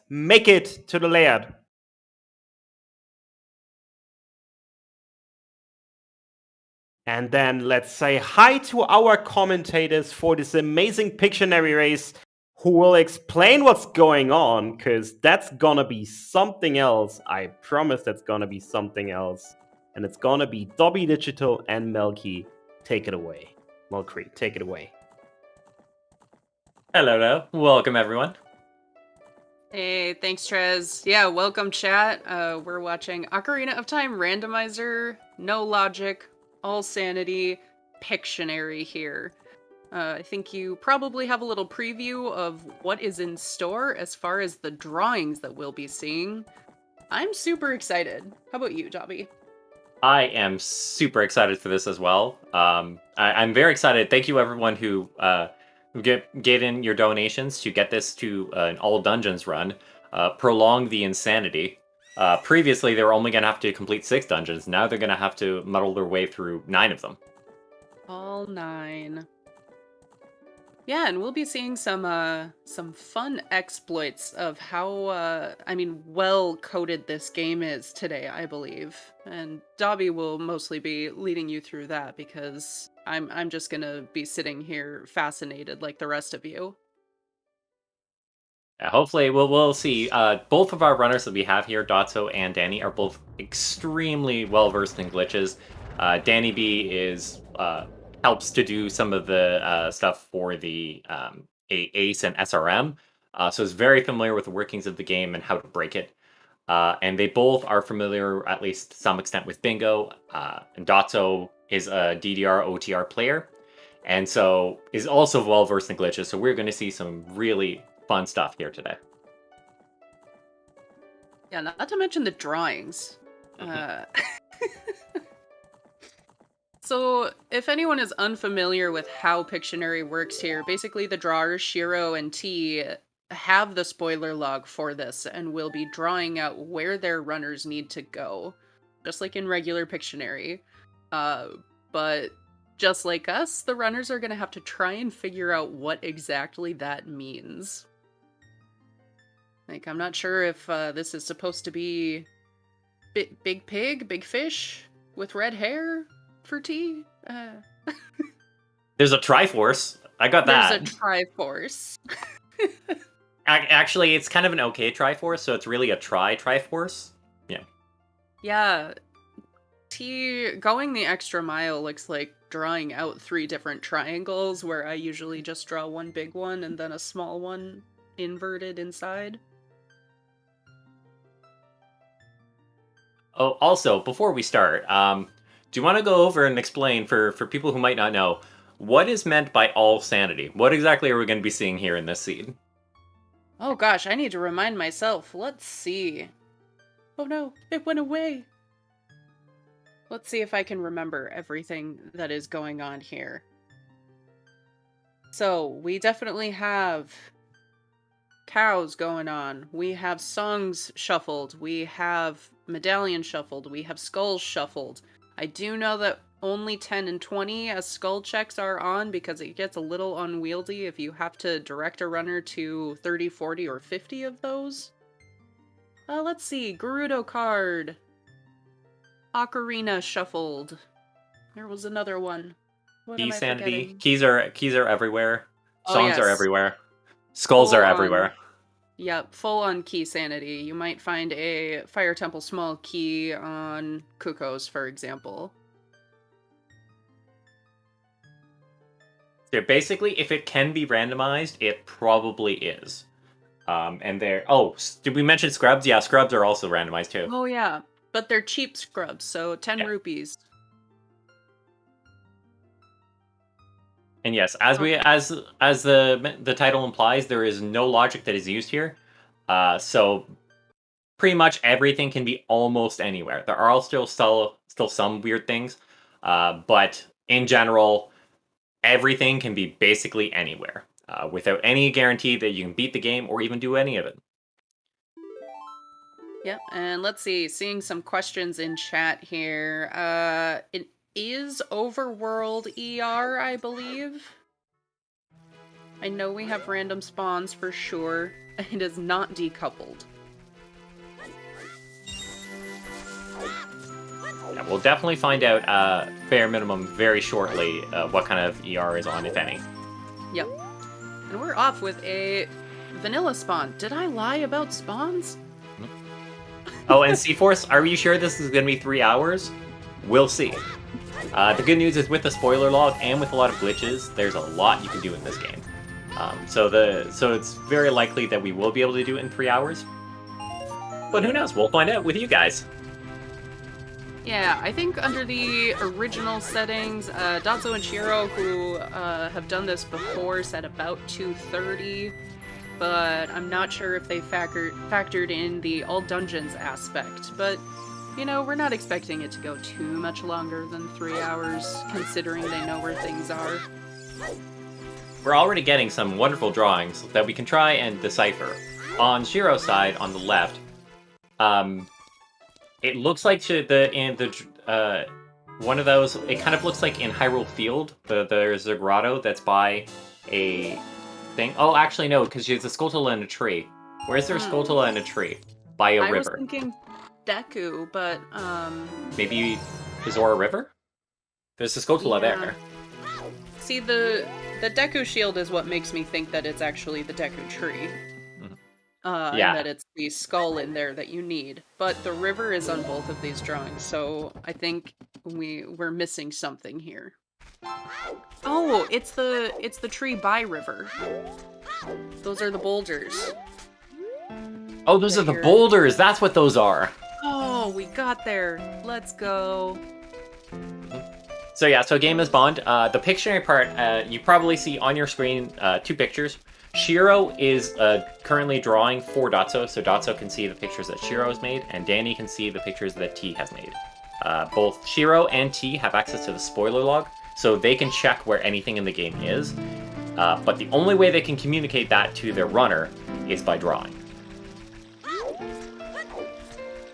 make it to the layout. And then let's say hi to our commentators for this amazing Pictionary race who will explain what's going on, because that's gonna be something else. I promise that's gonna be something else. And it's gonna be Dobby Digital and Melky. Take it away. Melcree, take it away. Hello. Welcome, everyone. Hey, thanks, Trez. Yeah, welcome, chat. We're watching Ocarina of Time Randomizer, No Logic, Allsanity, Pictionary here. I think you probably have a little preview of what is in store as far as the drawings that we'll be seeing. I'm super excited. How about you, Dobby? I am super excited for this as well. I'm very excited. Thank you, everyone who gave in your donations to get this to an all dungeons run. Prolong the insanity. Previously, they were only going to have to complete 6 dungeons. Now they're going to have to muddle their way through 9 of them. All 9. Yeah, and we'll be seeing some fun exploits of how well coded this game is today, I believe. And Dobby will mostly be leading you through that because I'm just gonna be sitting here fascinated like the rest of you. Hopefully, we'll see. Both of our runners that we have here, Dotso and Danny, are both extremely well versed in glitches. Danny B is helps to do some of the stuff for the Ace and SRM, so is very familiar with the workings of the game and how to break it. And they both are familiar, at least to some extent, with Bingo. And Dotso is a DDR OTR player, and so is also well versed in glitches. So we're going to see some really fun stuff here today. Yeah, not to mention the drawings. So, if anyone is unfamiliar with how Pictionary works here, basically the drawers, Shiro and T, have the spoiler log for this and will be drawing out where their runners need to go, just like in regular Pictionary. But just like us, the runners are going to have to try and figure out what exactly that means. Like, I'm not sure if this is supposed to be big pig, big fish with red hair for T. There's a Triforce. I got that. There's a Triforce. Actually, it's kind of an okay Triforce, so it's really a Triforce. Yeah. Yeah. T going the extra mile looks like drawing out 3 different triangles, where I usually just draw one big one and then a small one inverted inside. Oh, also, before we start, do you want to go over and explain for people who might not know what is meant by Allsanity? What exactly are we going to be seeing here in this scene? Oh gosh, I need to remind myself. Let's see. Oh no, it went away. Let's see if I can remember everything that is going on here. So, we definitely have cows going on. We have songs shuffled. We have medallion shuffled. We have skulls shuffled. I do know that only 10 and 20 as skull checks are on because it gets a little unwieldy if you have to direct a runner to 30, 40, or 50 of those. Let's see. Gerudo card. Ocarina shuffled. There was another one. What am I forgetting? Keys are everywhere. Songs yes. are everywhere. Skulls Full are on. everywhere. Yep, full on key sanity. You might find a Fire Temple small key on Kukos, for example. So basically, if it can be randomized, it probably is. And there. Oh, did we mention scrubs? Yeah, scrubs are also randomized too. Oh yeah, but they're cheap scrubs, so 10 rupees. And yes, as the title implies, there is no logic that is used here. So pretty much everything can be almost anywhere. There are still some weird things, but in general, everything can be basically anywhere, without any guarantee that you can beat the game or even do any of it. Yep, and let's see, seeing some questions in chat here. It is Overworld I believe. I know we have random spawns for sure. It is not decoupled. Yeah, we'll definitely find out, bare minimum, very shortly, what kind of ER is on, if any. Yep. And we're off with a vanilla spawn. Did I lie about spawns? Oh, and C-Force, are you sure this is going to be 3 hours? We'll see. The good news is with the spoiler log and with a lot of glitches, there's a lot you can do in this game. So it's very likely that we will be able to do it in 3 hours. But who knows? We'll find out with you guys. Yeah, I think under the original settings, Dotso and Shiro, who have done this before, said about 2:30, but I'm not sure if they factored in the all dungeons aspect. But, you know, we're not expecting it to go too much longer than 3 hours, considering they know where things are. We're already getting some wonderful drawings that we can try and decipher. On Shiro's side, on the left, it looks like one of those. It kind of looks like in Hyrule Field, there's a grotto that's by a thing. Oh, actually no, because there's a Skulltula in a tree. Where's there a Skulltula in a tree? By a river. I was thinking Deku, but maybe Izora River. There's a Skulltula there. See, the Deku shield is what makes me think that it's actually the Deku tree. And that it's the skull in there that you need. But the river is on both of these drawings, so I think we're missing something here. Oh, it's the tree by river. Those are the boulders. Oh, those are the boulders! That's what those are! Oh, we got there. Let's go. So yeah, so game is Bond. The Pictionary part, you probably see on your screen 2 pictures. Shiro is currently drawing for Dotso, so Dotso can see the pictures that Shiro has made, and Danny can see the pictures that T has made. Both Shiro and T have access to the spoiler log, so they can check where anything in the game is, but the only way they can communicate that to their runner is by drawing.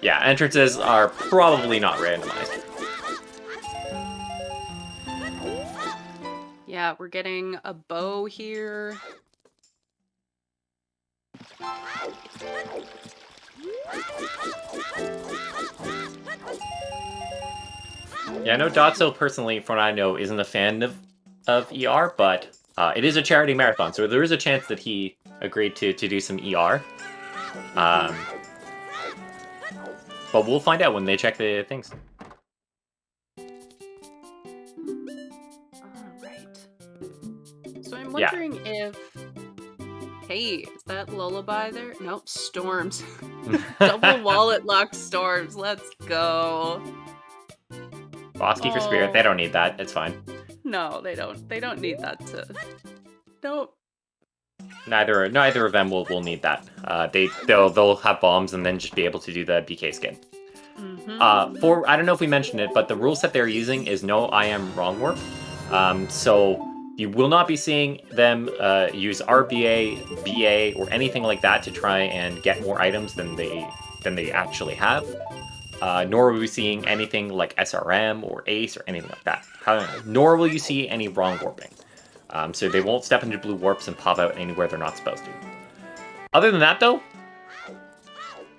Yeah, entrances are probably not randomized. Yeah, we're getting a bow here. Yeah, I know Dotso personally, from what I know, isn't a fan of ER, but it is a charity marathon, so there is a chance that he agreed to do some ER. But we'll find out when they check the things. Alright. So I'm wondering if... Hey, is that Lullaby there? Nope, Storms. Double wallet lock Storms, let's go. Boss Key for Spirit, they don't need that, it's fine. No, they don't. They don't need that to... Nope. Neither of them will need that. They'll have bombs and then just be able to do the BK skin. Mm-hmm. I don't know if we mentioned it, but the rule set they're using is no I am wrong warp. So you will not be seeing them use RBA, BA, or anything like that to try and get more items than they actually have. Nor will we be seeing anything like SRM or Ace or anything like that. Nor will you see any wrong warping. So they won't step into blue warps and pop out anywhere they're not supposed to. Other than that, though,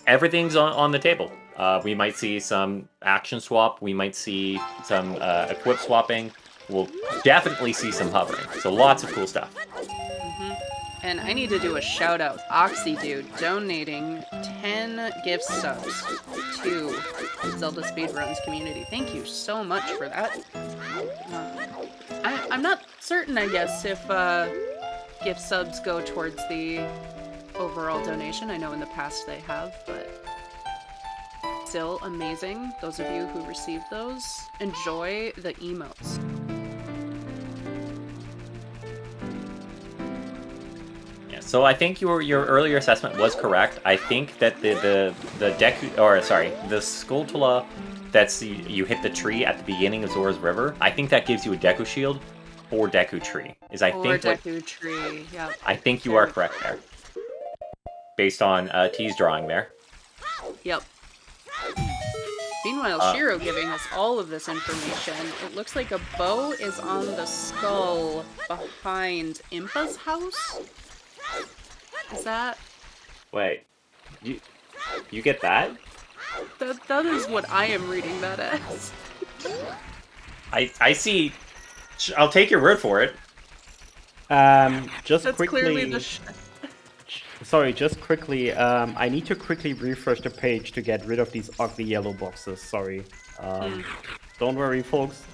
everything's on the table. We might see some action swap. We might see some equip swapping. We'll definitely see some hovering. So lots of cool stuff. Mm-hmm. And I need to do a shout out. Oxy Dude donating 10 gift subs to Zelda Speedruns community. Thank you so much for that. I'm not certain, I guess, if gift subs go towards the overall donation. I know in the past they have, but still amazing. Those of you who received those, enjoy the emotes. So I think your earlier assessment was correct. I think that the Skulltula that's you hit the tree at the beginning of Zora's River. I think that gives you a Deku Shield or Deku Tree. Tree, yeah. I think you are correct there, based on T's drawing there. Yep. Meanwhile, Shiro giving us all of this information. It looks like a bow is on the skull behind Impa's house. Is that Wait, you get that? That is what I am reading that as. I see. I'll take your word for it. Just That's quickly. clearly the. Sorry, just quickly. I need to quickly refresh the page to get rid of these ugly yellow boxes. Sorry. Don't worry, folks.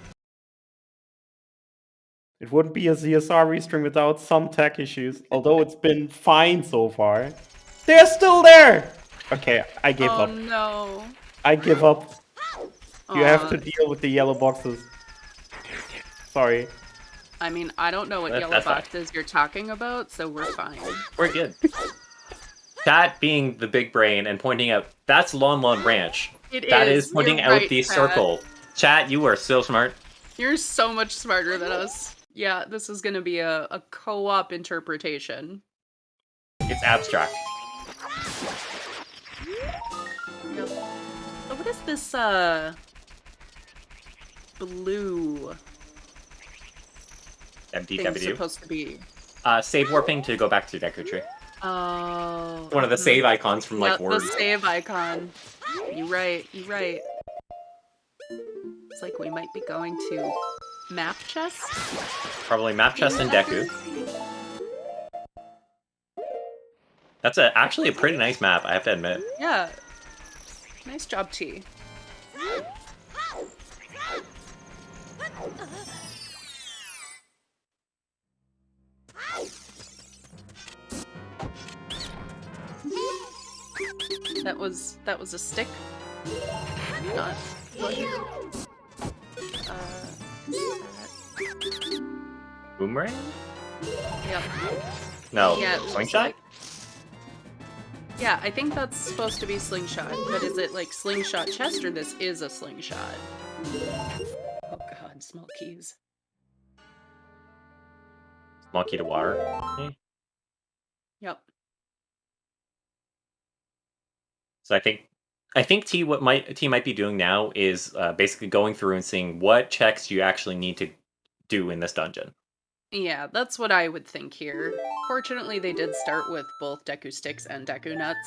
It wouldn't be a ZSR restream without some tech issues, although it's been fine so far. They're still there! Okay, I gave up. Oh no. I give up. You have Aw. to deal with the yellow boxes. Sorry. I mean, I don't know what yellow That's fine. boxes you're talking about, so we're fine. We're good. That being the big brain and pointing out, that's Lon Lon Branch. That is pointing You're out right, the Pat. circle. Chat, you are so smart. You're so much smarter than us. Yeah, this is gonna be a co-op interpretation. It's abstract. Yep. So what is this, blue thing MDW. supposed to be? Save warping to go back to Deku Tree. Oh. One of the save icons from like Yep, the Word. save icon. You're right, you're right. It's like we might be going to map chest? Probably map chest and Deku. That's actually a pretty nice map, I have to admit. Yeah. Nice job, T. That was a stick. Not what? Boomerang? Yep. No. Yeah, it was Slingshot? like- Yeah, I think that's supposed to be slingshot, but is it like slingshot chest or this is a slingshot? Oh god, small keys. Small key to water. Yep. So I think T might be doing now is basically going through and seeing what checks you actually need to do in this dungeon. Yeah, that's what I would think here. Fortunately, they did start with both Deku Sticks and Deku Nuts.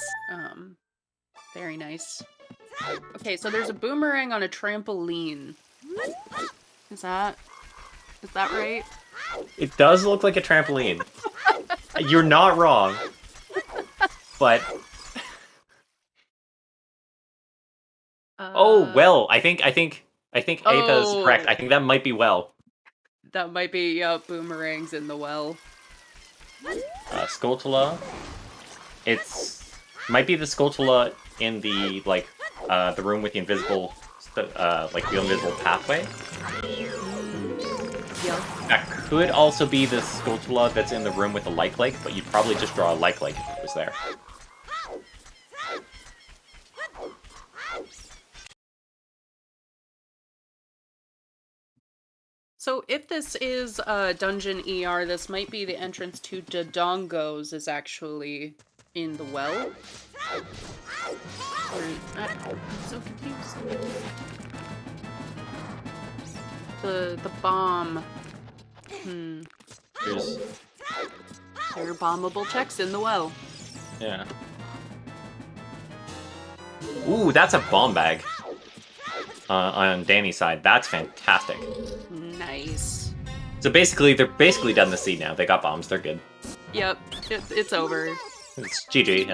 Very nice. Okay, so there's a boomerang on a trampoline. Is that right? It does look like a trampoline. You're not wrong. But oh well, I think Ava is correct. I think that might be well. That might be boomerangs in the well. Skulltula. Might be the Skulltula in the the room with the invisible the invisible pathway. Yeah. That could also be the Skulltula that's in the room with the like, but you'd probably just draw a like if it was there. So if this is Dungeon ER, this might be the entrance to Dodongos is actually in the well. I'm so confused. The bomb. There are bombable checks in the well. Yeah. Ooh, that's a bomb bag. On Danny's side, that's fantastic. Nice. So basically, they're basically done the seed now. They got bombs. They're good. Yep, it's over. It's GG.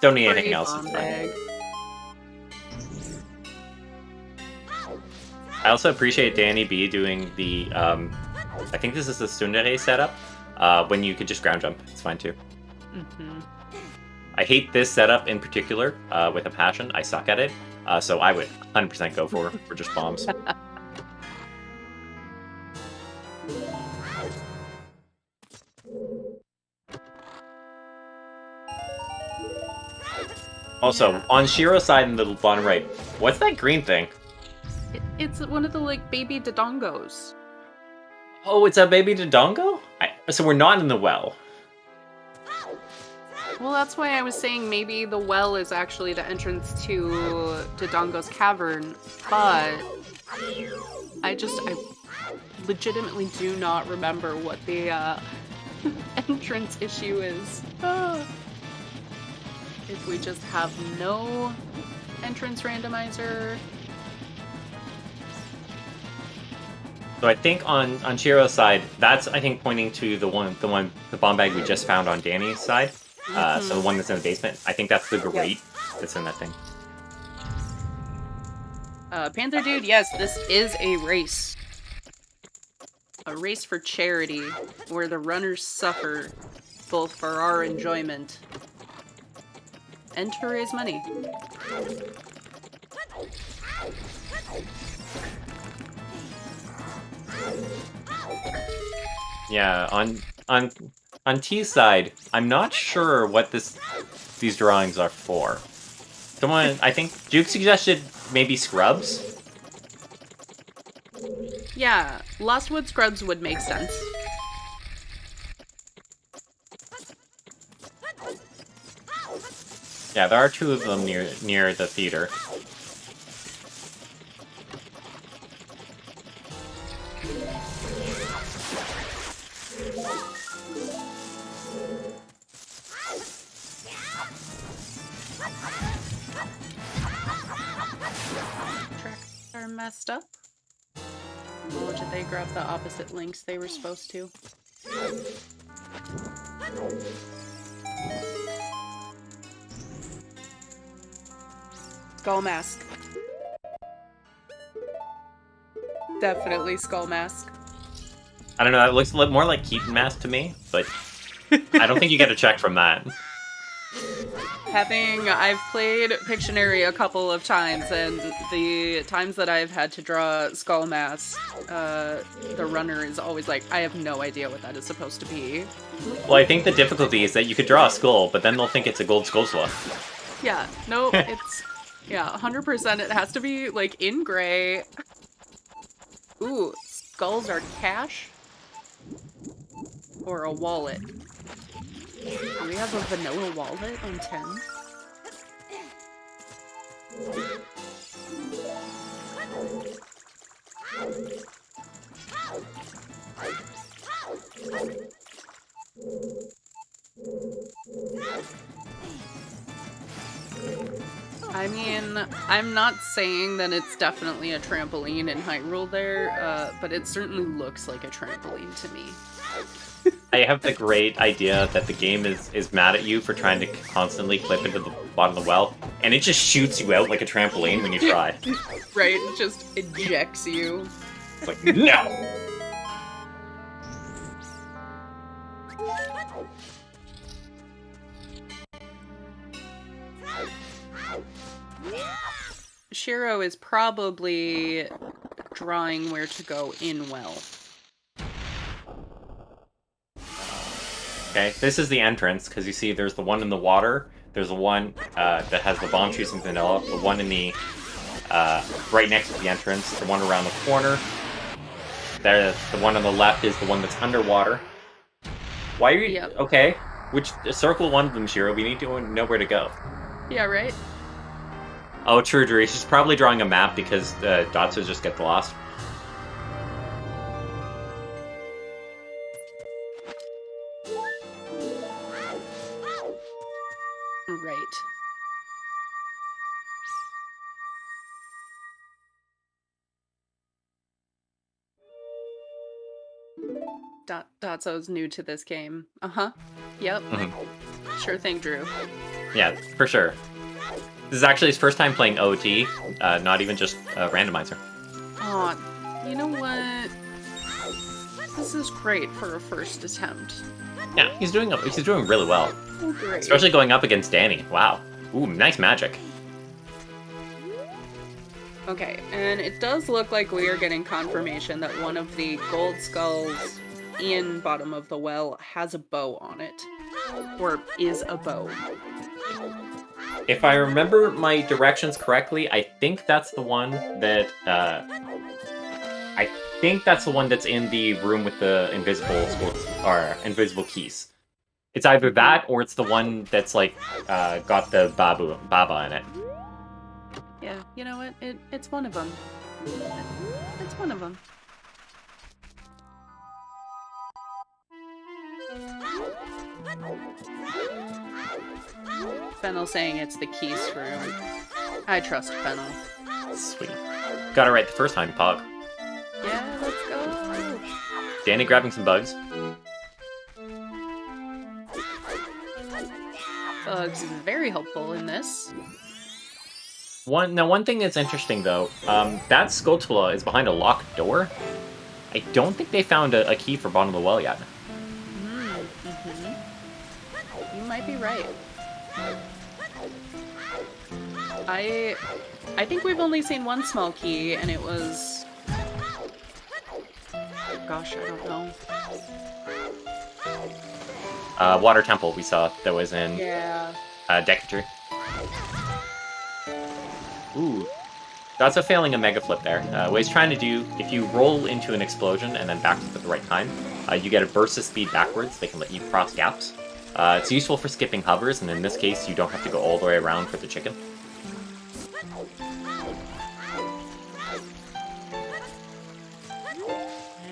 Don't need anything Free else. bomb It's fine. bag. I also appreciate Danny B doing the. I think this is the tsundere setup. When you could just ground jump, it's fine too. I hate this setup in particular with a passion. I suck at it. So I would 100% go for just bombs. Also, on Shiro's side in the bottom right, what's that green thing? It's one of the baby Dodongos. Oh, it's a baby Dodongo? So we're not in the well. Well, that's why I was saying maybe the well is actually the entrance to Dodongo's cavern, but I legitimately do not remember what the entrance issue is. if we just have no entrance randomizer. So I think on Shiro's side, that's I think pointing to the bomb bag we just found on Danny's side. So the one that's in the basement. I think that's the grate that's in that thing. Panther Dude, yes, this is a race. A race for charity, where the runners suffer, both for our enjoyment and to raise money. Yeah, on T's side, I'm not sure what these drawings are for. Someone, I think Duke suggested maybe scrubs. Yeah, Lostwood scrubs would make sense. Yeah, there are two of them near the theater. Tracks are messed up. Oh, did they grab the opposite links they were supposed to? Skull mask. Definitely skull mask. I don't know, it looks a little more like Keaton mask to me, but I don't think you get a check from that. I've played Pictionary a couple of times, and the times that I've had to draw skull mask, the runner is always like, I have no idea what that is supposed to be. Well, I think the difficulty is that you could draw a skull, but then they'll think it's a gold skull swap. Yeah, no, it's... Yeah, 100% it has to be, like, in gray. Ooh, skulls are cash? Or a wallet? Do we have a vanilla wallet on 10? I mean, I'm not saying that it's definitely a trampoline in Hyrule there, but it certainly looks like a trampoline to me. I have the great idea that the game is mad at you for trying to constantly clip into the bottom of the well, and it just shoots you out like a trampoline when you try. Right, it just ejects you. It's like, no! Shiro is probably drawing where to go in well. Okay, this is the entrance, because you see there's the one in the water, there's the one that has the bomb trees and vanilla, the one in the right next to the entrance, the one around the corner. There, the one on the left is the one that's underwater. Why are you... Yep. Okay, circle one of them, Shiro, we need to know where to go. Yeah, right? Oh, true, Drew. She's probably drawing a map because Dotso just gets lost. Right. Dotso's new to this game. Uh-huh. Yep. Sure thing, Drew. Yeah, for sure. This is actually his first time playing OT, not even just Randomizer. Aw, you know what? This is great for a first attempt. Yeah, he's doing really well. Oh, great. Especially going up against Danny. Wow. Ooh, nice magic. Okay, and it does look like we are getting confirmation that one of the gold skulls in bottom of the well has a bow on it. Or is a bow. If I remember my directions correctly, I think that's the one that, that's in the room with the invisible keys. It's either that, or it's the one that's, like, got the Baba in it. Yeah, you know what? It's one of them. It's one of them. Fennel saying it's the Keys room. I trust Fennel. Sweet. Got it right the first time, Pog. Yeah, let's go. Danny grabbing some bugs. Bugs very helpful in this. One thing that's interesting though, that Scotula is behind a locked door. I don't think they found a key for bottom of the well yet. You might be right. I think we've only seen one small key, and it was... Gosh, I don't know. Water temple we saw that was in Yeah. Decatur. Ooh. That's a failing a mega flip there. What he's trying to do, if you roll into an explosion and then backflip at the right time, you get a burst of speed backwards. They can let you cross gaps. It's useful for skipping hovers, and in this case, you don't have to go all the way around for the chicken.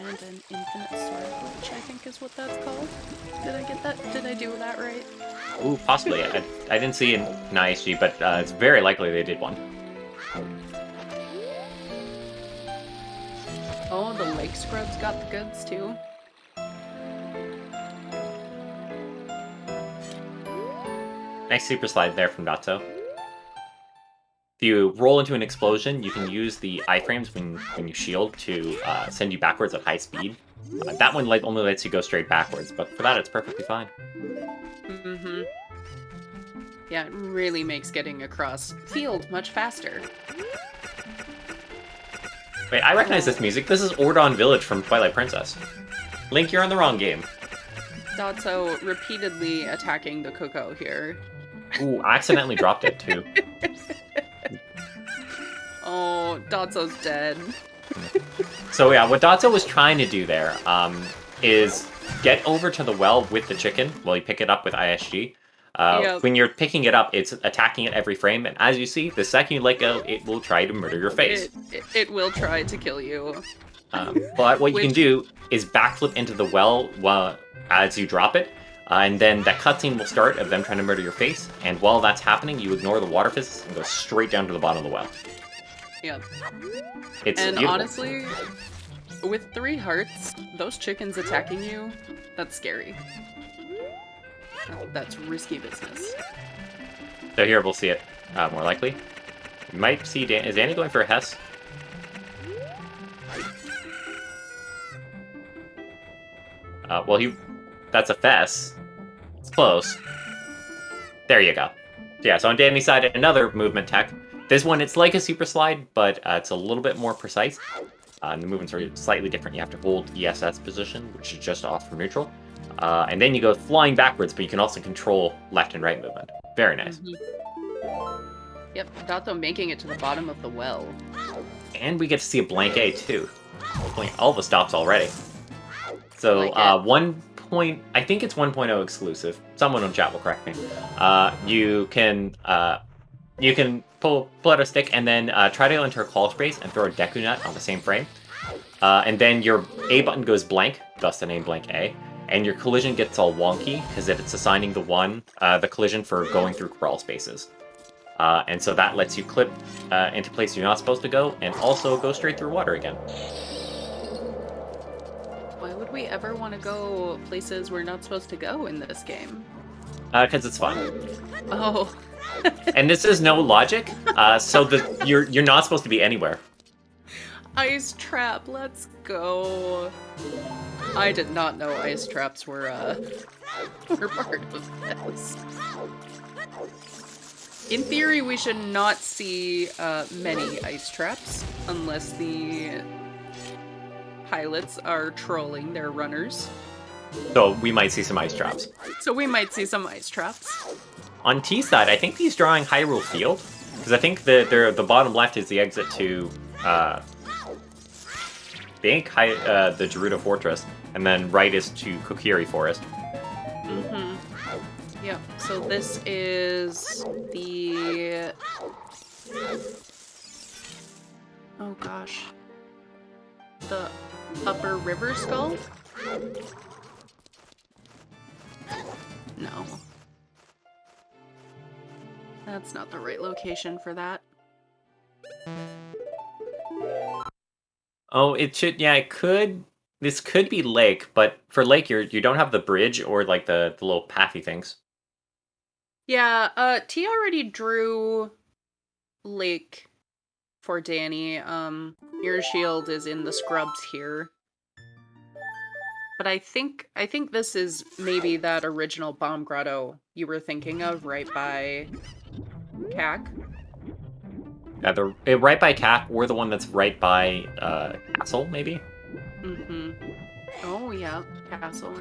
And an infinite sword, which I think is what that's called. Did I get that? Did I do that right? Ooh, possibly. I didn't see an ISG, but it's very likely they did one. Oh, the lake scrub's got the goods too. Nice super slide there from Datto. If you roll into an explosion, you can use the iframes when you shield to send you backwards at high speed. That one only lets you go straight backwards, but for that it's perfectly fine. Mm-hmm. Yeah, it really makes getting across field much faster. Wait, I recognize this music. This is Ordon Village from Twilight Princess. Link, you're on the wrong game. Dotso repeatedly attacking the Coco here. Ooh, I accidentally dropped it too. Oh, Dotso's dead. So yeah, what Dotso was trying to do there is get over to the well with the chicken while you pick it up with ISG. Yep. When you're picking it up, it's attacking it every frame, and as you see, the second you let go, it will try to murder your face. It will try to kill you. But what you can do is backflip into the well as you drop it, and then that cutscene will start of them trying to murder your face, and while that's happening, you ignore the water physics and go straight down to the bottom of the well. Yep. It's And beautiful. honestly, with 3 hearts, those chickens attacking you, that's scary. That's risky business. So here we'll see it more likely. You might see is Danny going for a Hess? Well, that's a Fess. It's close. There you go. Yeah, so on Danny's side, another movement tech. This one, it's like a super slide, but it's a little bit more precise. And the movements are slightly different. You have to hold ESS position, which is just off from neutral. And then you go flying backwards, but you can also control left and right movement. Very nice. Mm-hmm. Yep, Dato making it to the bottom of the well. And we get to see a blank A, too. Pulling all the stops already. So, I think it's 1.0 exclusive. Someone in chat will correct me. You can pull out a stick and then try to enter a crawl space and throw a Deku Nut on the same frame. And then your A button goes blank, thus the name blank A. And your collision gets all wonky, because it's assigning the collision for going through crawl spaces. And so that lets you clip into places you're not supposed to go, and also go straight through water again. Why would we ever want to go places we're not supposed to go in this game? Because it's fun. Oh. And this is no logic, so you're not supposed to be anywhere. Ice trap, let's go. I did not know ice traps were part of this. In theory, we should not see many ice traps unless the pilots are trolling their runners. So we might see some ice traps. So we might see some ice traps. On T's side, I think he's drawing Hyrule Field, because I think the bottom left is the exit to the Gerudo Fortress, and then right is to Kokiri Forest. Mm-hmm. Yep, so this is the... Oh gosh. The Upper River Skull? No. That's not the right location for that. Oh, it should. Yeah, it could. This could be lake, but for lake, you don't have the bridge or like the little pathy things. Yeah, T already drew lake for Danny. Your shield is in the scrubs here. But I think this is maybe that original bomb grotto you were thinking of, right by CAC. Yeah, right by Cap, or the one that's right by Castle, maybe. Mm-hmm. Oh yeah, castle.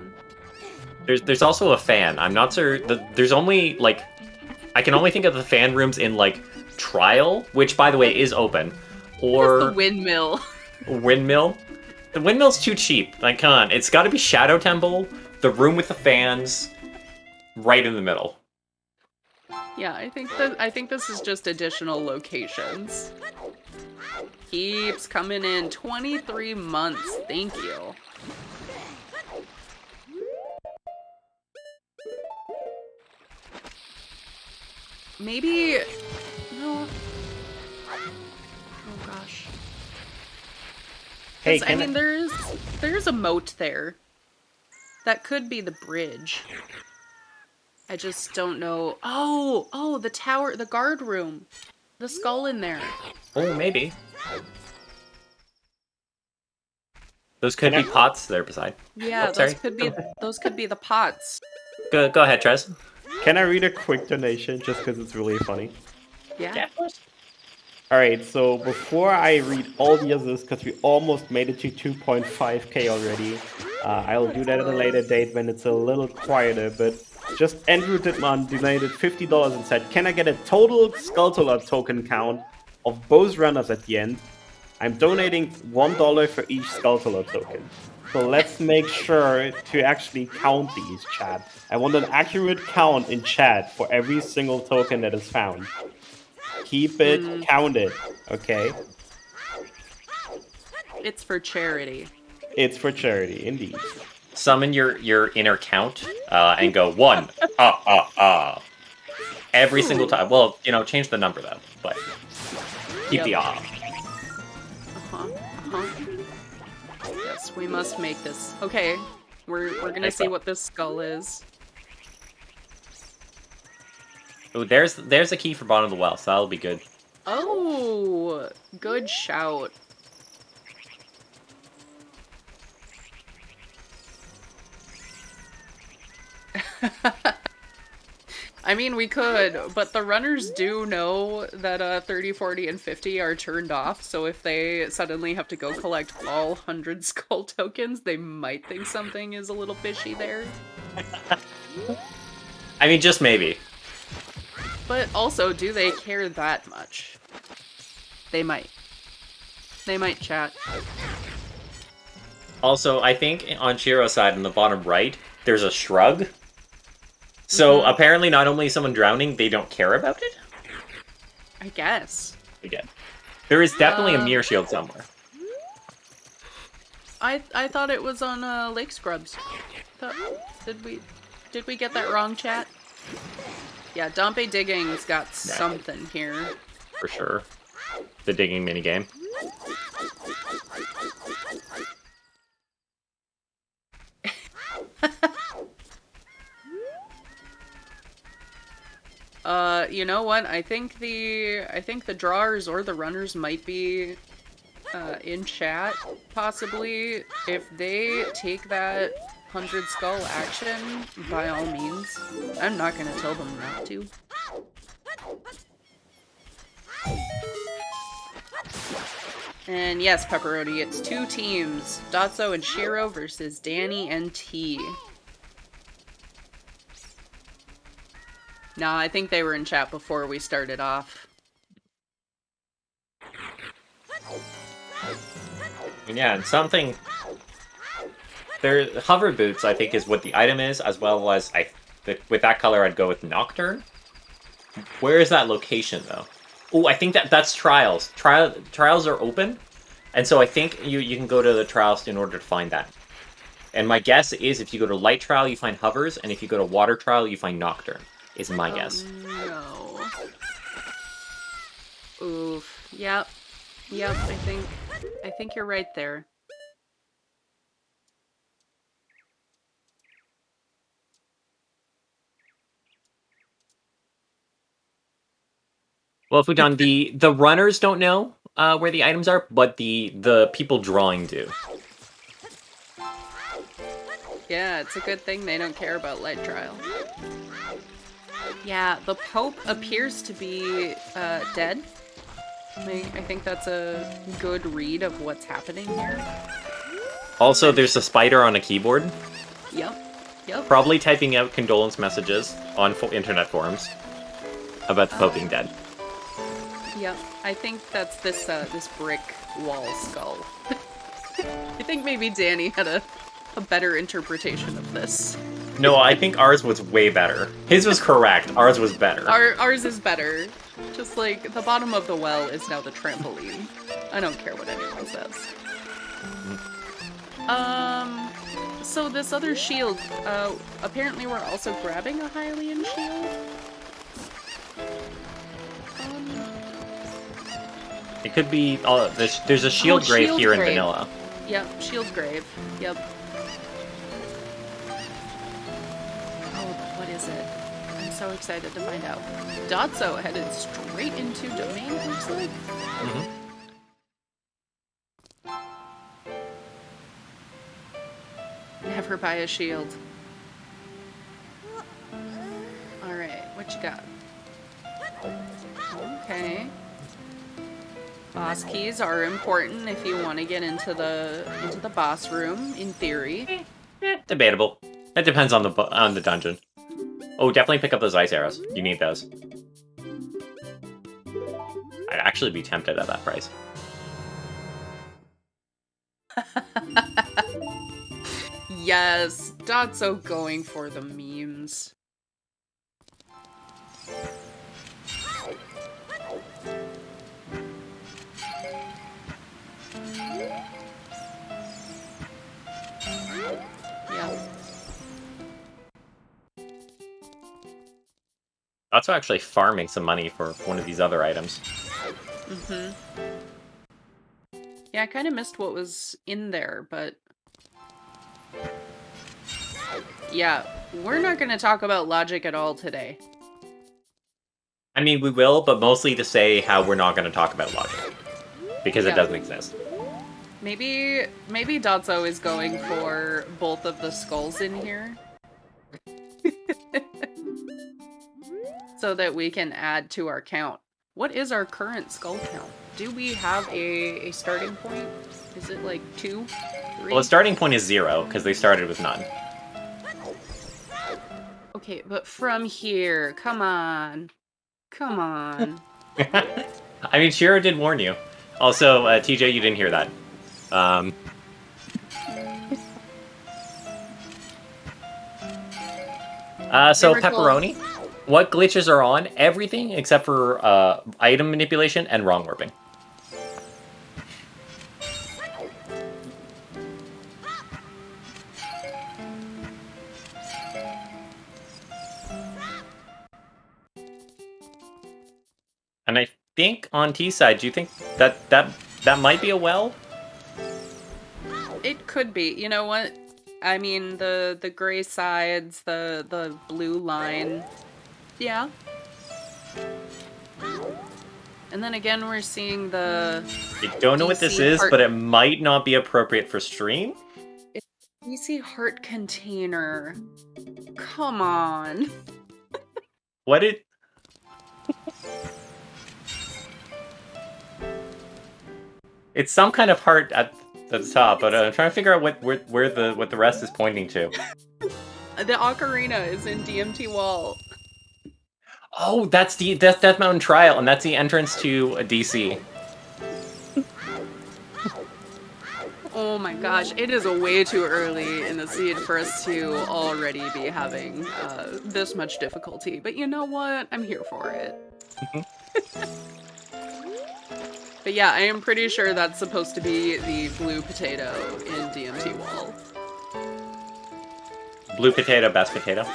There's also a fan. I'm not sure. There's only like I can only think of the fan rooms in like Trial, which by the way is open, or the windmill. Windmill. The windmill's too cheap. Like, come on, it's got to be Shadow Temple, the room with the fans, right in the middle. Yeah, I think this is just additional locations. Keeps coming in. 23 months. Thank you. Maybe no. Oh gosh. Hey, I mean, there's a moat there. That could be the bridge. I just don't know. Oh, the tower, the guard room. The skull in there. Oh, maybe. Those could be pots there beside. Yeah, those could be the pots. Go ahead, Trez. Can I read a quick donation just because it's really funny? Yeah. of course. Alright, so before I read all the others, because we almost made it to 2.5k already, I'll do that at a later date when it's a little quieter, but just Andrew Dittman donated $50 and said, can I get a total Skulltula token count of both runners at the end? I'm donating $1 for each Skulltula token. So let's make sure to actually count these, chat. I want an accurate count in chat for every single token that is found. Keep it counted, okay? It's for charity. It's for charity, indeed. Summon your inner count and go 1. Every single time. Well, change the number though, but keep the Yes, we must make this. Okay, we're gonna see what this skull is. Oh, there's a key for bottom of the well, so that'll be good. Oh, good shout. I mean, we could, but the runners do know that 30, 40, and 50 are turned off, so if they suddenly have to go collect all 100 skull tokens, they might think something is a little fishy there. I mean, just maybe. But also, do they care that much? They might. They might, chat. Also, I think on Shiro's side, in the bottom right, there's a shrug. So apparently not only is someone drowning, they don't care about it? I guess. Again. There is definitely a mirror shield somewhere. I thought it was on Lake Scrubs. Did we get that wrong, chat? Yeah, Dompe Digging's got something here. For sure. The digging minigame. You know what? I think the drawers or the runners might be in chat, possibly. If they take that 100 skull action, by all means. I'm not gonna tell them not to. And yes, Pepperoni, it's 2 teams. Dotso and Shiro versus Danny and T. Nah, I think they were in chat before we started off. Yeah, and something... hover boots, I think, is what the item is, as well as with that color, I'd go with Nocturne. Where is that location, though? Oh, I think that's Trials. Trials are open, and so I think you can go to the Trials in order to find that. And my guess is if you go to Light Trial, you find Hovers, and if you go to Water Trial, you find Nocturne, is my guess. No. Yep. Yep, I think you're right there. Well, if we've done the runners don't know where the items are, but the people drawing do. Yeah, it's a good thing they don't care about light trial. Yeah, the Pope appears to be dead. I think that's a good read of what's happening here. Also, there's a spider on a keyboard. Yep. Yep. Probably typing out condolence messages on internet forums about the Pope being dead. Yep. I think that's this brick wall skull. I think maybe Danny had a better interpretation of this. No, I think ours was way better. His was correct. Ours was better. Ours is better. Just like the bottom of the well is now the trampoline. I don't care what anyone says. So this other shield, apparently we're also grabbing a Hylian shield? It could be, there's a shield grave shield here grave. in vanilla. Yep, shield grave. Yep. Oh, what is it? I'm so excited to find out. Dotso headed straight into domain, it looks like. Mm-hmm. Never buy a shield. Alright, what you got? Okay. Boss keys are important if you want to get into the boss room, in theory. Debatable. It depends on the dungeon. Oh, definitely pick up those ice arrows. You need those. I'd actually be tempted at that price. Yes, Dotso going for the memes. Yeah. That's actually farming some money for one of these other items. Mm-hmm. Yeah, I kind of missed what was in there, but... Yeah, we're not going to talk about logic at all today. I mean, we will, but mostly to say how we're not going to talk about logic. Because it doesn't exist. Maybe Dotso is going for both of the skulls in here. So that we can add to our count. What is our current skull count? Do we have a starting point? Is it like 2? 3? Well, the starting point is 0, because they started with none. Okay, but from here, come on. Come on. I mean, Shiro did warn you. Also, TJ, you didn't hear that. So Pepperoni, what glitches are on? Everything except for item manipulation and wrong warping. And I think on T side, do you think that might be a well? It could be. You know what? I mean, the gray sides, the blue line. Yeah. And then again, we're seeing the... I don't know what this is, but it might not be appropriate for stream. DC heart container. Come on. What did... It's some kind of heart at the top, but I'm trying to figure out what the rest is pointing to. The Ocarina is in DMT Wall. Oh, that's Death Mountain Trial, and that's the entrance to DC. Oh my gosh, it is way too early in the seed for us to already be having this much difficulty. But you know what? I'm here for it. But yeah, I am pretty sure that's supposed to be the blue potato in DMT Wall. Blue potato, best potato.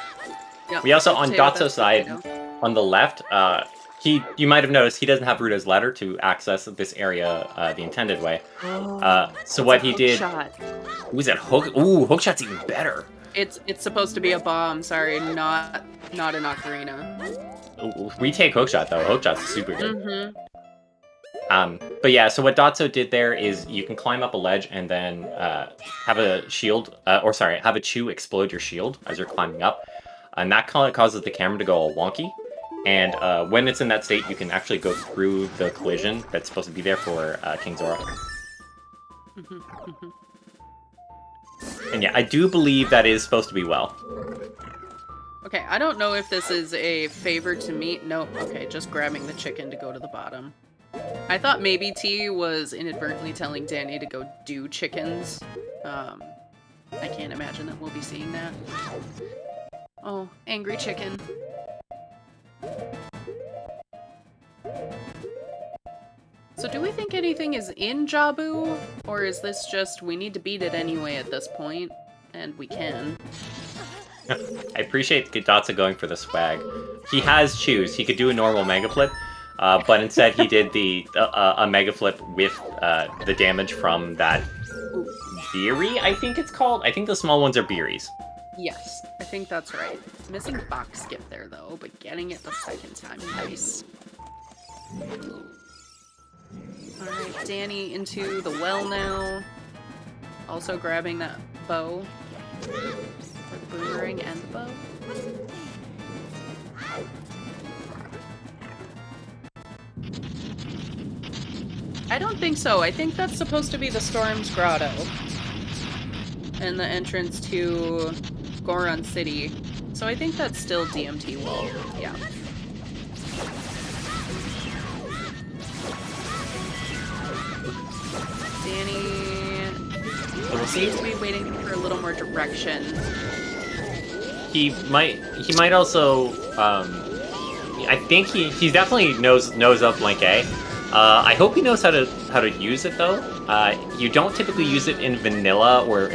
Yep. We also, on Potato, Dotso's side, potato. on the left, You might have noticed he doesn't have Ruto's ladder to access this area the intended way. So what he did... Shot. Ooh, that hook? Ooh, hookshot's even better. It's supposed to be a bomb. Sorry, not an ocarina. Ooh, we take hookshot though. Hookshot's super good. Mm-hmm. But yeah, so what Dotso did there is you can climb up a ledge and then have a shield, have a chew explode your shield as you're climbing up, and that causes the camera to go all wonky. And when it's in that state, you can actually go through the collision that's supposed to be there for King Zora. And yeah, I do believe that is supposed to be well. Okay, I don't know if this is a favor to me. No, okay, just grabbing the chicken to go to the bottom. I thought maybe T was inadvertently telling Danny to go do chickens. I can't imagine that we'll be seeing that. Oh, angry chicken. So do we think anything is in Jabu? Or is this just, we need to beat it anyway at this point? And we can. I appreciate Dotsa going for the swag. He has chews. He could do a normal Mega Flip, but instead he did a Mega Flip with the damage from that Beery, I think it's called. I think the small ones are Beeries. Yes, I think that's right. Missing box skip there though, but getting it the second time, nice. Alright, Danny into the well now. Also grabbing that bow. For the boomerang and the bow. I don't think so. I think that's supposed to be the Storm's Grotto. And the entrance to Goron City. So I think that's still DMT wall. Yeah. Danny seems to be waiting for a little more direction. He might also I think he definitely knows of Link A. I hope he knows how to use it though. You don't typically use it in vanilla or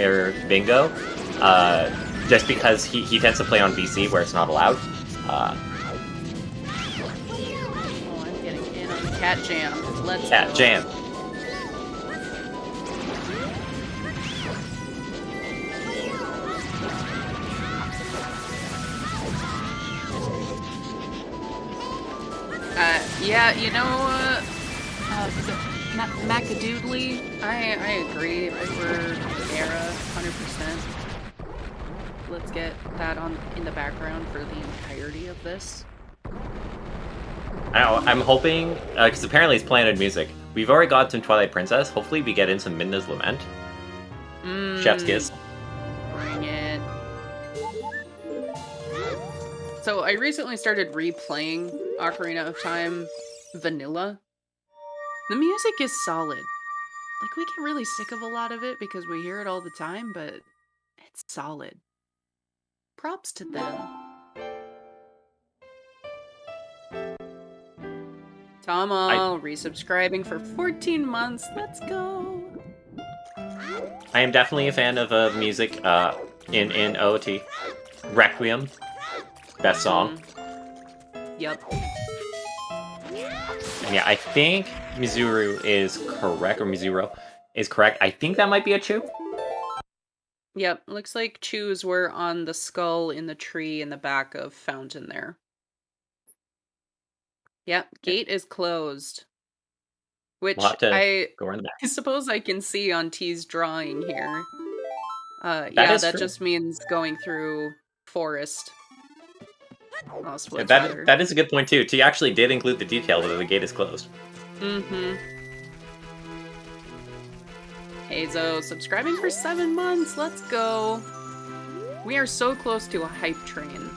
bingo, just because he tends to play on VC where it's not allowed. Oh, I'm getting in on the cat jam. Let's Cat jam. Yeah, you know, is it Macadoodly? I agree. If it were Era, 100%. Let's get that in the background for the entirety of this. I'm hoping, because apparently it's planted music. We've already got some Twilight Princess. Hopefully we get in some Midna's Lament. Chef's Kiss. Bring it. So I recently started replaying Ocarina of Time Vanilla. The music is solid. Like, we get really sick of a lot of it because we hear it all the time, but it's solid. Props to them. Tomo, resubscribing for 14 months. Let's go. I am definitely a fan of music in OOT. Requiem. Best song. Yep. And yeah, I think Mizuru is correct, or Mizuro is correct. I think that might be a Chew. Yep, looks like chews were on the skull in the tree in the back of Fountain there. Yep, gate is closed. Which We'll have to I go around the back. suppose I can see on T's drawing here. That that true. just means going through forest. Yeah, that is a good point too. T actually did include the detail that the gate is closed. Mm-hmm. Hazo, subscribing for 7 months. Let's go. We are so close to a hype train.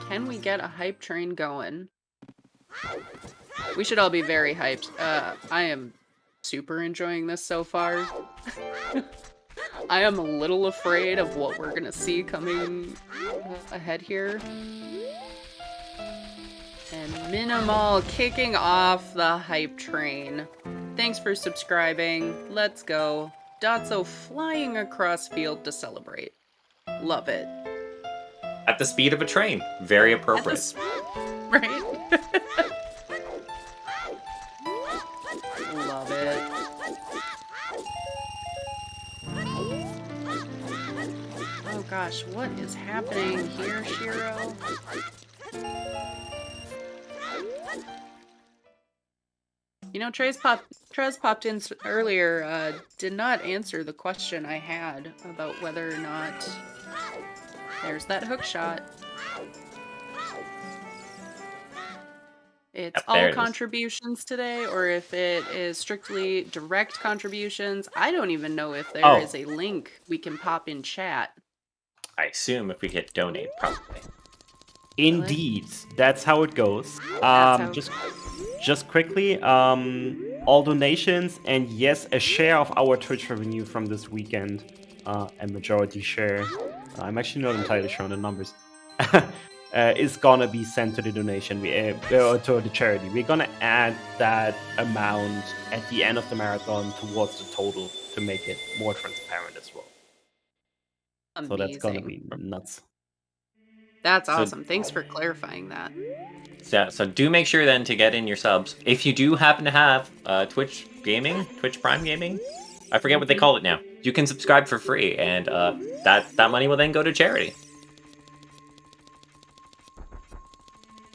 Can we get a hype train going? We should all be very hyped. I am super enjoying this so far. I am a little afraid of what we're gonna see coming ahead here. And Minimal kicking off the hype train. Thanks for subscribing. Let's go. Dotso flying across field to celebrate. Love it. At the speed of a train. Very appropriate. Right? Love it. Oh gosh, what is happening here, Shiro? You know, Trez popped in earlier, did not answer the question I had about whether or not... There's that hook shot. It's all contributions today, or if it is strictly direct contributions. I don't even know if there is a link we can pop in chat. I assume if we hit donate, probably. Indeed, that's how it goes. Just quickly, all donations and yes, a share of our Twitch revenue from this weekend, a majority share. I'm actually not entirely sure on the numbers. Is gonna be sent to the donation, to the charity. We're gonna add that amount at the end of the marathon towards the total to make it more transparent as well. Amazing. So that's gonna be nuts. That's awesome. Thanks for clarifying that. So do make sure then to get in your subs. If you do happen to have Twitch Prime Gaming, I forget what they call it now. You can subscribe for free, and that money will then go to charity.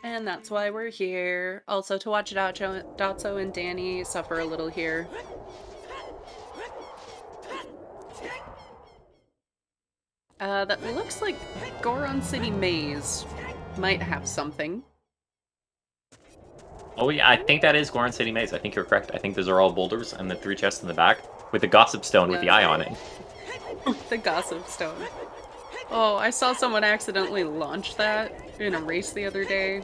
And that's why we're here. Also to watch Dotso and Danny suffer a little here. That looks like Goron City Maze might have something. Oh yeah, I think that is Goron City Maze. I think you're correct. I think those are all boulders and the 3 chests in the back with the Gossip Stone with the eye on it. The Gossip Stone. Oh, I saw someone accidentally launch that in a race the other day.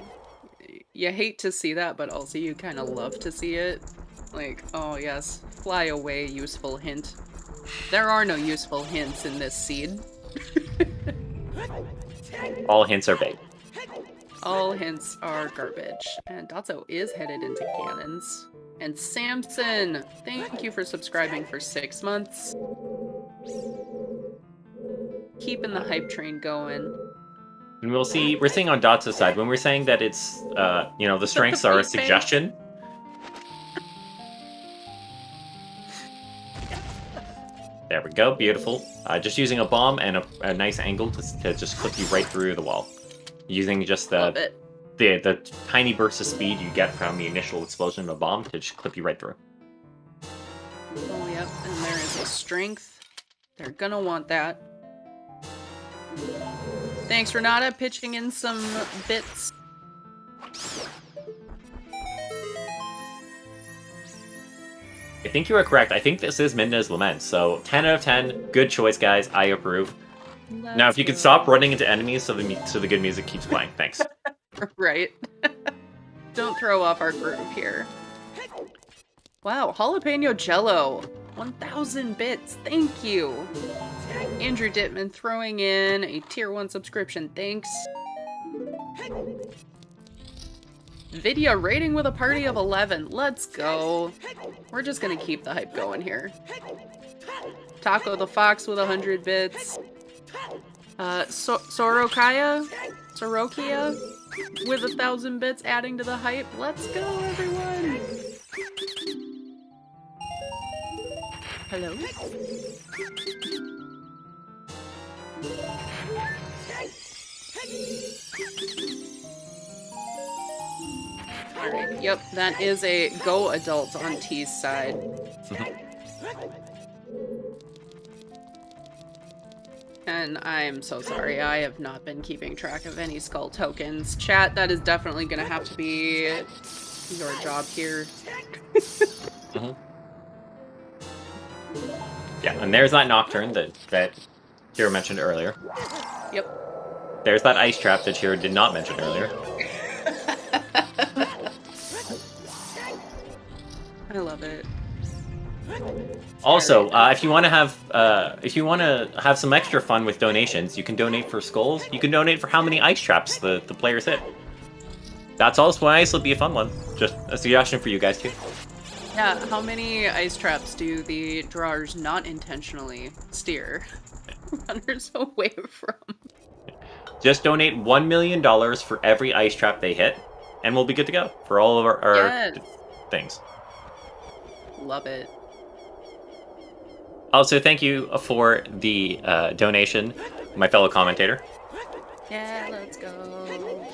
You hate to see that, but also you kind of love to see it. Like, oh yes, fly away, useful hint. There are no useful hints in this seed. All hints are bait. All hints are garbage. And Dotso is headed into cannons. And Samson, thank you for subscribing for 6 months. Keeping the hype train going. And we're seeing on Dotso's side, when we're saying that it's, the strengths are a suggestion. There we go, beautiful. Just using a bomb and a nice angle to just clip you right through the wall. Using just the tiny burst of speed you get from the initial explosion of a bomb to just clip you right through. Oh, yep, and there is a strength. They're gonna want that. Thanks, Renata, pitching in some bits. I think you are correct. I think this is Midna's Lament, so 10 out of 10. Good choice, guys. I approve. Now, if you could stop running into enemies so the good music keeps playing. Thanks. Right. Don't throw off our groove here. Wow, Jalapeno Jello. 1,000 bits. Thank you. Andrew Dittman throwing in a tier 1 subscription. Thanks. Video rating with a party of 11. Let's go. We're just gonna keep the hype going here. Taco the Fox with 100 bits. Sorokia with 1,000 bits adding to the hype. Let's go, everyone. Hello? Alright, yep, that is a go adult on T's side. And I'm so sorry, I have not been keeping track of any skull tokens. Chat, that is definitely gonna have to be your job here. Yeah, and there's that Nocturne that Hiro mentioned earlier. Yep. There's that ice trap that Hiro did not mention earlier. I love it. Also, if you want to have some extra fun with donations, you can donate for skulls. You can donate for how many ice traps the players hit. That's also why ice will be a fun one. Just a suggestion for you guys too. Yeah, how many ice traps do the drawers not intentionally steer runners away from? Just donate $1 million for every ice trap they hit, and we'll be good to go for all of our Yes. things. Love it. Also, thank you for the donation, my fellow commentator. Yeah, let's go.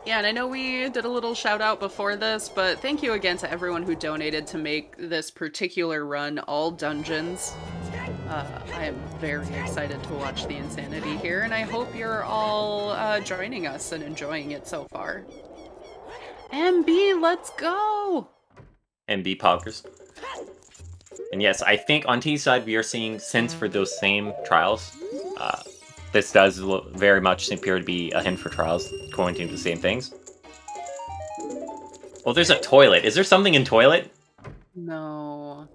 Yeah, and I know we did a little shout out before this, but thank you again to everyone who donated to make this particular run all dungeons. I am very excited to watch the insanity here, and I hope you're all joining us and enjoying it so far. MB, let's go! MB Poggers. And yes, I think on T's side we are seeing since for those same trials. This does look very much appear to be a hint for trials going to the same things. Oh, there's a toilet. Is there something in toilet? No.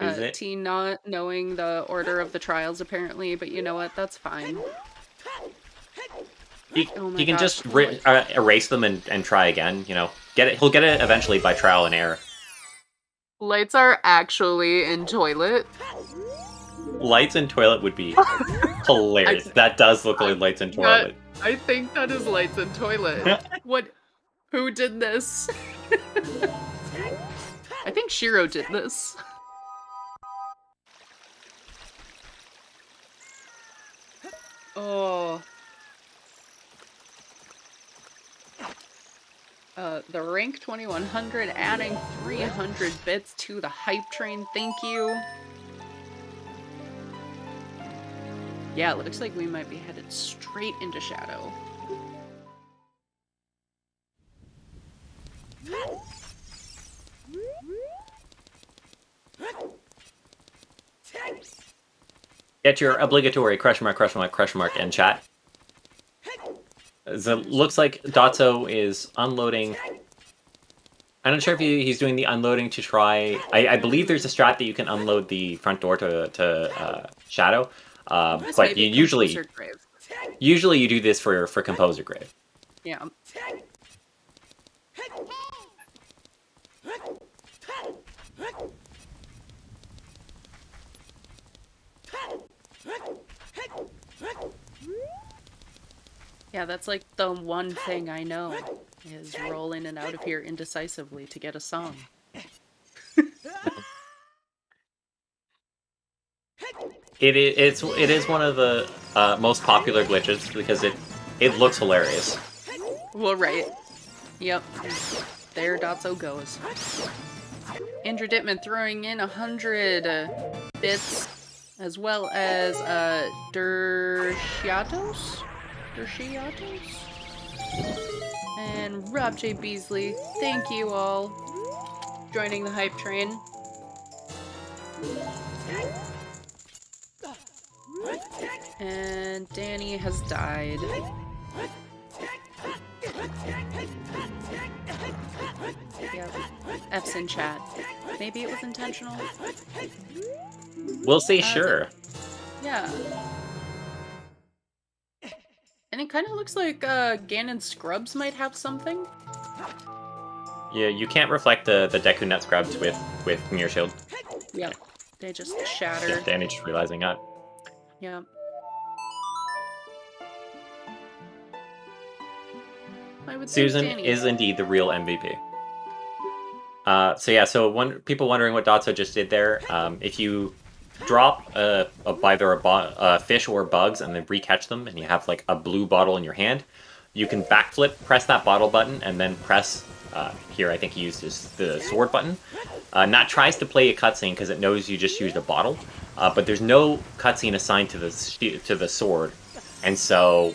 Is it? T not knowing the order of the trials apparently, but you know what? That's fine. He, Oh my he can gosh. just erase them and try again. You know, get it. He'll get it eventually by trial and error. Lights are actually in toilet. Lights in toilet would be hilarious. That does look like lights in toilet. I think that is lights in toilet. What? Who did this? I think Shiro did this. Oh. The rank 2100 adding 300 bits to the hype train. Thank you. Yeah, it looks like we might be headed straight into Shadow. Get your obligatory question mark in chat. So it looks like Dotso is unloading. I'm not sure if he's doing the unloading to try. I believe there's a strat that you can unload the front door to Shadow, but you usually you do this for Composer Grave. Yeah. Yeah, that's like the one thing I know, is roll in and out of here indecisively to get a song. It is one of the most popular glitches because it looks hilarious. Well, right. Yep. There Dotso goes. Andrew Dittman throwing in 100 bits, as well as Dershiatos? And Rob J. Beasley, thank you all joining the hype train. And Danny has died. Yep. F's in chat. Maybe it was intentional. We'll say sure. Yeah. And it kind of looks like Ganon Scrubs might have something. Yeah, you can't reflect the Deku Nut Scrubs with Mirror Shield. Yep. They just shatter. Yeah, Danny just realizing that. Yeah. Susan is indeed the real MVP. So people wondering what Dotso just did there. If you drop either a fish or bugs and then recatch them, and you have like a blue bottle in your hand, you can backflip, press that bottle button, and then press here. I think he used the sword button. Nat tries to play a cutscene because it knows you just used a bottle, but there's no cutscene assigned to the sword, and so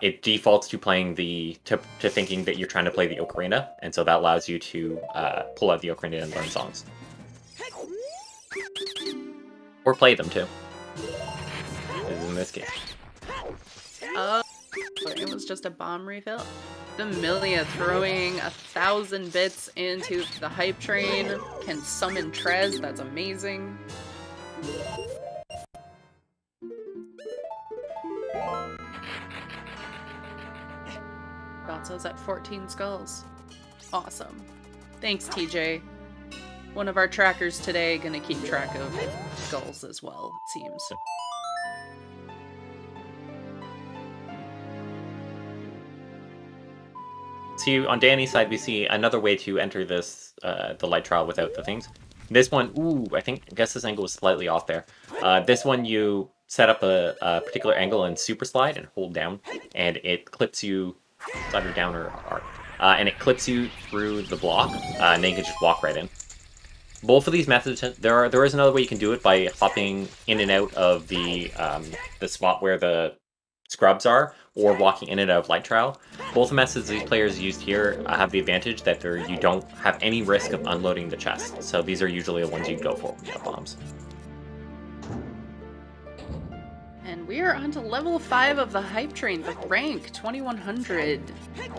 it defaults to playing to thinking that you're trying to play the ocarina, and so that allows you to pull out the ocarina and learn songs. Or play them too. As in this case. It was just a bomb refill. Familia throwing 1,000 bits into the hype train. Can summon Trez, that's amazing. Dotso's at 14 skulls. Awesome. Thanks, TJ. one of our trackers today gonna keep track of goals as well, it seems. So on Danny's side, we see another way to enter this the light trial without the things. This one, I guess this angle was slightly off there. This one, you set up a particular angle and super slide and hold down, and it clips you, it's either down or R, and it clips you through the block, and then you can just walk right in. Both of these methods, there is another way you can do it by hopping in and out of the spot where the scrubs are, or walking in and out of light trial. Both methods these players used here have the advantage that you don't have any risk of unloading the chest. So these are usually the ones you go for with the bombs. And we are on to level 5 of the hype train, the rank 2100,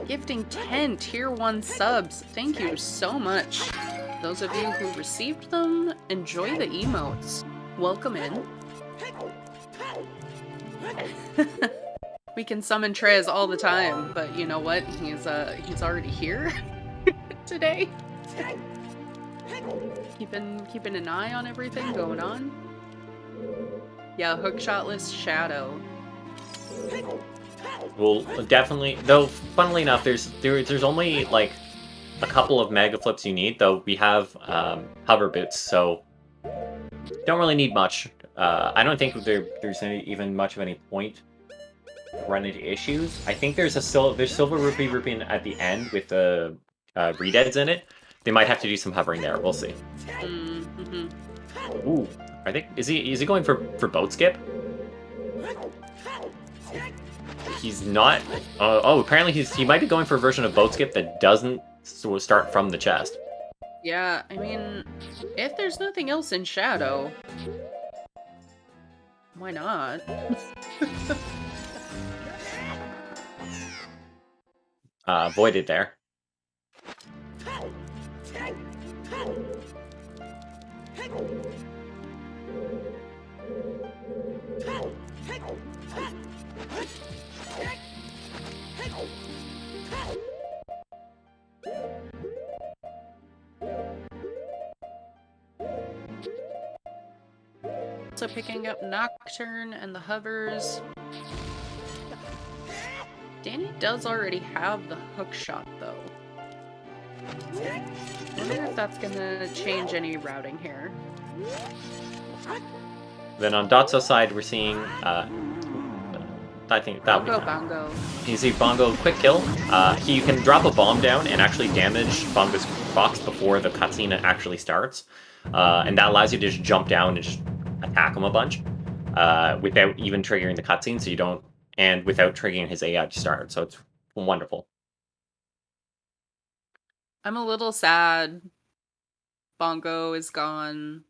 gifting 10 tier 1 subs. Thank you so much. Those of you who received them, enjoy the emotes. Welcome in. We can summon Trez all the time, but you know what? He's already here today. Keeping an eye on everything going on. Yeah, hookshotless Shadow. Well, definitely. Though, funnily enough, there's only like a couple of mega flips you need. Though we have hover boots, so don't really need much. I don't think there's even much of any point run into issues. I think there's Silver Rupee at the end with the redeads in it. They might have to do some hovering there. We'll see. Mm-hmm. Ooh, is he going for boat skip? He's not. Apparently he might be going for a version of boat skip that doesn't start from the chest. Yeah, I mean, if there's nothing else in Shadow, why not? Voided there. Also picking up Nocturne and the hovers. Danny does already have the hook shot, though. I wonder if that's gonna change any routing here. Then on Dotso's side, we're seeing, I think that would be Bongo. You see Bongo quick kill. You can drop a bomb down and actually damage Bongo's box before the cutscene actually starts. And that allows you to just jump down and just attack him a bunch without even triggering the cutscene, so you don't, and without triggering his AI to start. So it's wonderful. I'm a little sad. Bongo is gone.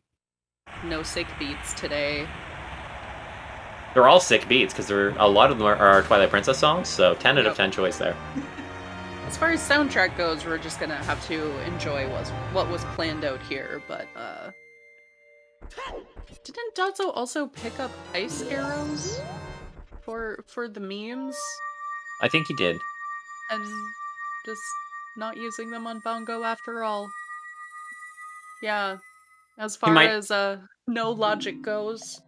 No sick beats today. They're all sick beats because a lot of them are Twilight Princess songs, so 10 out of 10 choice there. As far as soundtrack goes, we're just gonna have to enjoy what was planned out here, but didn't Dotso also pick up ice arrows for the memes? I think he did. And just not using them on Bongo after all. Yeah. As far as no logic goes,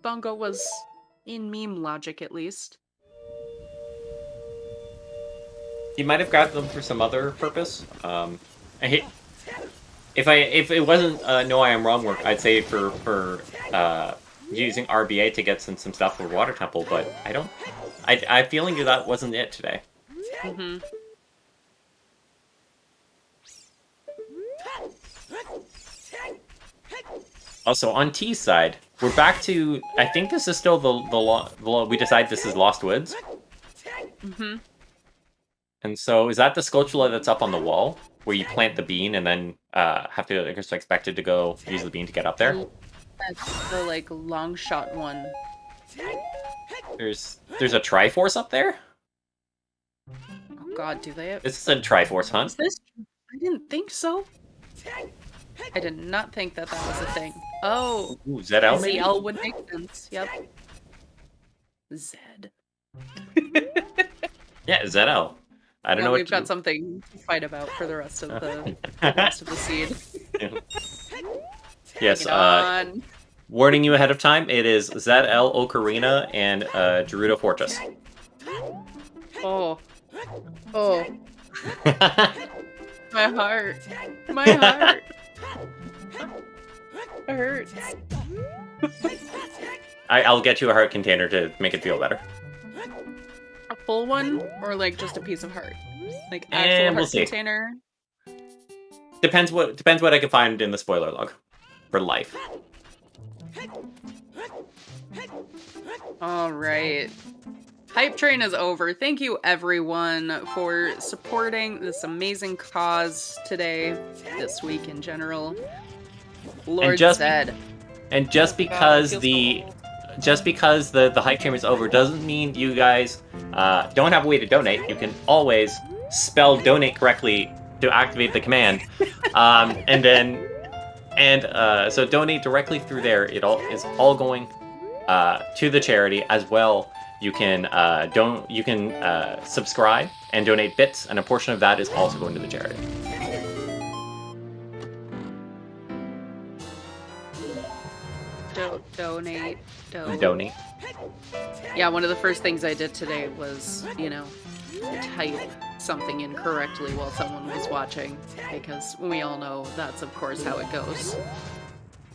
Bongo was in meme logic at least. He might have grabbed them for some other purpose. If it wasn't No I Am Wrong work, I'd say for using RBA to get some stuff for Water Temple, but I'm feeling that wasn't it today. Mm-hmm. Also, on T's side, we're back to, I think this is still we decide this is Lost Woods. Mm-hmm. And so, is that the sculpture that's up on the wall, where you plant the bean and then have to, I guess, expected to go use the bean to get up there? That's the, long shot one. There's a Triforce up there? Oh god, do they have... This is a Triforce hunt. Is this... I didn't think so. I did not think that was a thing. Oh! Ooh, ZL maybe? ZL would make sense, yep. Zed. Yeah, ZL. I don't know what we've got something to fight about for the rest of the seed. Yes. Get on. Warning you ahead of time. It is ZL Ocarina and Gerudo Fortress. Oh. My heart. My heart. It hurts. I'll get you a heart container to make it feel better. A full one, or like just a piece of heart? Like actual we'll heart see. container? Depends what I can find in the spoiler log for life. All right. Hype train is over. Thank you everyone for supporting this amazing cause today, this week in general. Lord said. And just because the hype train is over doesn't mean you guys don't have a way to donate. You can always spell donate correctly to activate the command, so donate directly through there. It all is all going to the charity as well. You can subscribe and donate bits, and a portion of that is also going to the charity. Donate. Yeah, one of the first things I did today was, type something incorrectly while someone was watching, because we all know that's of course how it goes.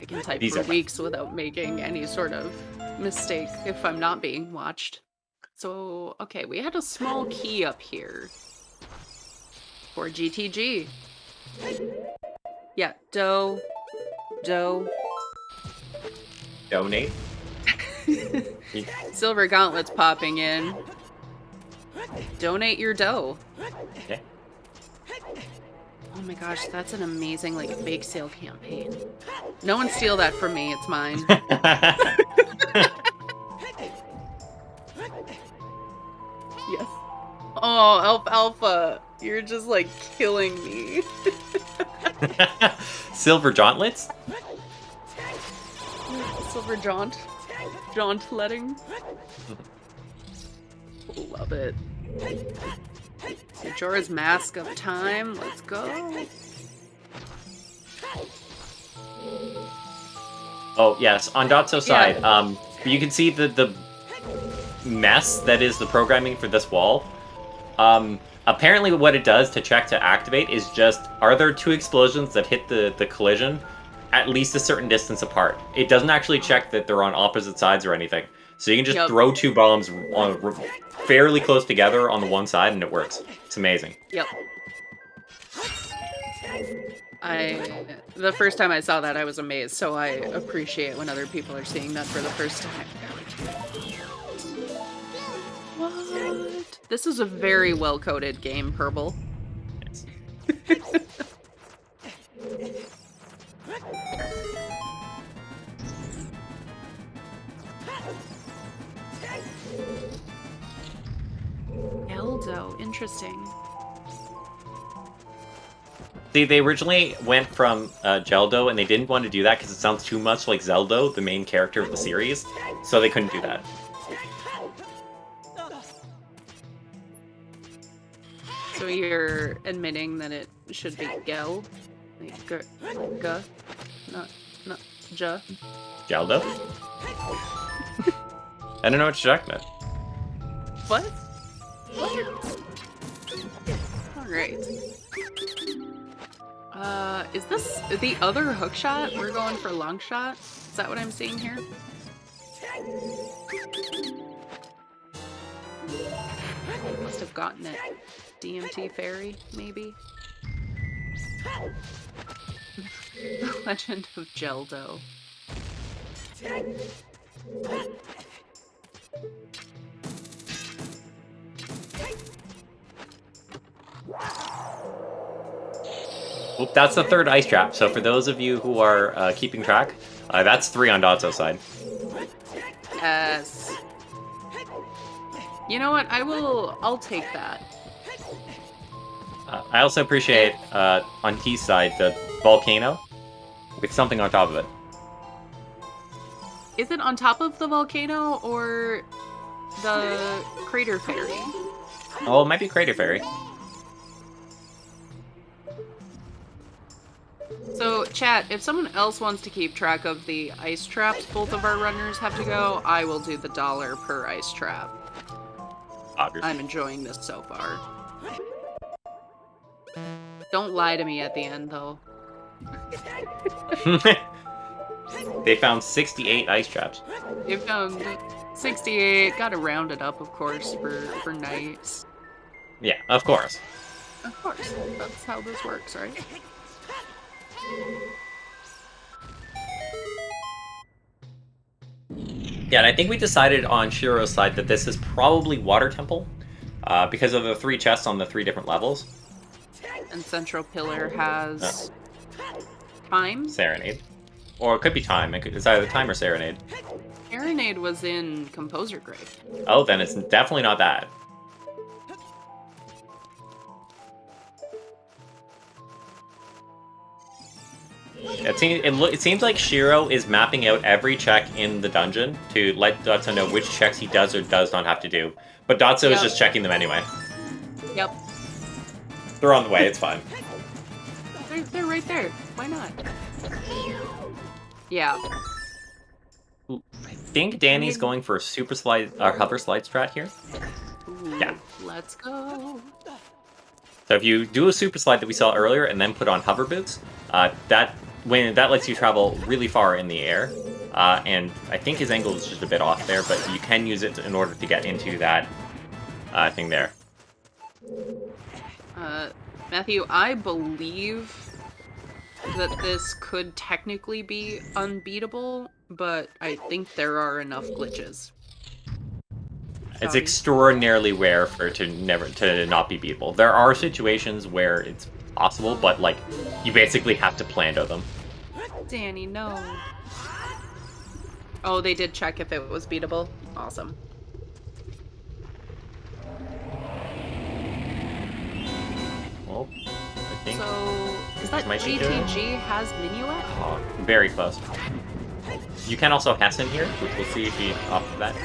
I can type for weeks without making any sort of mistake if I'm not being watched. So, okay, we had a small key up here for GTG. Yeah, Donate. Silver gauntlets popping in. Donate your dough. Okay. Oh my gosh, that's an amazing bake sale campaign. No one steal that from me, it's mine. Yes. Oh, Alpha, you're just killing me. Silver gauntlets? Silver jauntletting. Love it. Majora's Mask of Time, let's go. Oh yes, on Dotso's side, you can see the mess that is the programming for this wall. Apparently what it does to check to activate is just, are there two explosions that hit the collision at least a certain distance apart? It doesn't actually check that they're on opposite sides or anything. So you can just throw two bombs on fairly close together on the one side and it works. It's amazing. Yep. The first time I saw that, I was amazed, so I appreciate when other people are seeing that for the first time. What? This is a very well-coded game, Purple. Yes. Eldo, interesting. See, they originally went from Geldo, and they didn't want to do that because it sounds too much like Zelda, the main character of the series, so they couldn't do that. So you're admitting that it should be Gel? Not Ja? Geldo? I don't know what you're talking about. What? Alright. Is this the other hook shot? We're going for long shot? Is that what I'm seeing here? Must have gotten it. DMT Fairy, maybe? The Legend of Geldo. Oop, that's the third ice trap. So for those of you who are keeping track, that's 3 on Dotso's side. Yes. You know what? I'll take that. I also appreciate, on T's side, the volcano with something on top of it. Is it on top of the volcano or the crater fairy? Oh, it might be Crater Fairy. So, chat, if someone else wants to keep track of the ice traps both of our runners have to go, I will do the $1 per ice trap. Obviously. I'm enjoying this so far. Don't lie to me at the end, though. They found 68 ice traps. They found 68. Gotta round it up, of course, for nights. Yeah, of course. Of course. That's how this works, right? Yeah, and I think we decided on Shiro's side that this is probably Water Temple, because of the 3 chests on the 3 different levels. And Central Pillar has time. Serenade. Or it could be time. It's either time or Serenade. Serenade was in Composer Grave. Oh, then it's definitely not that. It seems like Shiro is mapping out every check in the dungeon to let Dotso know which checks he does or does not have to do. But Dotso is just checking them anyway. Yep. They're on the way, it's fine. They're right there. Why not? Yeah. I think Danny's going for a super slide, hover slide strat here. Ooh, Yeah. Let's go. So if you do a super slide that we saw earlier and then put on hover boots, that lets you travel really far in the air. And I think his angle is just a bit off there, but you can use it in order to get into that thing there. Matthew, I believe that this could technically be unbeatable, but I think there are enough glitches. It's extraordinarily rare for it to not be beatable. There are situations where it's possible, but like you basically have to plan to them. Danny, no. Oh, they did check if it was beatable. Awesome. Well, I think So, is that might be good. GTG has Minuet? Oh, very close. You can also Hessen here, which we'll see if he opts for that.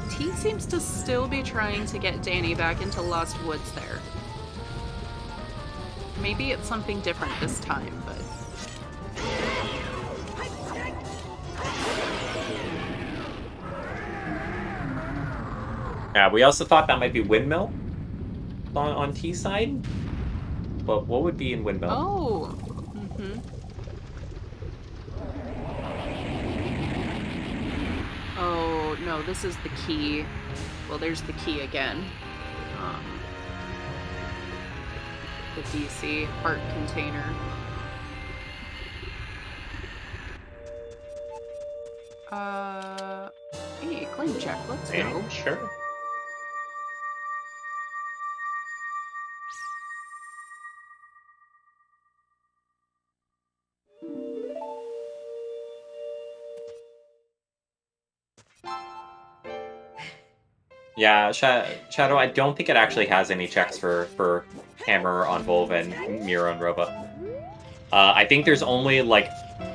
T seems to still be trying to get Danny back into Lost Woods there. Maybe it's something different this time, but... Yeah, we also thought that might be Windmill on T's side. But what would be in Windmill? Oh! Mm-hmm. Oh, no, this is the key. Well, there's the key again. The DC heart container. Hey, claim check, let's go. Yeah, sure. Yeah, Shadow, I don't think it actually has any checks for Hammer on Volv and Mira on Roba. I think there's only, like,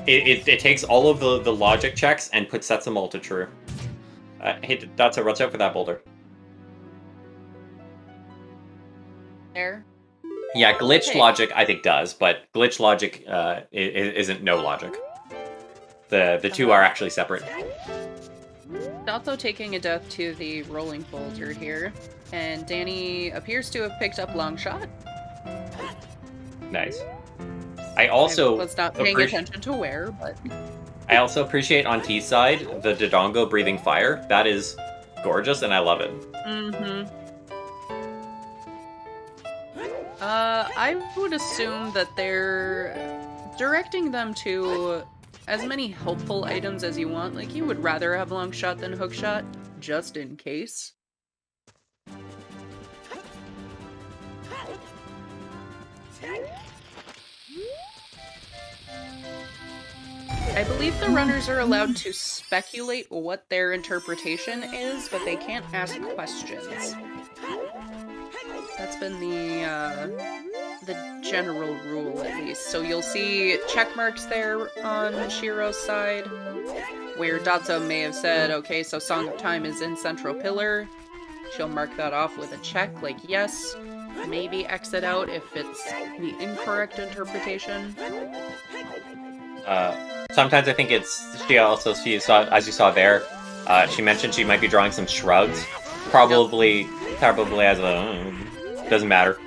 it takes all of the logic checks and sets them all to true. Hey, Dotso, watch out for that boulder. There. Yeah, glitch Okay. logic I think does, but glitch logic isn't no logic. The two are actually separate. Also taking a death to the rolling boulder here, and Danny appears to have picked up long shot. Nice. I also was not paying attention to where, but I also appreciate on T's side the Dodongo breathing fire. That is gorgeous, and I love it. mm-hmm. I would assume that they're directing them to as many helpful items as you want. Like, you would rather have long shot than hook shot, just in case. I believe the runners are allowed to speculate what their interpretation is, but they can't ask questions. That's been the general rule, at least. So you'll see check marks there on Shiro's side, where Dotso may have said, okay, so Song of Time is in Central Pillar. She'll mark that off with a check, like yes. maybe exit out if it's the incorrect interpretation. Sometimes I think it's she saw, as you saw there, she mentioned she might be drawing some shrugs. Probably as a doesn't matter.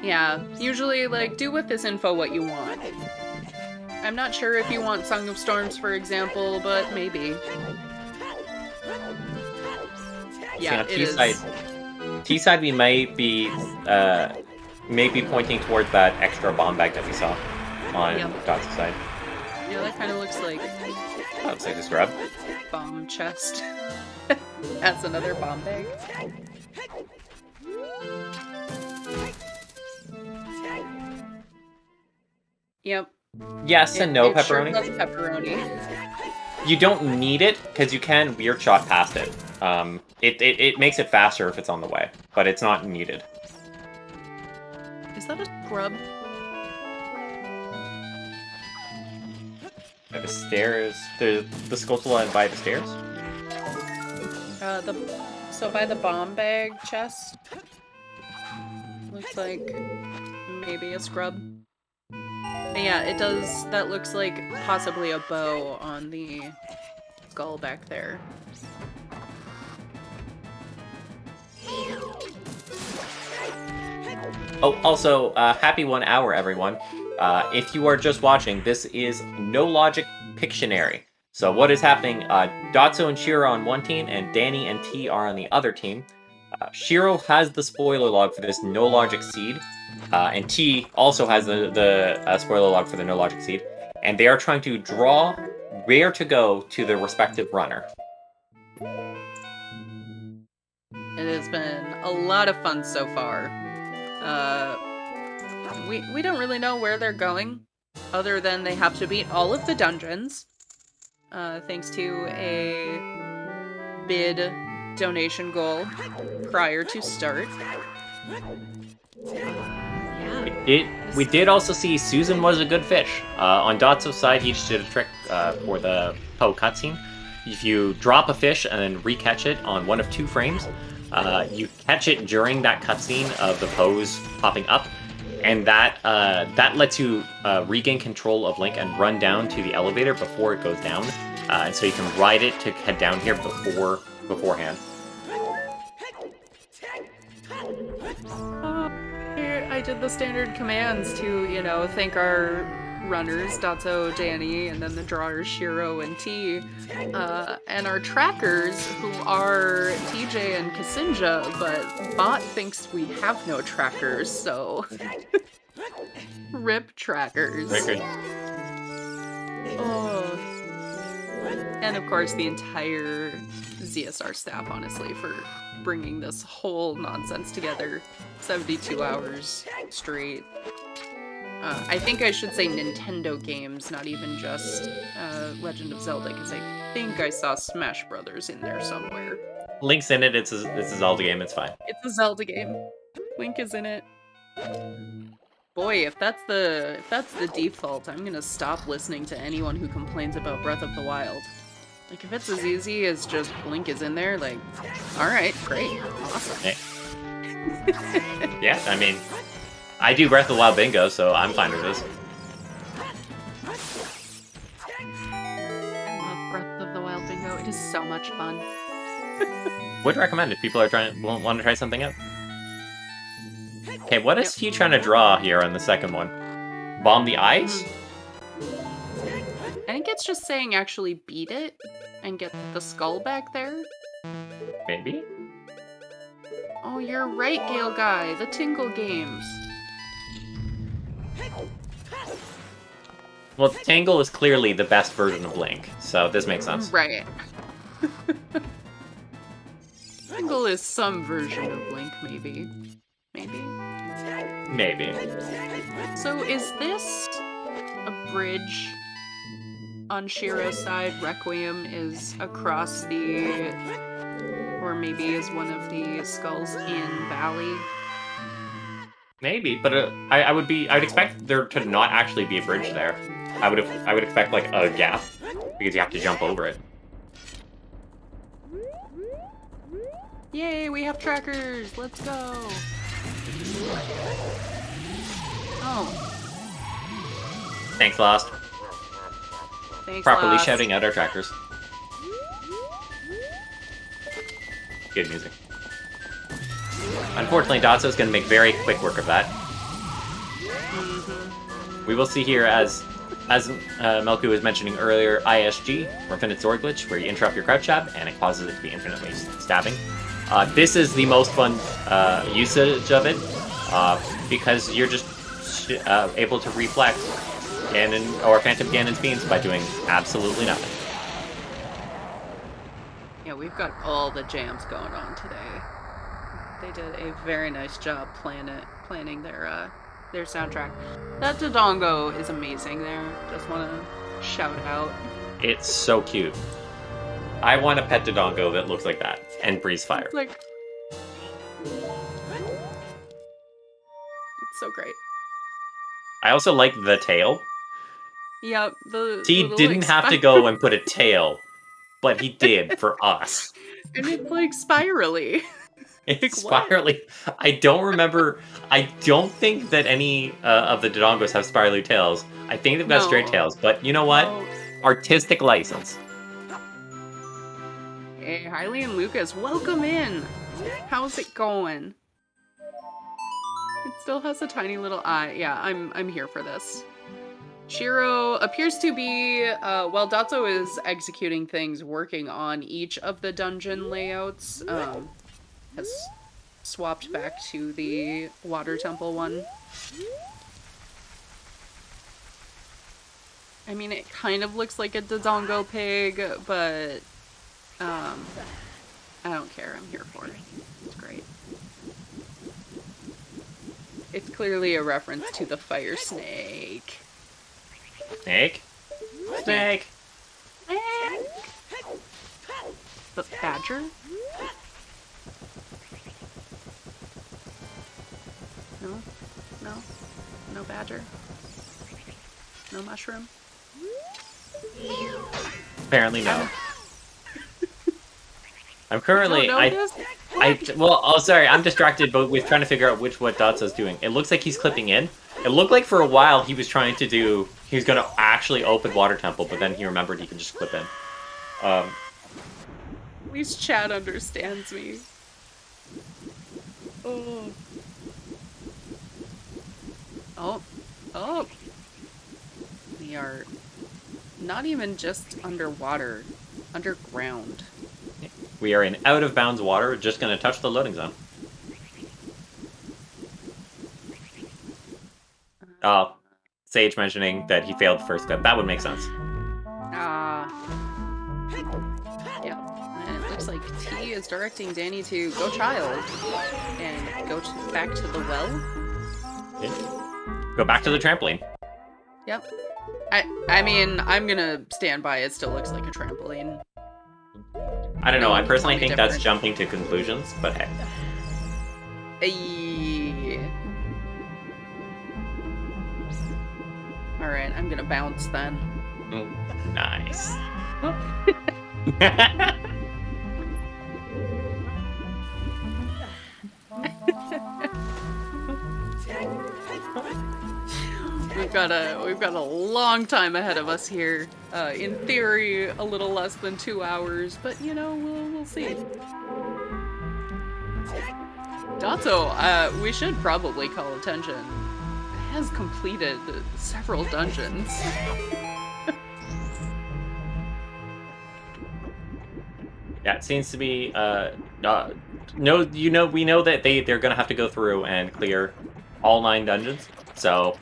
Yeah, usually like do with this info what you want. I'm not sure if you want Song of Storms, for example, but maybe. Yeah, it is. T-side, we might be pointing towards that extra bomb bag that we saw on Dot's side. Yeah, that kind of looks like... Oh, looks like a scrub. Bomb chest. That's another bomb bag. Yep. Yes and no, pepperoni. Sure loves pepperoni. You don't need it, because you can weird shot past it. It makes it faster if it's on the way, but it's not needed. Is that a scrub? By the stairs, the Scotola by the stairs? So by the bomb bag chest? Looks like maybe a scrub. But yeah, it does, that looks like possibly a bow on the skull back there. Oh, also, happy 1 hour, everyone. If you are just watching, this is No Logic Pictionary. So what is happening, Dotso and Shiro on one team, and Danny and T are on the other team. Shiro has the spoiler log for this No Logic seed, and T also has the spoiler log for the No Logic seed, and they are trying to draw where to go to their respective runner. It has been a lot of fun so far. We don't really know where they're going, other than they have to beat all of the dungeons, thanks to a bid donation goal prior to start. Yeah. We did also see Susan was a good fish. On Dotso's side, he just did a trick for the Poe cutscene. If you drop a fish and then re-catch it on one of 2 frames, you catch it during that cutscene of the pose popping up, and that lets you regain control of Link and run down to the elevator before it goes down, and so you can ride it to head down here beforehand. I did the standard commands to, you know, thank our runners, Dotso, Danny, and then the drawers, Shiro and T, and our trackers, who are TJ and Kasinja, but Bot thinks we have no trackers, so... Rip trackers. Oh. And of course the entire ZSR staff, honestly, for bringing this whole nonsense together. 72 hours straight. I think I should say Nintendo games, not even just Legend of Zelda, because I think I saw Smash Brothers in there somewhere. Link's in it, it's a Zelda game, it's fine. It's a Zelda game. Link is in it. Boy, if that's the default, I'm gonna stop listening to anyone who complains about Breath of the Wild. Like, if it's as easy as just Link is in there, like, alright, great, awesome. Hey. Yeah, I mean, I do Breath of the Wild bingo, so I'm fine with this. I love Breath of the Wild bingo, it is so much fun. Would recommend if people are want to try something out. Okay, what is he trying to draw here on the second one? Bomb the ice? I think it's just saying actually beat it and get the skull back there. Maybe? Oh, you're right, Gale Guy, the Tingle games. Well, Tangle is clearly the best version of Link, so this makes sense. Right. Tingle is some version of Link, maybe. Maybe. So is this a bridge on Shiro's side? Requiem is across the... or maybe is one of the skulls in Valley? Maybe, but I'd expect there to not actually be a bridge there. I would expect like a gap, because you have to jump over it. Yay, we have trackers! Let's go! Oh, Thanks, Lost. thanks, Properly Lost. shouting out our trackers. Good music. Unfortunately, Dotso's going to make very quick work of that. We will see here, as Melku was mentioning earlier, ISG, or Infinite Sword Glitch, where you interrupt your crouch jab, and it causes it to be infinitely stabbing. This is the most fun usage of it, because you're just able to reflect Ganon or Phantom Ganon's beams by doing absolutely nothing. Yeah, we've got all the jams going on today. They did a very nice job planning their soundtrack. That Dodongo is amazing there. Just want to shout out. It's so cute. I want a pet Dodongo that looks like that and breathes fire. Like, it's so great. I also like the tail. Yep, the He little, didn't like, have to go and put a tail, but he did for us. And it's like spirally. It's what? spirally. I don't remember. I don't think that any of the Dodongos have spirally tails. I think they've got straight No. tails. But you know what? Oh. Artistic license. Hey, Hailey and Lucas, welcome in. How's it going? It still has a tiny little eye. Yeah, I'm here for this. Shiro appears to be, while Dotso is executing things, working on each of the dungeon layouts, has swapped back to the water temple one. I mean, it kind of looks like a Dodongo pig, but, I don't care. I'm here for it. It's great. It's clearly a reference to the fire snake. Snake? Snake! The badger? No? No? No badger? No mushroom? Apparently no. I'm currently... You don't know this? Sorry, I'm distracted but with trying to figure out what Dotso's doing. It looks like he's clipping in. It looked like for a while he was trying to do... He was going to actually open Water Temple, but then he remembered he can just clip in. At least Chad understands me. Oh. Oh. Oh. We are not even just underwater. Underground. We are in out-of-bounds water, just going to touch the loading zone. Sage mentioning that he failed the first clip. That would make sense. Yeah. And it looks like T is directing Danny to go child and go back to the well. Yeah. Go back to the trampoline. Yep. I mean, I'm gonna stand by. It still looks like a trampoline. I don't know. I personally Tell me think that's different. jumping to conclusions, but hey. Alright, I'm gonna bounce then. Nice. We've got a long time ahead of us here. In theory, a little less than 2 hours, but you know, we'll see. Dotso, we should probably call attention. It has completed several dungeons. Yeah, it seems to be no, we know that they're gonna have to go through and clear all 9 dungeons. So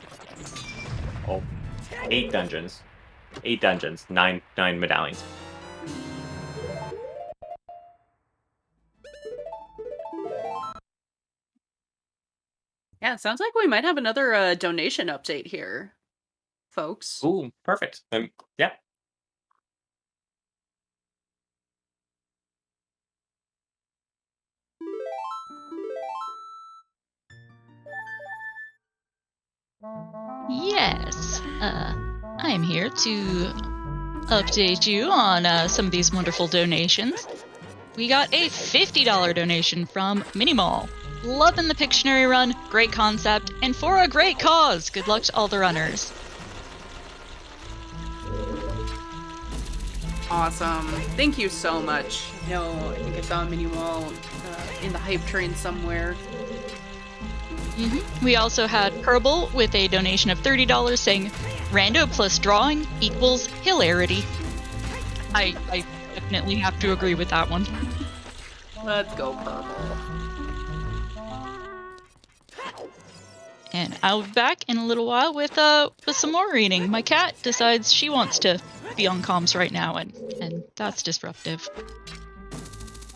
8 dungeons. 8 dungeons, 9 medallions. Yeah, it sounds like we might have another donation update here, folks. Ooh, perfect. Yeah. Yes, I'm here to update you on some of these wonderful donations. We got a $50 donation from Minimall. Loving the Pictionary run, great concept, and for a great cause. Good luck to all the runners. Awesome. Thank you so much. No, I think I saw a mini wall in the hype train somewhere. We also had Purble with a donation of $30 saying, Rando plus drawing equals hilarity. I definitely have to agree with that one. Let's go, Purple. And I'll be back in a little while with some more reading. My cat decides she wants to be on comms right now, and that's disruptive.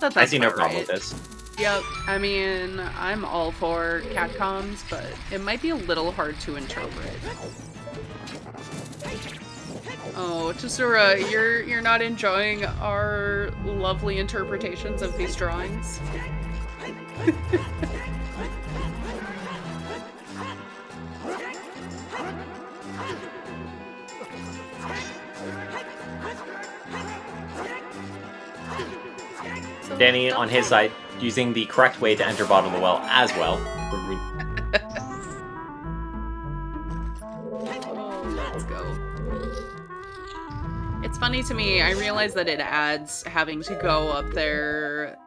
I see no problem with this. Yep, I mean, I'm all for cat comms, but it might be a little hard to interpret. Oh, Tesura, you're not enjoying our lovely interpretations of these drawings? Danny, on his side, using the correct way to enter bottom of the well as well. Oh, let's go. It's funny to me, I realize that it adds having to go up there,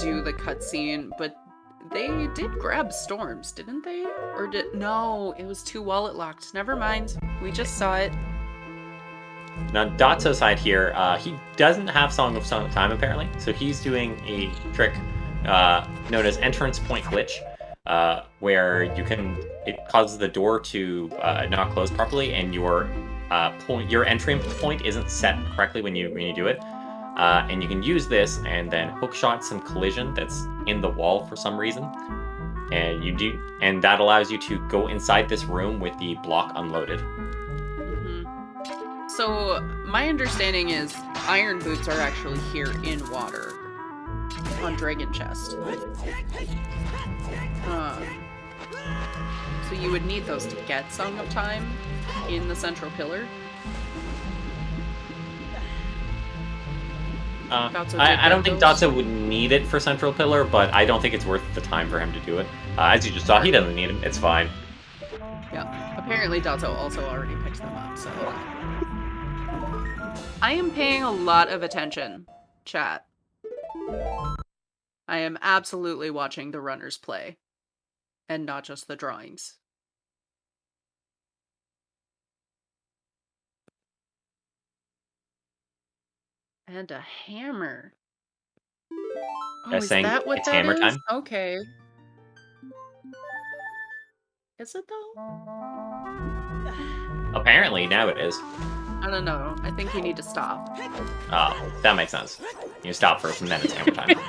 do the cutscene, but they did grab storms, didn't they? Or no, it was too wallet locked. Never mind, we just saw it. Now, Dotso's side here, he doesn't have Song of Time, apparently, so he's doing a trick known as Entrance Point Glitch, where it causes the door to not close properly, and your entry point isn't set correctly when you do it. And you can use this and then hookshot some collision that's in the wall for some reason. And that allows you to go inside this room with the block unloaded. So, my understanding is iron boots are actually here in water. On Dragon Chest. So you would need those to get Song of Time in the central pillar? I don't think Dotso would need it for Central Pillar, but I don't think it's worth the time for him to do it. As you just saw, he doesn't need him. It's fine. Yeah, apparently Dotso also already picked them up, so... I am paying a lot of attention, chat. I am absolutely watching the runners play, and not just the drawings. And a hammer. Oh, is that what it's that hammer is? time? Okay. Is it though? Apparently, now it is. I don't know. I think you need to stop. Oh, that makes sense. You stop first and then it's hammer time.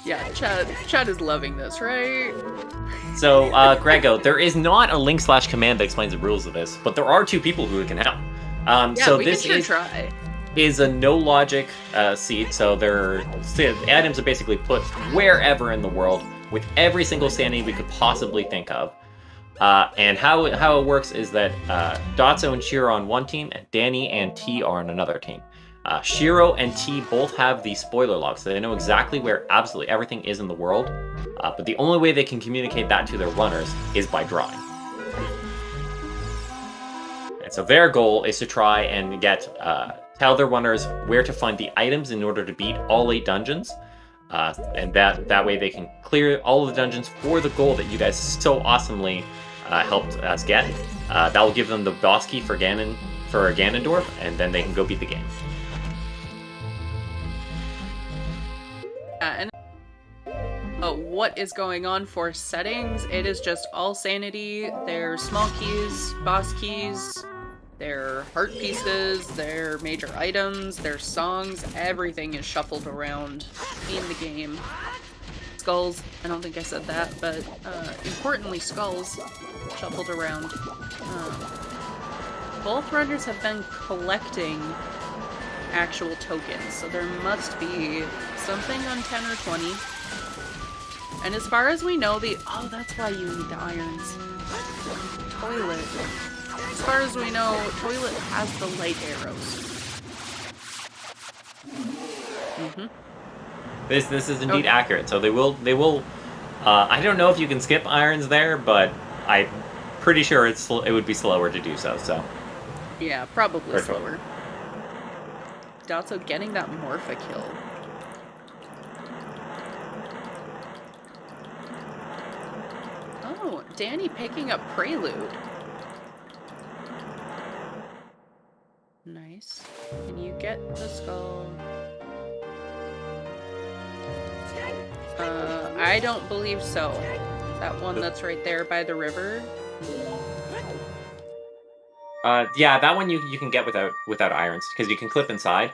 Yeah, Chad is loving this, right? So, Grego, there is not a link/command that explains the rules of this, but there are two people who can help. Yeah, we can sure try. Is a no logic seed, so the items are basically put wherever in the world with every single standing we could possibly think of. And how it works is that Dotso and Shiro are on one team, and Danny and T are on another team. Shiro and T both have the spoiler log, so they know exactly where absolutely everything is in the world, but the only way they can communicate that to their runners is by drawing. And so their goal is to try and tell their runners where to find the items in order to beat all 8 dungeons, and that way they can clear all of the dungeons for the goal that you guys so awesomely helped us get. That will give them the boss key for Ganondorf, and then they can go beat the game. And what is going on for settings? It is just Allsanity, their small keys, boss keys, their heart pieces, their major items, their songs, everything is shuffled around in the game. Skulls, I don't think I said that, but importantly, skulls shuffled around. Both runners have been collecting actual tokens, so there must be something on 10 or 20. And as far as we know, oh, that's why you need the irons. Toilet. As far as we know, Toilet has the light arrows. This is indeed accurate. So they will. I don't know if you can skip irons there, but I'm pretty sure it would be slower to do so. So Yeah, probably Perfect. slower. Dotso getting that Morpha kill. Oh, Danny picking up Prelude. Nice. Can you get the skull? I don't believe so. That one that's right there by the river. Yeah, that one you can get without irons because you can clip inside.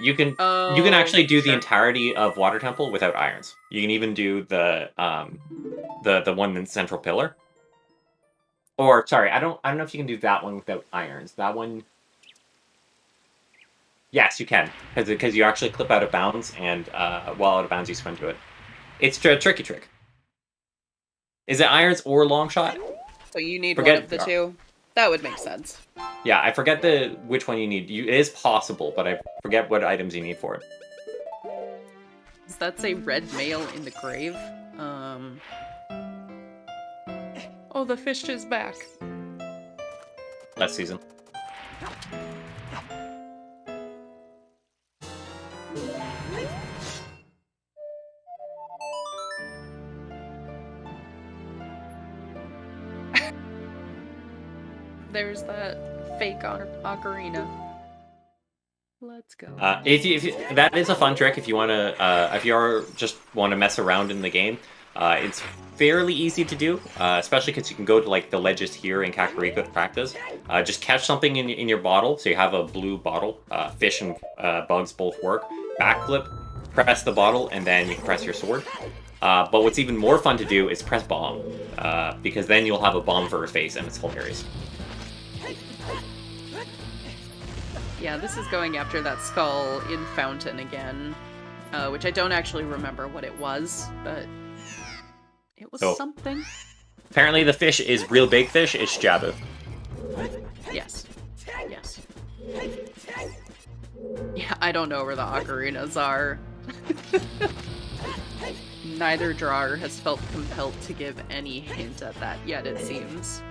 You can Oh, actually do the sure. entirety of Water Temple without irons. You can even do the one in Central Pillar. Or sorry, I don't know if you can do that one without irons. That one, yes, you can because you actually clip out of bounds, and while out of bounds you swim to it. It's a tricky trick. Is it irons or long shot? So you need Forget- one of the two. That would make sense. Yeah, I forget which one you need. It is possible, but I forget what items you need for it. Does that say red male in the grave? Oh, the fish is back. Last season. There's that fake ocarina. Let's go. If that is a fun trick if you want to if you just want to mess around in the game. It's fairly easy to do, especially because you can go to like the ledges here in Kakariko to practice. Just catch something in your bottle, so you have a blue bottle. Fish and bugs both work. Backflip, press the bottle, and then you can press your sword. But what's even more fun to do is press bomb, because then you'll have a bomb for a face, and it's hilarious. Yeah, this is going after that skull in Fountain again, which I don't actually remember what it was, but it was something. Apparently the fish is real big fish, it's Jabu. Yes. Yes. Yeah, I don't know where the ocarinas are. Neither drawer has felt compelled to give any hint at that yet, it seems.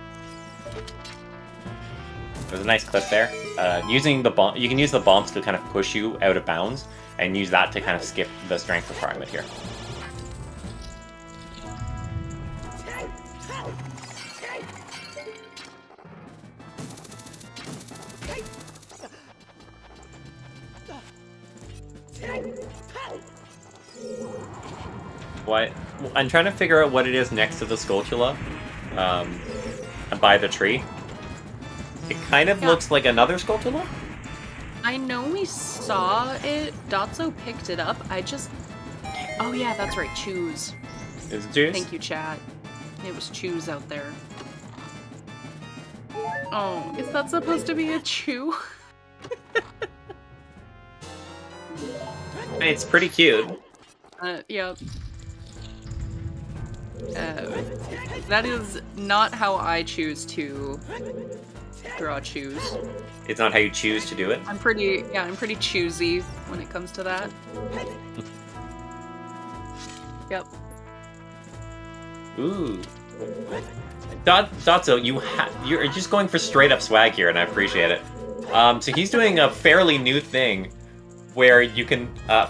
There's a nice clip there. Using the bomb, you can use the bombs to kind of push you out of bounds, and use that to kind of skip the strength requirement here. What? I'm trying to figure out what it is next to the Skulltula, by the tree. It kind of looks like another Skulltula? I know we saw it. Dotso picked it up. Oh yeah, that's right. Choose. Is it juice? Thank you, chat. It was Choose out there. Oh, is that supposed to be a chew? It's pretty cute. Yep. That is not how I choose to draw Choose. It's not how you choose to do it. I'm pretty choosy when it comes to that. Yep. Ooh. Dotso, you're just going for straight up swag here, and I appreciate it. So he's doing a fairly new thing where you can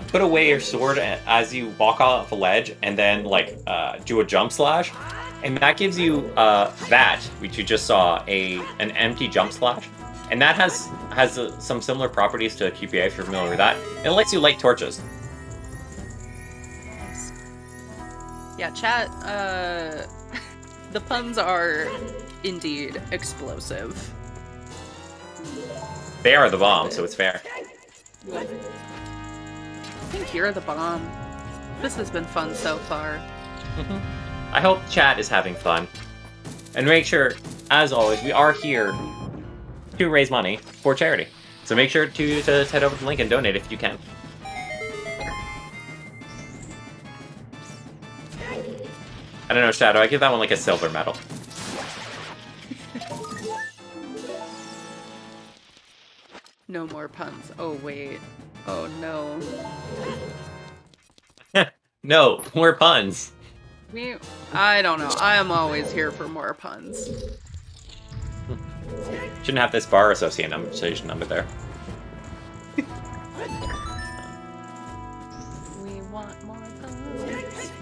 put away your sword as you walk off a ledge, and then like do a jump slash, and that gives you that, which you just saw, an empty jump slash, and that has some similar properties to QPA if you're familiar with that. And it lets you light torches. Yeah, chat, the puns are indeed explosive. They are the bomb, so it's fair. I think you're the bomb. This has been fun so far. I hope chat is having fun. And make sure, as always, we are here to raise money for charity. So make sure to head over to the link and donate if you can. I don't know, Shadow, I give that one like a silver medal. No more puns. Oh, wait. Oh no. No, more puns. I don't know. I am always here for more puns. Shouldn't have this bar association number there. We want more puns.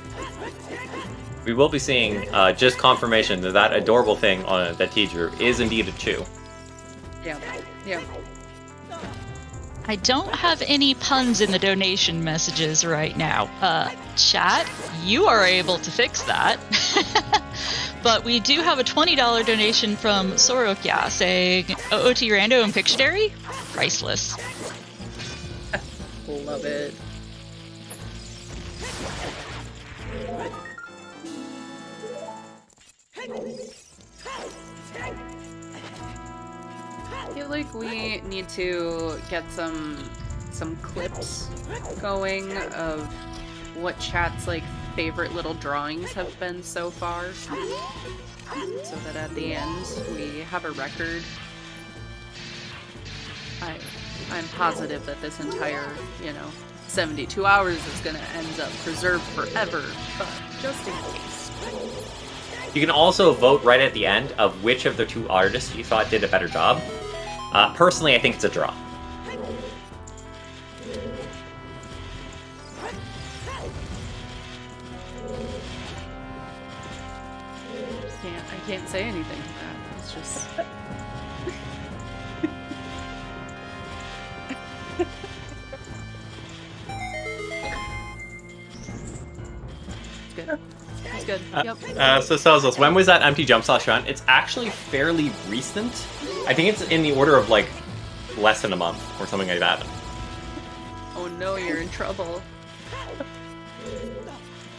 We will be seeing just confirmation that that adorable thing on that T drew is indeed a chew. Yeah. Yeah. I don't have any puns in the donation messages right now. Chat, you are able to fix that. But we do have a $20 donation from Sorokya saying, OOT Rando and Pictionary? Priceless. Love it. I feel like we need to get some clips going of what chat's like favorite little drawings have been so far, so that at the end we have a record. I'm positive that this entire, 72 hours is gonna end up preserved forever, but just in case. You can also vote right at the end of which of the two artists you thought did a better job. Personally, I think it's a draw. I can't say anything to that. It's just... It's good. It's good. Yep. So tells us, when was that empty jump slash run? It's actually fairly recent. I think it's in the order of like less than a month or something like that. Oh no, you're in trouble.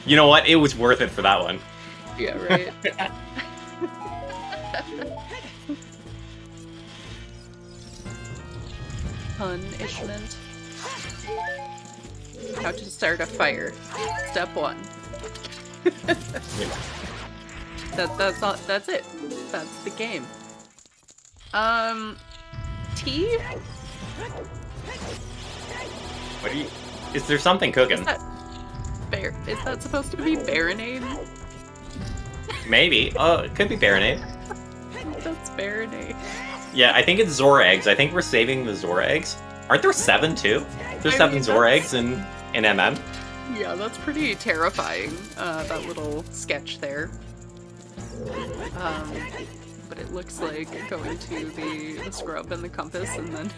You know what? It was worth it for that one. Yeah, right. Punishment. How to start a fire. Step 1. That's all. That's it. That's the game. Tea? What are you? Is there something cooking? Is that supposed to be Baronade? Maybe. Oh, it could be Baronade. That's Baronade. Yeah, I think it's Zora eggs. I think we're saving the Zora eggs. Aren't there 7 too? There's 7 Zora eggs in MM. Yeah, that's pretty terrifying. That little sketch there. But it looks like going to the scrub and the compass and then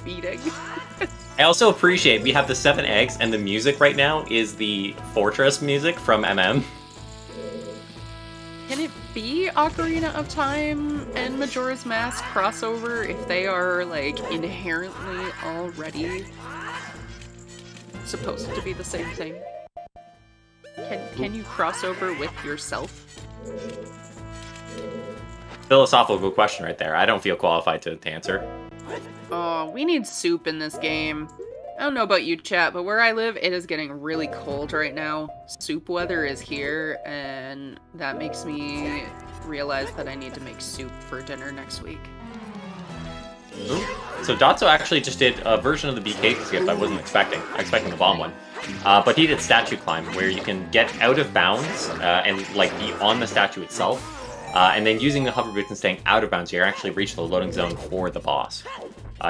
feeding. I also appreciate we have the 7 eggs and the music right now is the Fortress music from MM. Can it be Ocarina of Time and Majora's Mask crossover if they are, like, inherently already supposed to be the same thing? Can you cross over with yourself? Philosophical question right there. I don't feel qualified to answer. Oh, we need soup in this game. I don't know about you, chat, but where I live, it is getting really cold right now. Soup weather is here, and that makes me realize that I need to make soup for dinner next week. Ooh. So Dotso actually just did a version of the BK skip I wasn't expecting. I was expecting the bomb one. But he did statue climb, where you can get out of bounds and like be on the statue itself. And then using the hover boots and staying out of bounds, you actually reach the loading zone for the boss.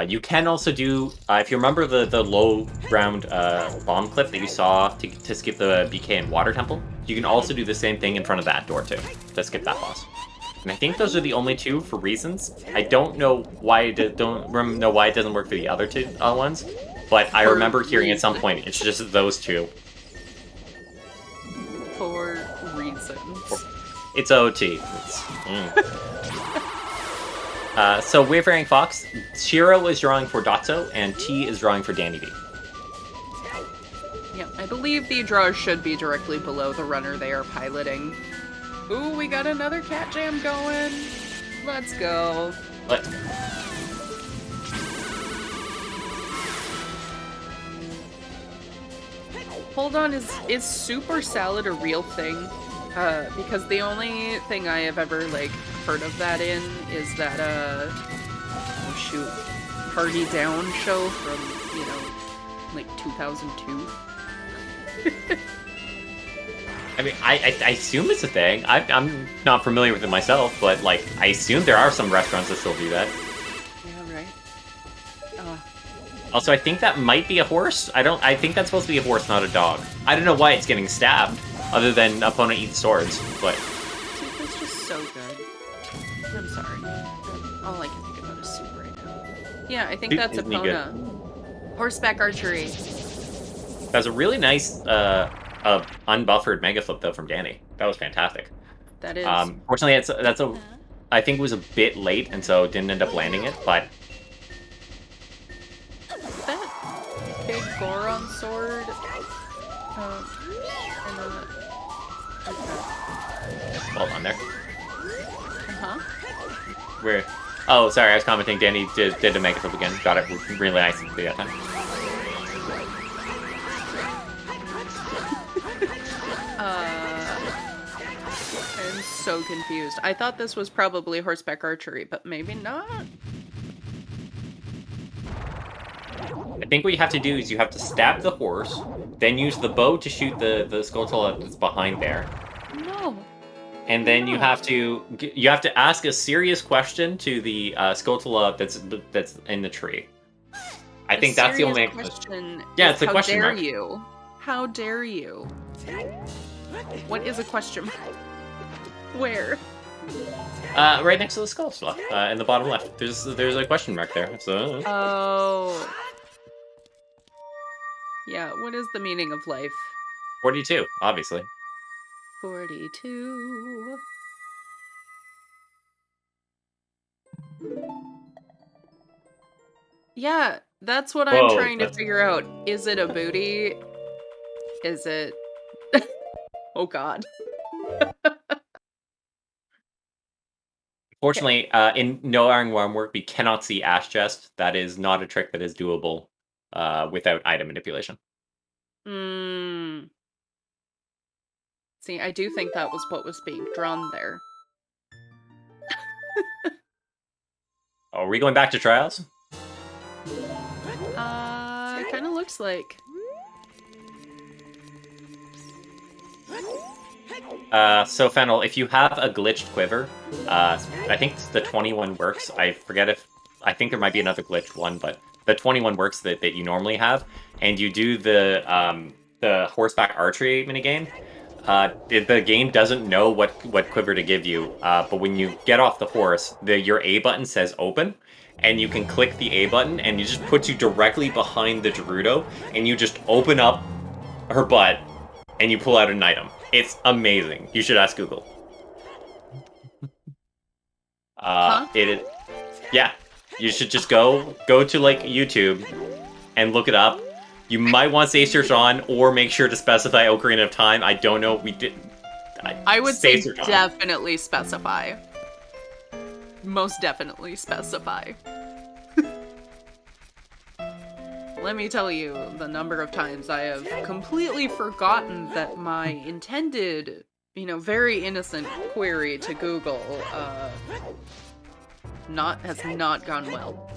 You can also do, if you remember the low ground bomb clip that you saw to skip the BK and Water Temple, you can also do the same thing in front of that door too, to skip that boss. And I think those are the only two for reasons. I don't know why it doesn't work for the other two ones, but I remember hearing at some point it's just those two. For reasons. It's OT. So Wayfaring Fox, Shiro is drawing for Dotso, and T is drawing for Danny B. Yeah, I believe the draws should be directly below the runner they are piloting. Ooh, we got another cat jam going. Let's go. What? Hold on, is soup or salad a real thing? Because the only thing I have ever, like, heard of that in is that, Party Down show from, like 2002. I mean, I assume it's a thing. I'm not familiar with it myself, but like I assume there are some restaurants that still do that. Yeah, right. Also, I think that might be a horse. I think that's supposed to be a horse, not a dog. I don't know why it's getting stabbed, other than opponent eats swords, but... Soup is just so good. I'm sorry. All I can think about is soup right now. Yeah, I think Soup that's is me Epona. Horseback archery. That's a really nice, unbuffered mega flip, though, from Danny. That was fantastic. That is. Fortunately, I think it was a bit late, and so didn't end up landing it, but... That big Goron sword. Well done there. Uh-huh. Where? Oh, sorry, I was commenting. Danny did a mega flip again. Got it really nice that time. I'm so confused. I thought this was probably horseback archery, but maybe not. I think what you have to do is you have to stab the horse, then use the bow to shoot the Skulltula that's behind there. No. And then you have to ask a serious question to the Skulltula that's in the tree. I think that's the only question. Yeah, it's a question mark. How dare you? How dare you? What is a question mark? Where? Right next to the Skulltula, in the bottom left. There's a question mark there. So. Oh. Yeah, what is the meaning of life? 42, obviously. 42. Yeah, that's what I'm trying to figure out. Is it a booty? Is it... Oh god. Fortunately, in No Iron Wormwork, we cannot see Ash Chest. That is not a trick that is doable without item manipulation. See, I do think that was what was being drawn there. Oh, are we going back to trials? Kind of looks like. So Fennel, if you have a glitched quiver, I think the 21 works. I think there might be another glitched one, but the 21 works that you normally have, and you do the horseback archery minigame. The game doesn't know what quiver to give you, but when you get off the horse, your A button says open, and you can click the A button, and it just puts you directly behind the Gerudo, and you just open up her butt, and you pull out an item. It's amazing. You should ask Google. Yeah, you should just go to like YouTube and look it up. You might want safe search on, or make sure to specify Ocarina of Time. I don't know. I would say definitely specify. Most definitely specify. Let me tell you the number of times I have completely forgotten that my intended, very innocent query to Google has not gone well.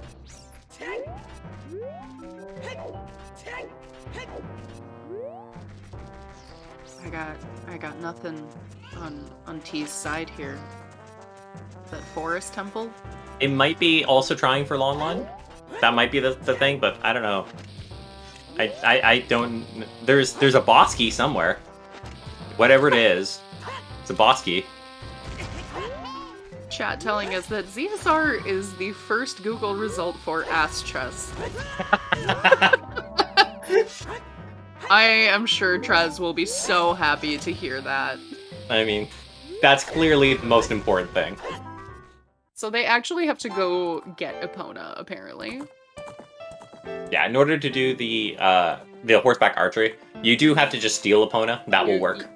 I got nothing on T's side here. That forest temple? It might be also trying for Long Line. That might be the thing, but I don't know. I don't... There's a boss key somewhere. Whatever it is, it's a boss key. Chat telling us that ZSR is the first Google result for ass chess. I am sure Trez will be so happy to hear that. I mean, that's clearly the most important thing. So they actually have to go get Epona, apparently. Yeah, in order to do the horseback archery, you do have to just steal Epona. That will work.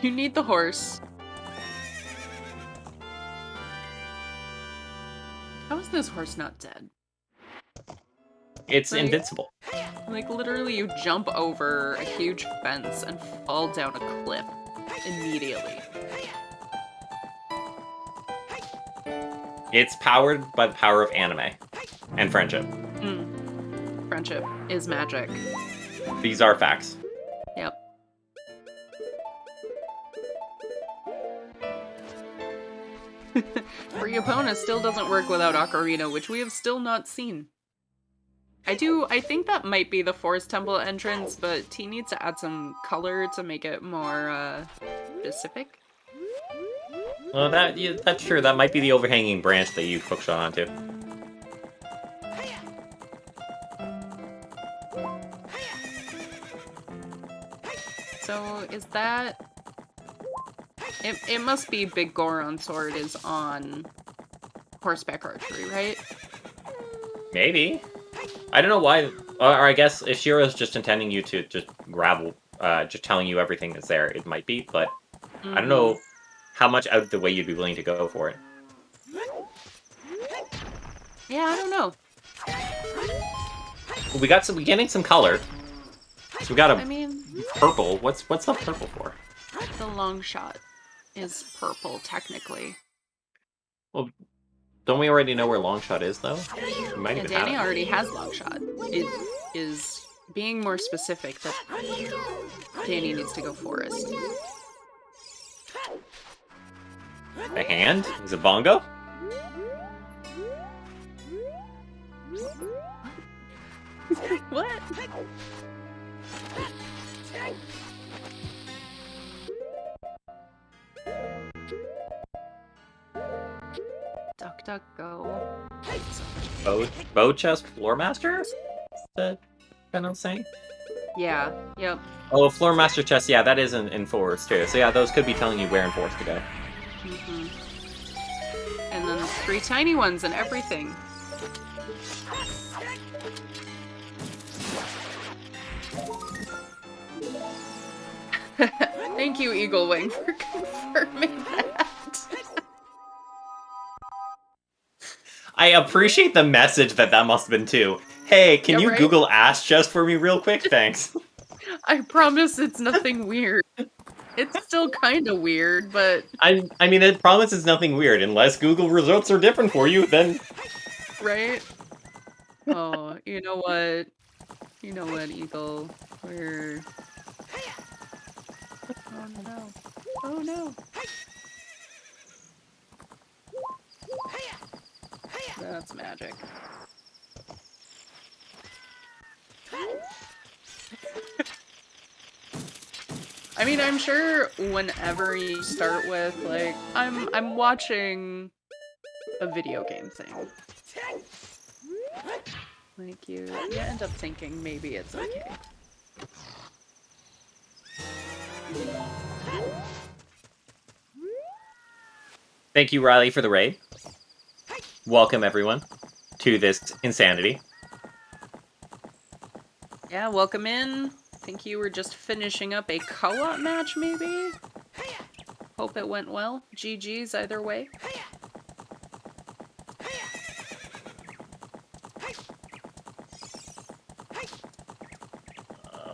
You need the horse. How is this horse not dead? It's invincible. Like, literally, you jump over a huge fence and fall down a cliff immediately. It's powered by the power of anime and friendship. Friendship is magic. These are facts. Yep. Free Epona still doesn't work without Ocarina, which we have still not seen. I think that might be the Forest Temple entrance, but T needs to add some color to make it more, specific. Well, that's true. That might be the overhanging branch that you hooked onto. So, is that... It must be Big Goron Sword is on horseback archery, right? Maybe. I don't know why, or I guess if Shiro's just intending you to just grab, just telling you everything that's there, it might be, but I don't know how much out of the way you'd be willing to go for it. Yeah, I don't know. We're getting some color. So we got a I mean, purple. What's the purple for? the long shot is purple, technically. Well, don't we already know where Longshot is, though? We might Yeah, even Danny have it. already has long shot. It is being more specific that Danny needs to go forest. A hand? Is it bongo? What? Duck, duck, go. Bow chest floor master? Is that kind of saying? Yeah, yep. Oh, floor master chest, yeah, that is in forest too. So yeah, those could be telling you where in forest to go. Mm-hmm. And then 3 tiny ones and everything. Thank you, Eagle Wing, for confirming that. I appreciate the message that must have been too. Hey, can Yeah, you right? Google ass chest for me real quick? Thanks. I promise it's nothing weird. It's still kind of weird, but... I mean, it promises nothing weird. Unless Google results are different for you, then... Right? Oh, you know what? You know what, Eagle? We're... Oh no. Oh no. That's magic. I mean, I'm sure whenever you start with, like, I'm watching a video game thing. Like, you end up thinking maybe it's okay. Thank you, Riley, for the raid. Welcome, everyone, to this insanity. Yeah, welcome in. Think you were just finishing up a co-op match, maybe? Hope it went well. GG's either way.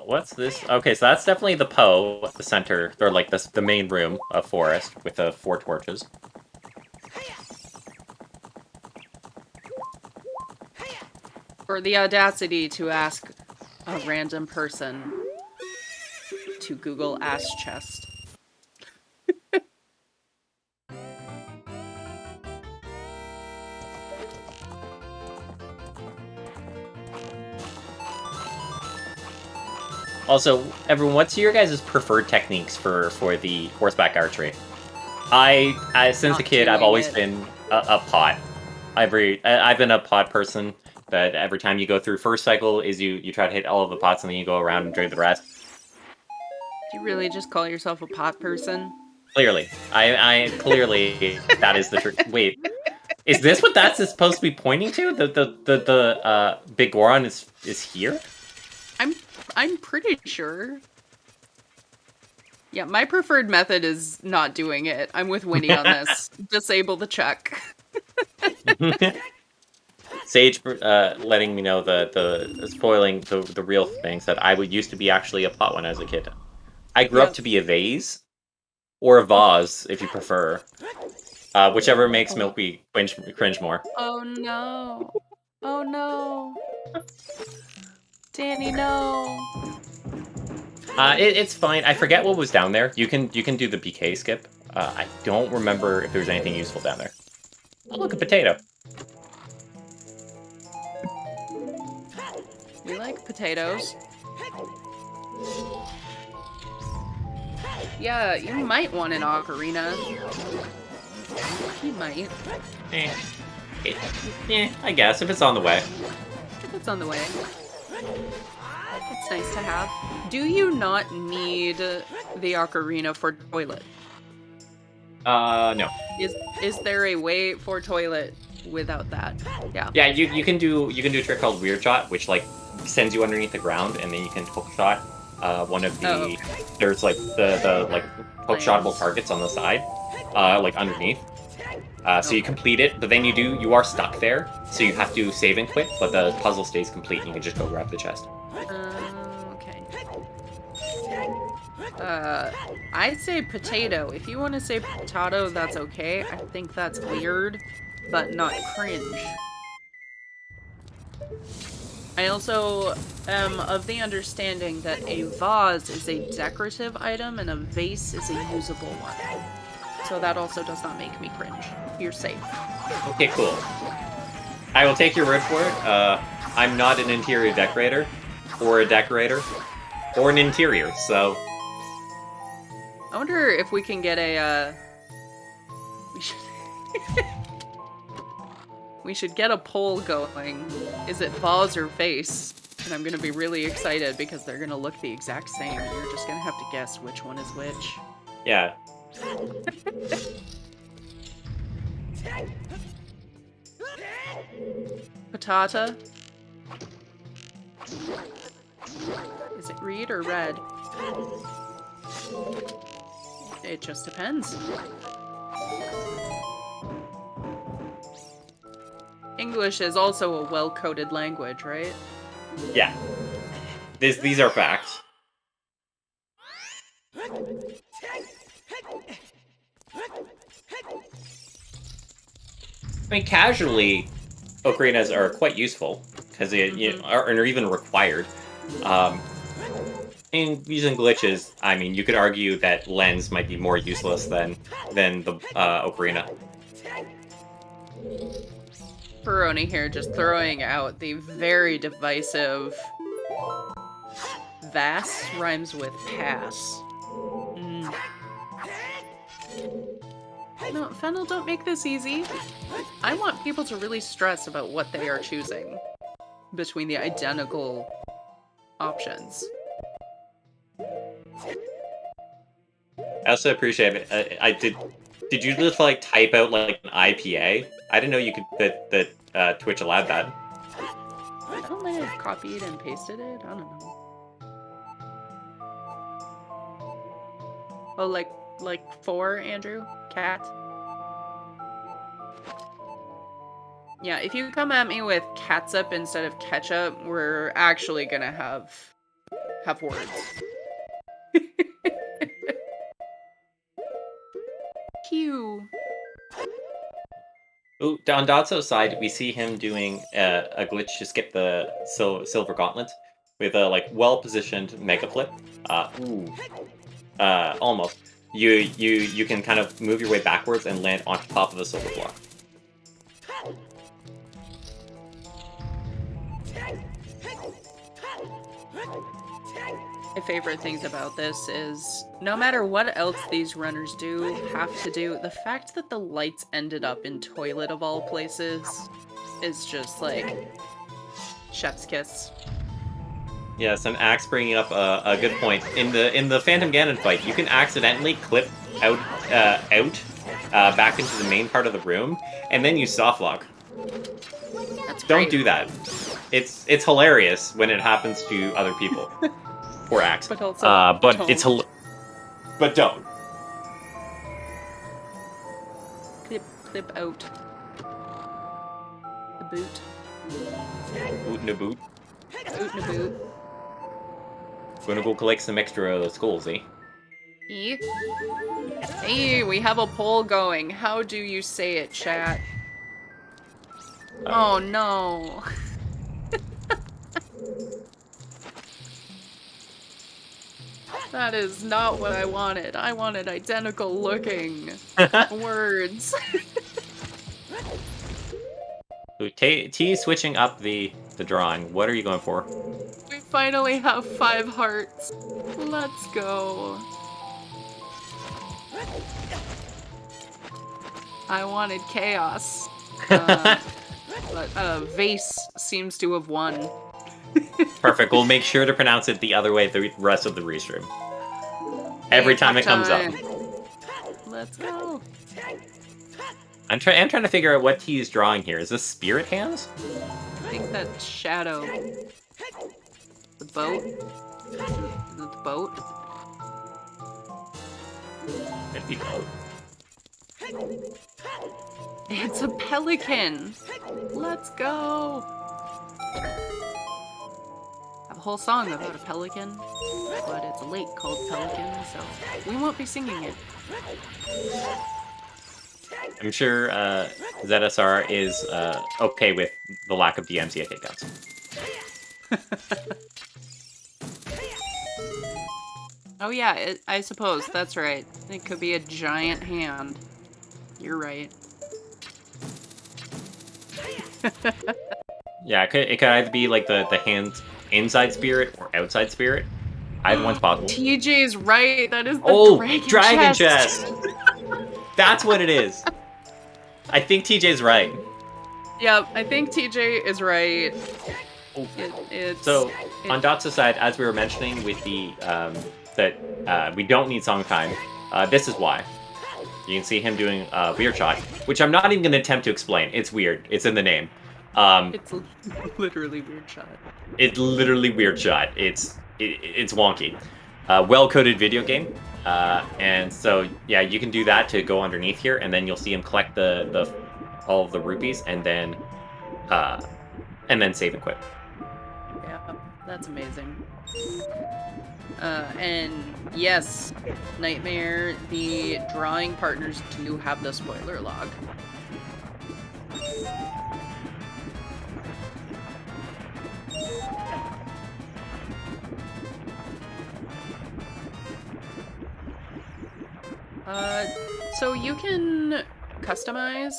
What's this? Okay, so that's definitely the Poe at the center, or like the main room of forest with the 4 torches. For the audacity to ask a random person to Google ass chest. Also, everyone, what's your guys' preferred techniques for the horseback archery? Since a Not kid, I've doing always it. been a pot. I've been a pot person. But every time you go through first cycle, is you try to hit all of the pots and then you go around and drink the rest. Do you really just call yourself a pot person? Clearly, I clearly that is the truth. Wait, is this what that's supposed to be pointing to? The Big Goron is here? I'm pretty sure. Yeah, my preferred method is not doing it. I'm with Winnie on this. Disable the check. Sage letting me know the spoiling the real things that I would used to be actually a pot when I was a kid. I grew up to be a vase, or a vase if you prefer, whichever makes Milky cringe, cringe more. Oh no. Oh no. Danny, no. It's fine. I forget what was down there. You can do the BK skip. I don't remember if there was anything useful down there. Oh, look, a potato. We like potatoes. Yeah, you might want an ocarina. You might. I guess, if it's on the way. If it's on the way. It's nice to have. Do you not need the ocarina for toilet? No. Is there a way for toilet without that? Yeah. Yeah, you can do a trick called Weird Shot, which like sends you underneath the ground, and then you can hook shot one of the. Okay. There's like the like hook shotable targets on the side, like underneath. So you complete it, but then you are stuck there, so you have to save and quit. But the puzzle stays complete, and you can just go grab the chest. Okay. I say potato. If you want to say potato, that's okay. I think that's weird, but not cringe. I also am of the understanding that a vase is a decorative item and a vase is a usable one. So that also does not make me cringe. You're safe. Okay, cool. I will take your word for it. I'm not an interior decorator, or a decorator, or an interior, so... I wonder if we can get a, we should get a poll going. Is it vase or vase? And I'm gonna be really excited because they're gonna look the exact same and you're just gonna have to guess which one is which. Yeah. Patata? Is it read or red? It just depends. English is also a well-coded language, right? Yeah. These are facts. I mean, casually, ocarinas are quite useful, because they are even required. And using glitches, I mean, you could argue that lens might be more useless than the ocarina. Peroni here just throwing out the very divisive Vass rhymes with pass. No, Fennel, don't make this easy. I want people to really stress about what they are choosing between the identical options. I also appreciate it. Did you just like type out like an IPA? I didn't know you could that Twitch allowed that. I don't might have copied and pasted it. I don't know. Oh, like 4, Andrew? Cat? Yeah, if you come at me with catsup instead of ketchup, we're actually gonna have words. Q. Ooh, on Dotso's side, we see him doing a glitch to skip the silver gauntlet with a like well-positioned mega flip. Almost. You can kind of move your way backwards and land on top of the silver block. My favorite things about this is, no matter what else these runners have to do, the fact that the lights ended up in toilet of all places is just like chef's kiss. Yes, and Axe bringing up a good point. In the Phantom Ganon fight, you can accidentally clip out back into the main part of the room, and then you soft lock. That's Don't great. do that. It's hilarious when it happens to other people. Poor Axe. But also, but don't. it's but don't. Clip out the boot. Boot in a boot. Boot in a boot. Gonna go collect some extra skulls, eh? Hey, we have a poll going. How do you say it, chat? Oh no. That is not what I wanted. I wanted identical looking words. Ooh, T switching up the drawing. What are you going for? We finally have 5 hearts. Let's go. I wanted chaos. But Vase seems to have won. Perfect. We'll make sure to pronounce it the other way the rest of the restream. Every time it comes up. Let's go. I'm trying to figure out what T is drawing here. Is this spirit hands? I think that's Shadow. The boat? Is it the boat? Could be both. It's a pelican! Let's go! I have a whole song about a pelican, but it's a lake called Pelican, so we won't be singing it. I'm sure ZSR is okay with the lack of DMCA takedowns. Oh yeah, I suppose, that's right. It could be a giant hand. You're right. Yeah, it could either be like the hand's inside spirit or outside spirit. Either one's possible. TJ's right, that is the dragon chest! That's what it is. I think TJ's right. Yep, I think TJ is right. On Dot's side, as we were mentioning with the that we don't need song time, this is why. You can see him doing Weird Shot, which I'm not even going to attempt to explain. It's weird. It's in the name. It's literally Weird Shot. It's literally Weird Shot. It's wonky. Well-coded video game. And so, yeah, you can do that to go underneath here, and then you'll see him collect all of the rupees, and then save and quit. Yeah, that's amazing. And yes, Nightmare, the drawing partners do have the spoiler log. So you can customize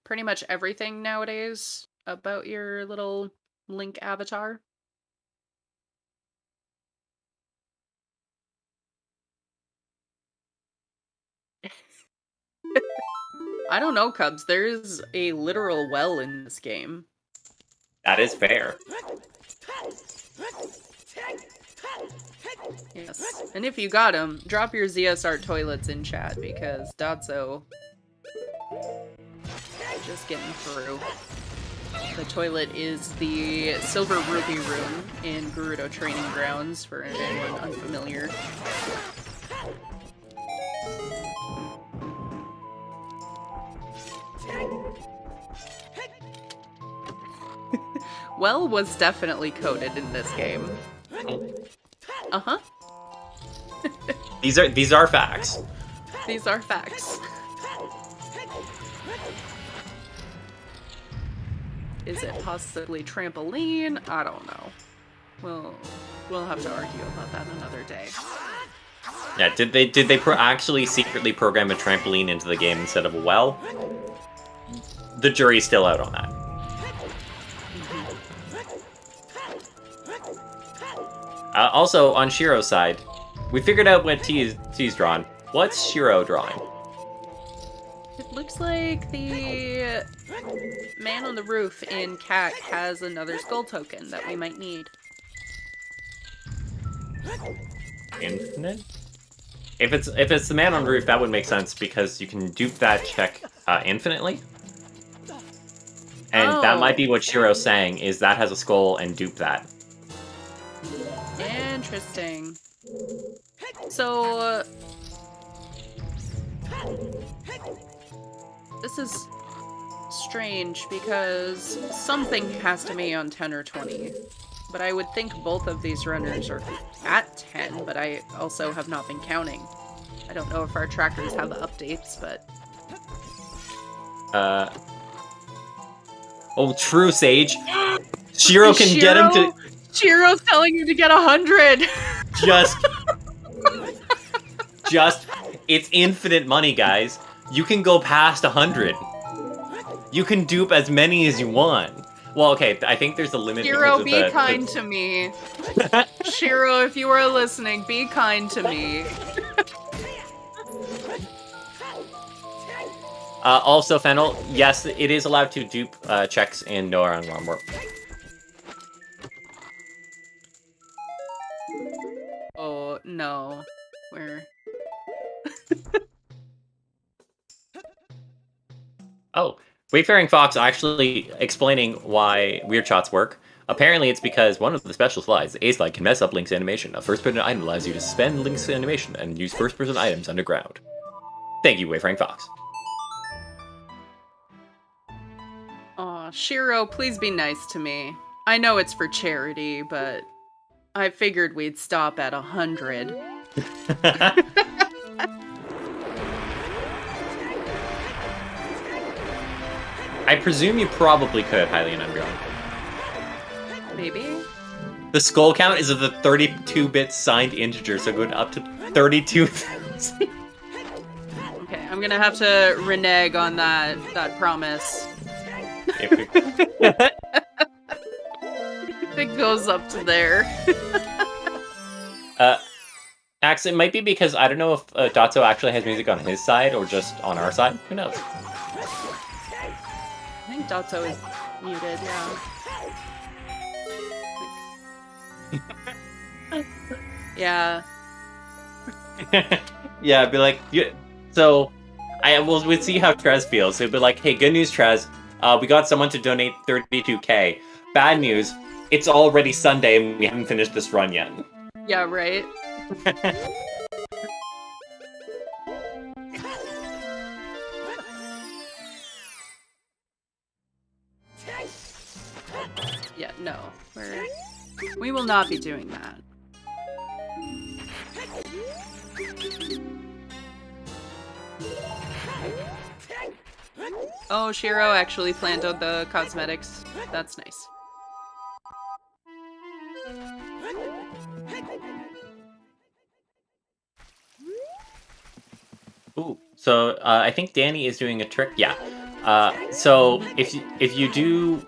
pretty much everything nowadays about your little Link avatar. I don't know, Cubs. There's a literal well in this game. That is fair. Yes. And if you got them, drop your ZSR toilets in chat, because Dotso just getting through. The toilet is the Silver Rupee room in Gerudo Training Grounds, for anyone unfamiliar. Well was definitely coded in this game. Uh-huh. These are facts. These are facts. Is it possibly trampoline? I don't know. We'll have to argue about that another day. Yeah, did they actually secretly program a trampoline into the game instead of a well? The jury's still out on that. Also, on Shiro's side, we figured out what T's drawn. What's Shiro drawing? It looks like the man on the roof in CAC has another skull token that we might need. Infinite? If it's the man on the roof, that would make sense because you can dupe that check infinitely. And that might be what Shiro's saying, is that has a skull and dupe that. Interesting. So, this is strange because something has to be on 10 or 20. But I would think both of these runners are at 10, but I also have not been counting. I don't know if our trackers have the updates, but... Oh, true, Sage. Shiro can get him to... Chiro's telling you to get 100. Just, it's infinite money, guys. You can go past 100. You can dupe as many as you want. Well, okay, I think there's a limit. Shiro, be kind to me. Shiro, if you are listening, be kind to me. Also, Fennel, yes, it is allowed to dupe checks in Nora and Wormwarp. Oh, no. Where? Oh, Wayfaring Fox actually explaining why weird shots work. Apparently, it's because one of the special slides, the A slide, can mess up Link's animation. A first-person item allows you to suspend Link's animation and use first-person items underground. Thank you, Wayfaring Fox. Aw, Shiro, please be nice to me. I know it's for charity, but I figured we'd stop at 100. I presume you probably could, Hylian Underground. Maybe? The skull count is of the 32-bit signed integer, so going up to 32,000. Okay, I'm gonna have to renege on that promise. If It goes up to there. Ax, it might be because I don't know if Dotso actually has music on his side or just on our side. Who knows? I think Dotso is muted, yeah. Yeah. Yeah, I'd be like, so we'd see how Trez feels. It'd be like, hey, good news, Trez. We got someone to donate 32K. Bad news, it's already Sunday and we haven't finished this run yet. Yeah, right? Yeah, no. We will not be doing that. Oh, Shiro actually planned out the cosmetics. That's nice. Ooh, so I think Danny is doing a trick. Yeah. So if you do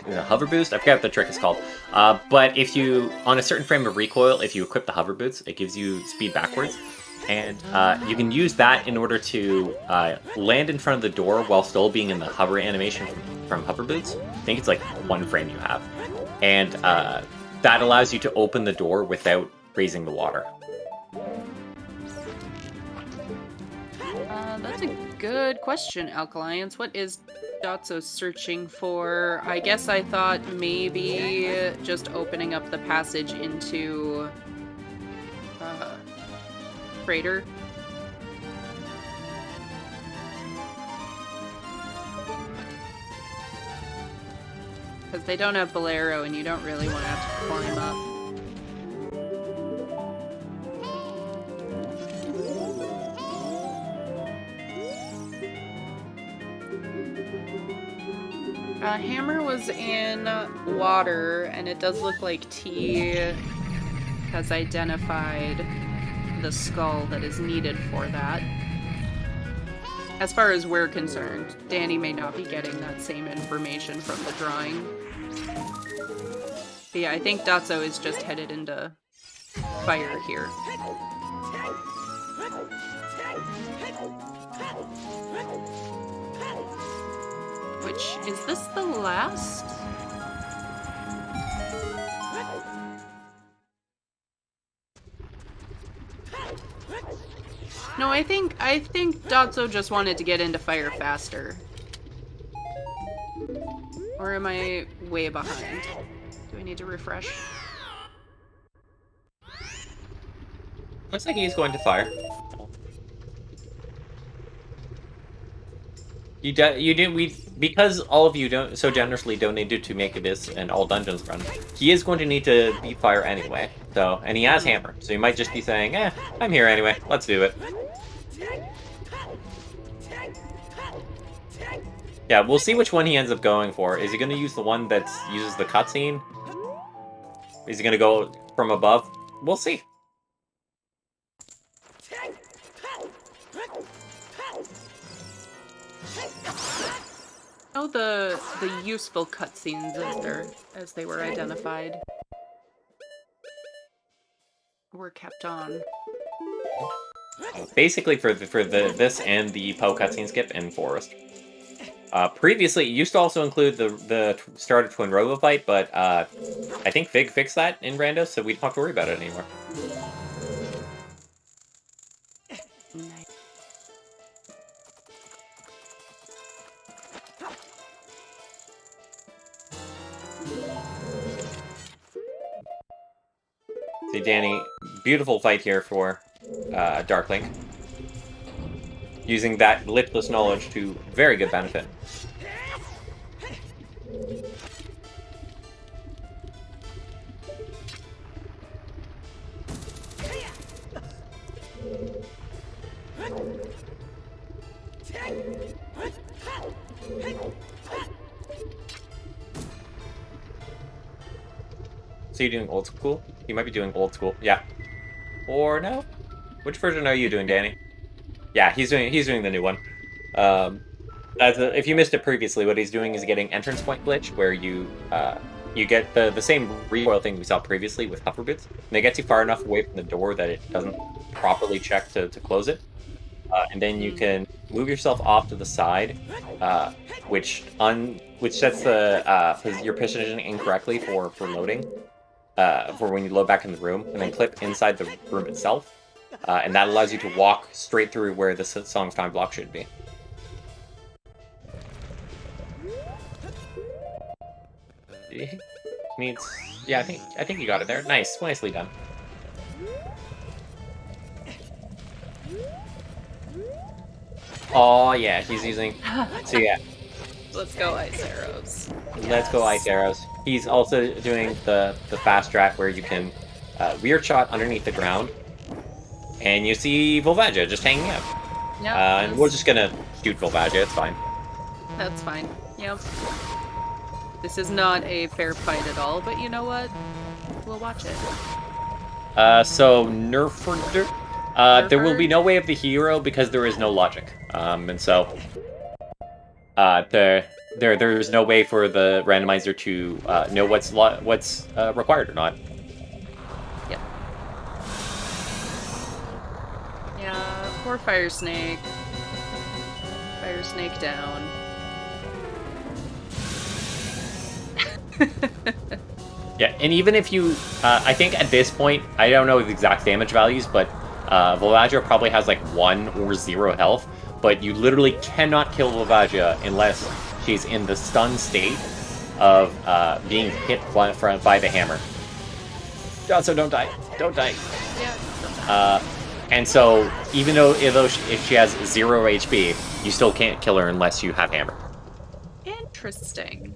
hover boost, I forget what the trick is called. But if you on a certain frame of recoil, if you equip the hover boots, it gives you speed backwards, and you can use that in order to land in front of the door while still being in the hover animation from hover boots. I think it's like one frame you have, and that allows you to open the door without raising the water. That's a good question, Alkalians. What is Dotso searching for? I guess I thought maybe just opening up the passage into Freighter. Because they don't have Bolero and you don't really want to have to climb up. Hammer was in water, and it does look like T has identified the skull that is needed for that. As far as we're concerned, Danny may not be getting that same information from the drawing. But yeah, I think Dotso is just headed into fire here. Which, is this the last? No, I think Dotso just wanted to get into fire faster. Or am I way behind? Do I need to refresh? Looks like he's going to fire. Because all of you so generously donated to make this an all dungeons run, he is going to need to beat fire anyway. So, and he has hammer, so he might just be saying, I'm here anyway, let's do it. Yeah, we'll see which one he ends up going for. Is he going to use the one that uses the cutscene? Is he going to go from above? We'll see. Oh, the useful cutscenes as they were identified were kept on. Basically, for this and the Poe cutscene skip in Forest. Previously, it used to also include the start of Twin Robo fight, but I think Fig fixed that in Rando, so we don't have to worry about it anymore. Nice. See, Danny, beautiful fight here for Dark Link. Using that lipless knowledge to very good benefit. So you're doing old school? You might be doing old school. Yeah. Or no? Which version are you doing, Danny? Yeah, he's doing the new one. If you missed it previously, what he's doing is getting entrance point glitch, where you get the same recoil thing we saw previously with hover boots, and it gets you far enough away from the door that it doesn't properly check to close it, and then you can move yourself off to the side, which sets your position incorrectly for loading, for when you load back in the room, and then clip inside the room itself. And that allows you to walk straight through where the song's time block should be. Yeah, I think you got it there. Nice, nicely done. Oh yeah, he's using. So yeah. Let's go ice arrows. Let's go ice arrows. He's also doing the fast track where you can weird shot underneath the ground. And you see Volvagia just hanging out. Yeah. And we're just gonna shoot Volvagia, it's fine. That's fine. Yep. This is not a fair fight at all, but you know what? We'll watch it. So Nerfer. There will be no way of the hero because there is no logic. And so there's no way for the randomizer to know what's required or not. Yeah, poor Fire Snake. Fire Snake down. Yeah, and even if you, I think at this point, I don't know the exact damage values, but Volvagia probably has like 1 or 0 health, but you literally cannot kill Volvagia unless she's in the stun state of being hit by the hammer. So don't die. Don't die. Yeah. And so, even though if she has 0 HP, you still can't kill her unless you have hammer. Interesting.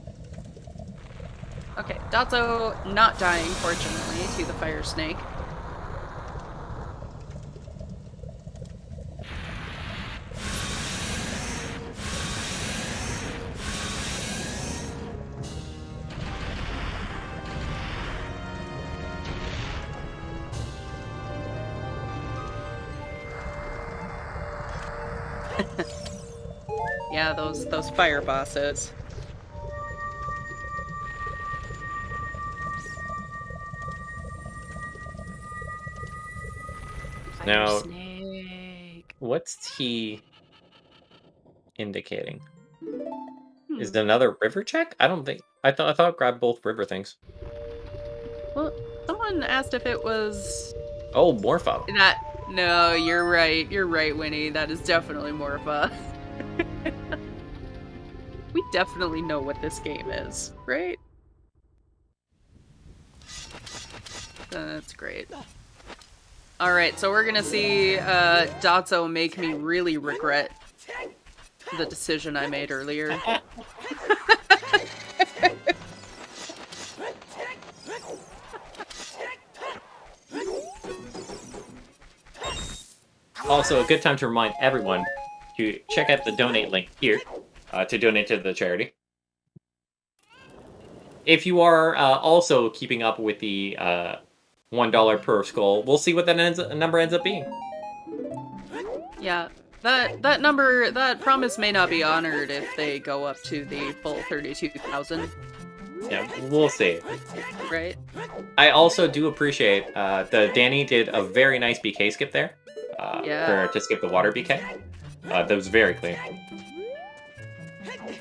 Okay, Dotso not dying, fortunately, to the Fire Snake. Yeah, those fire bosses. Now, Snake. what's T indicating? Is it another river check? I don't think. I thought grab both river things. Well, someone asked if it was Oh, Morpha. that. No, you're right. You're right, Winnie. That is definitely Morpha. We definitely know what this game is, right? That's great. Alright, so we're gonna see Dotso make me really regret the decision I made earlier. Also, a good time to remind everyone to check out the donate link here. to donate to the charity. If you are also keeping up with the $1 per skull, we'll see what that number ends up being. Yeah, that number, that promise may not be honored if they go up to the full 32,000. Yeah, we'll see. Right? I also do appreciate Danny did a very nice BK skip there. To skip the water BK. That was very clean.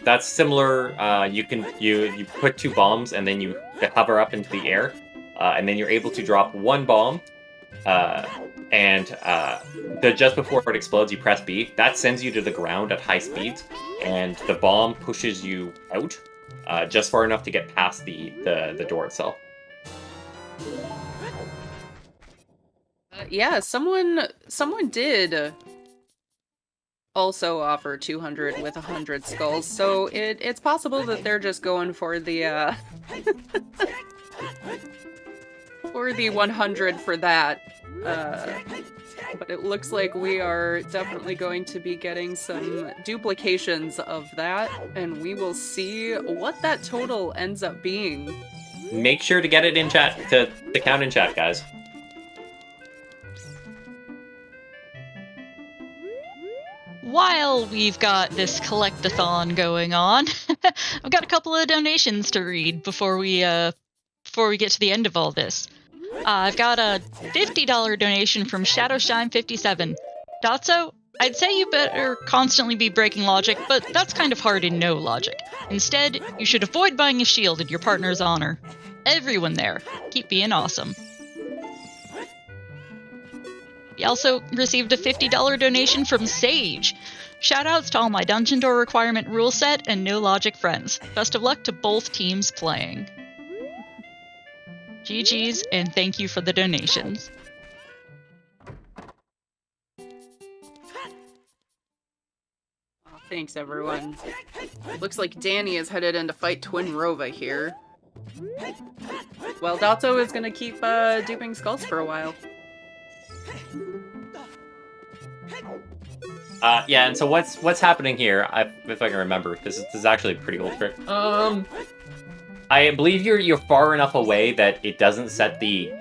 That's similar. You put 2 bombs and then you hover up into the air, and then you're able to drop 1 bomb. Just before it explodes, you press B. That sends you to the ground at high speeds, and the bomb pushes you out just far enough to get past the door itself. Yeah, someone did also offer 200 with 100 skulls, so it's possible that they're just going for the for the 100 for that. But it looks like we are definitely going to be getting some duplications of that, and we will see what that total ends up being. Make sure to get it in chat, to count in chat, guys. While we've got this collectathon going on, I've got a couple of donations to read before we get to the end of all this. I've got a $50 donation from ShadowShine57. Dotso, I'd say you better constantly be breaking logic, but that's kind of hard in no logic. Instead, you should avoid buying a shield in your partner's honor. Everyone there, keep being awesome. We also received a $50 donation from Sage. Shoutouts to all my Dungeon Door requirement rule set and no logic friends. Best of luck to both teams playing. GG's, and thank you for the donations. Oh, thanks, everyone. Looks like Danny is headed in to fight Twin Rova here. Well, Dotso is gonna keep duping skulls for a while. Yeah, and so what's happening here? If I can remember, this is actually a pretty old trick. I believe you're far enough away that it doesn't set the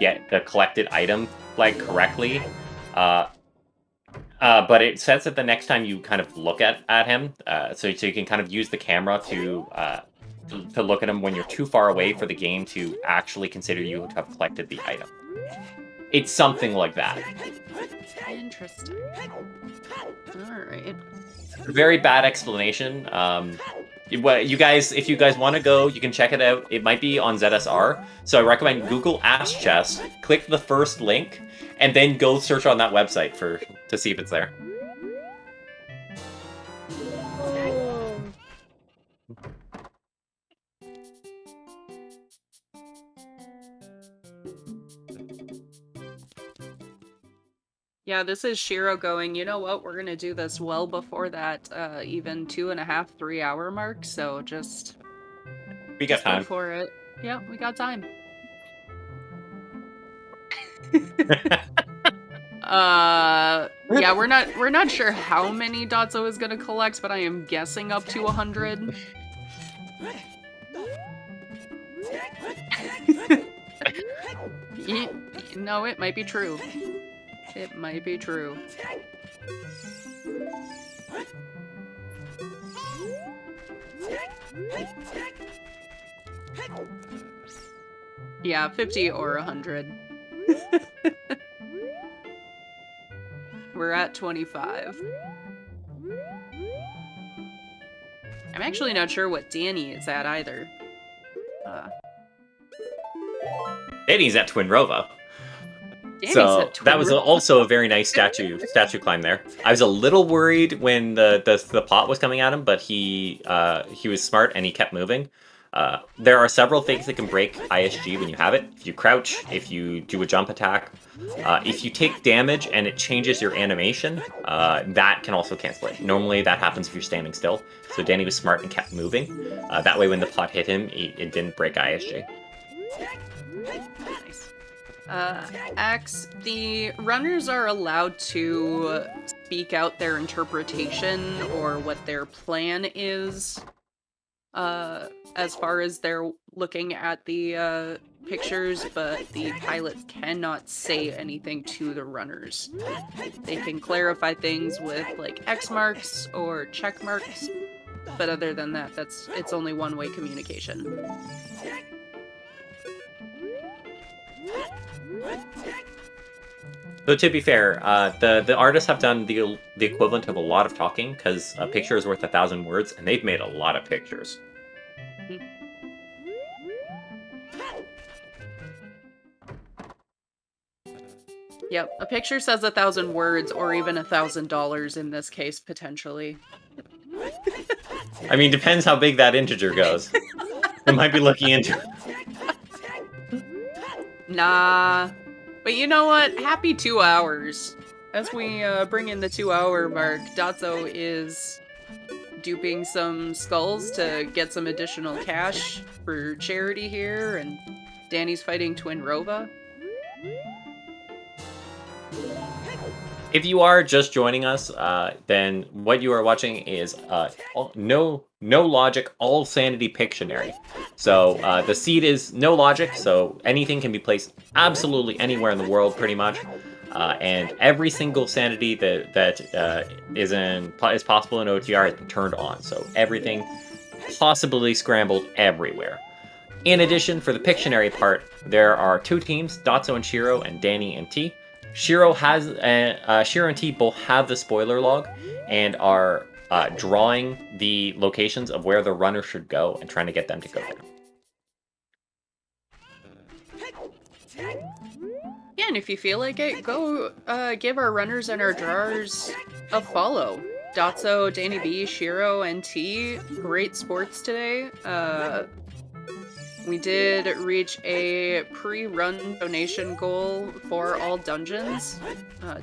collected item flag correctly, but it sets it the next time you kind of look at him, so you can kind of use the camera to look at him when you're too far away for the game to actually consider you to have collected the item. It's something like that. Interesting. Alright. Very bad explanation. If you guys want to go, you can check it out. It might be on ZSR. So I recommend Google Ask Chess, click the first link, and then go search on that website to see if it's there. Yeah, this is Shiro going, you know what, we're gonna do this well before that even 2.5, 3 hour mark, so we got time go for it. Yeah, we got time. Yeah, we're not sure how many Dotso is gonna collect, but I am guessing up to 100. No, it might be true. It might be true. Yeah, 50 or 100. We're at 25. I'm actually not sure what Danny is at either. Danny's at Twin Rova. Danny's So at Twin that was Rova. also a very nice statue climb there. I was a little worried when the pot was coming at him, but he was smart and he kept moving. There are several things that can break ISG when you have it. If you crouch, if you do a jump attack, if you take damage and it changes your animation, that can also cancel it. Normally that happens if you're standing still. So Danny was smart and kept moving. That way when the pot hit him, it didn't break ISG. Nice. Axe, the runners are allowed to speak out their interpretation or what their plan is as far as they're looking at the pictures, but the pilots cannot say anything to the runners. They can clarify things with like X marks or check marks, but other than that, it's only one-way communication. So to be fair, the artists have done the equivalent of a lot of talking, because a picture is worth 1,000 words, and they've made a lot of pictures. Yep, a picture says 1,000 words, or even $1,000 in this case, potentially. I mean, depends how big that integer goes. They might be looking into it. Nah. But you know what? Happy 2 hours. As we bring in the 2-hour mark, Dotso is duping some skulls to get some additional cash for charity here, and Danny's fighting Twin Rova. If you are just joining us, then what you are watching is no logic, Allsanity Pictionary. So the seed is no logic, so anything can be placed absolutely anywhere in the world, pretty much. And every single sanity that is possible in OTR has been turned on. So everything possibly scrambled everywhere. In addition, for the Pictionary part, there are 2 teams, Dotso and Shiro, and Danny and T. Shiro and T both have the spoiler log and are drawing the locations of where the runner should go and trying to get them to go there. Yeah, and if you feel like it, go give our runners and our drawers a follow. Dotso, Danny B, Shiro, and T, great sports today. We did reach a pre-run donation goal for all dungeons.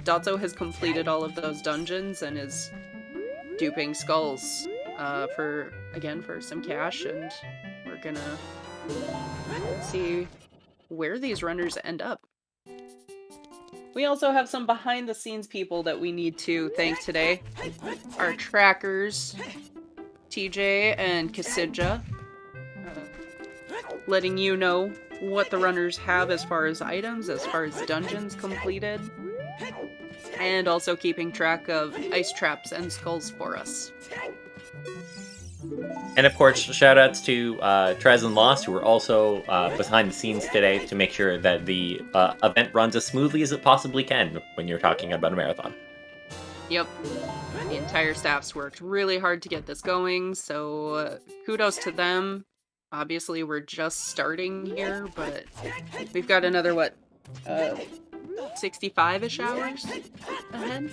Dotso has completed all of those dungeons and is duping skulls for some cash, and we're gonna see where these runners end up. We also have some behind-the-scenes people that we need to thank today. Our trackers, TJ and Kasidja, letting you know what the runners have as far as items, as far as dungeons completed, and also keeping track of ice traps and skulls for us. And of course, shoutouts to Trez and Lost, who were also behind the scenes today to make sure that the event runs as smoothly as it possibly can when you're talking about a marathon. Yep. The entire staff's worked really hard to get this going, so kudos to them. Obviously, we're just starting here, but we've got another, 65-ish hours ahead?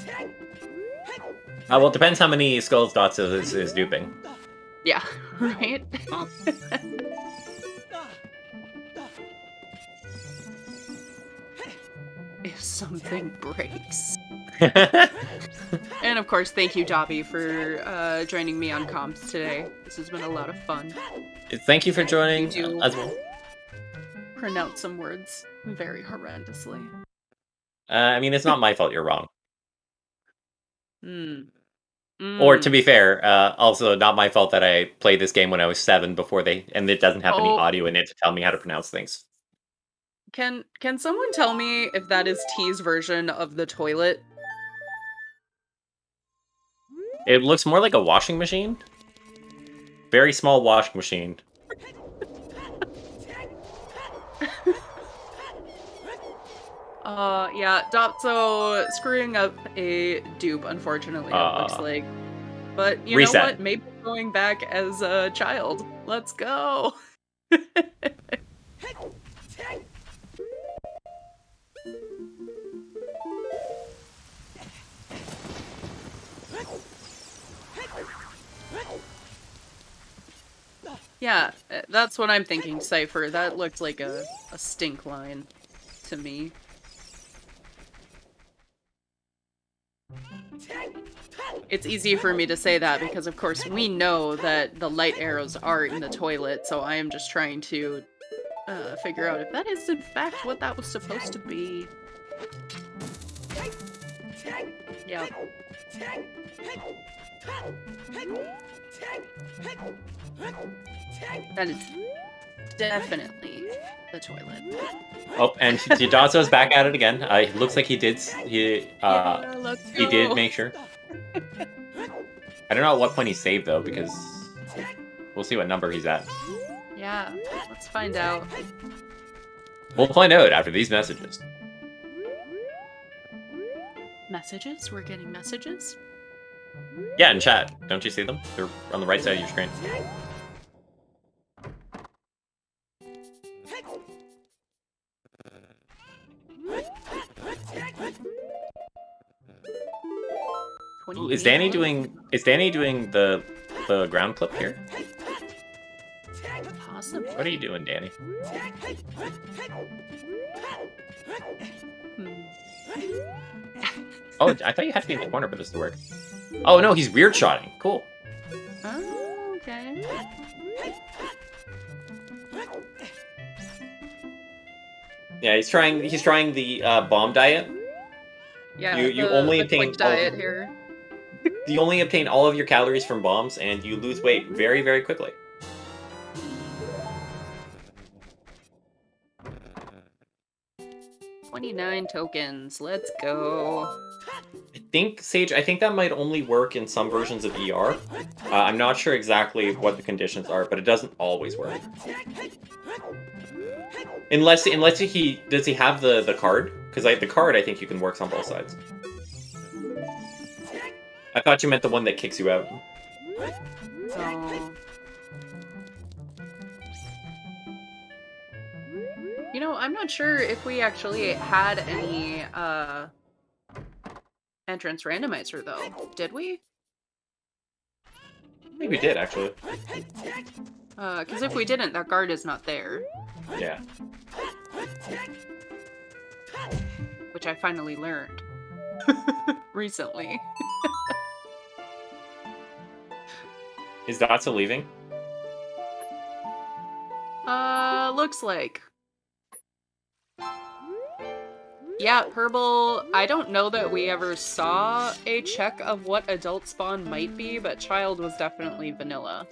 Well, it depends how many skulls Dotso is duping. Yeah, right? If something breaks. And of course, thank you, Dobby, for joining me on comms today. This has been a lot of fun. Thank you for joining as well. Pronounce some words very horrendously. I mean, it's not my fault you're wrong. Mm. Or, to be fair, also not my fault that I played this game when I was 7 and it doesn't have any audio in it to tell me how to pronounce things. Can someone tell me if that is T's version of the toilet? It looks more like a washing machine. Very small washing machine. Yeah, Dotso screwing up a dupe, unfortunately, it looks like. But you know what? Maybe going back as a child. Let's go! Yeah, that's what I'm thinking, Cypher. That looked like a stink line to me. It's easy for me to say that because, of course, we know that the light arrows are in the toilet, so I am just trying to figure out if that is, in fact, what that was supposed to be. Yeah. That is definitely the toilet. Oh, and Dazzo's back at it again. It looks like he did. Let's He did go. make sure. I don't know at what point he saved though, because we'll see what number he's at. Yeah, let's find out. We'll find out after these messages. Messages? We're getting messages? Yeah, in chat. Don't you see them? They're on the right side of your screen. Ooh, is Danny doing the ground clip here? Possibly. What are you doing, Danny? Oh, I thought you had to be in the corner for this to work. Oh no, he's weird shotting. Cool. Oh, okay. Yeah, he's trying the bomb diet. Yeah, you only obtain quick diet here. You only obtain all of your calories from bombs, and you lose weight very, very quickly. $29 tokens. Let's go. I think, Sage, that might only work in some versions of ER. I'm not sure exactly what the conditions are, but it doesn't always work. Unless he have the card? Because the card, I think you can work on both sides. I thought you meant the one that kicks you out. Oh. You know, I'm not sure if we actually had any entrance randomizer though. Did we? I think we did, actually. Because if we didn't, that guard is not there. Yeah. Which I finally learned. Recently. Is Dotso leaving? Looks like. Yeah, Herbal, I don't know that we ever saw a check of what adult spawn might be, but child was definitely vanilla.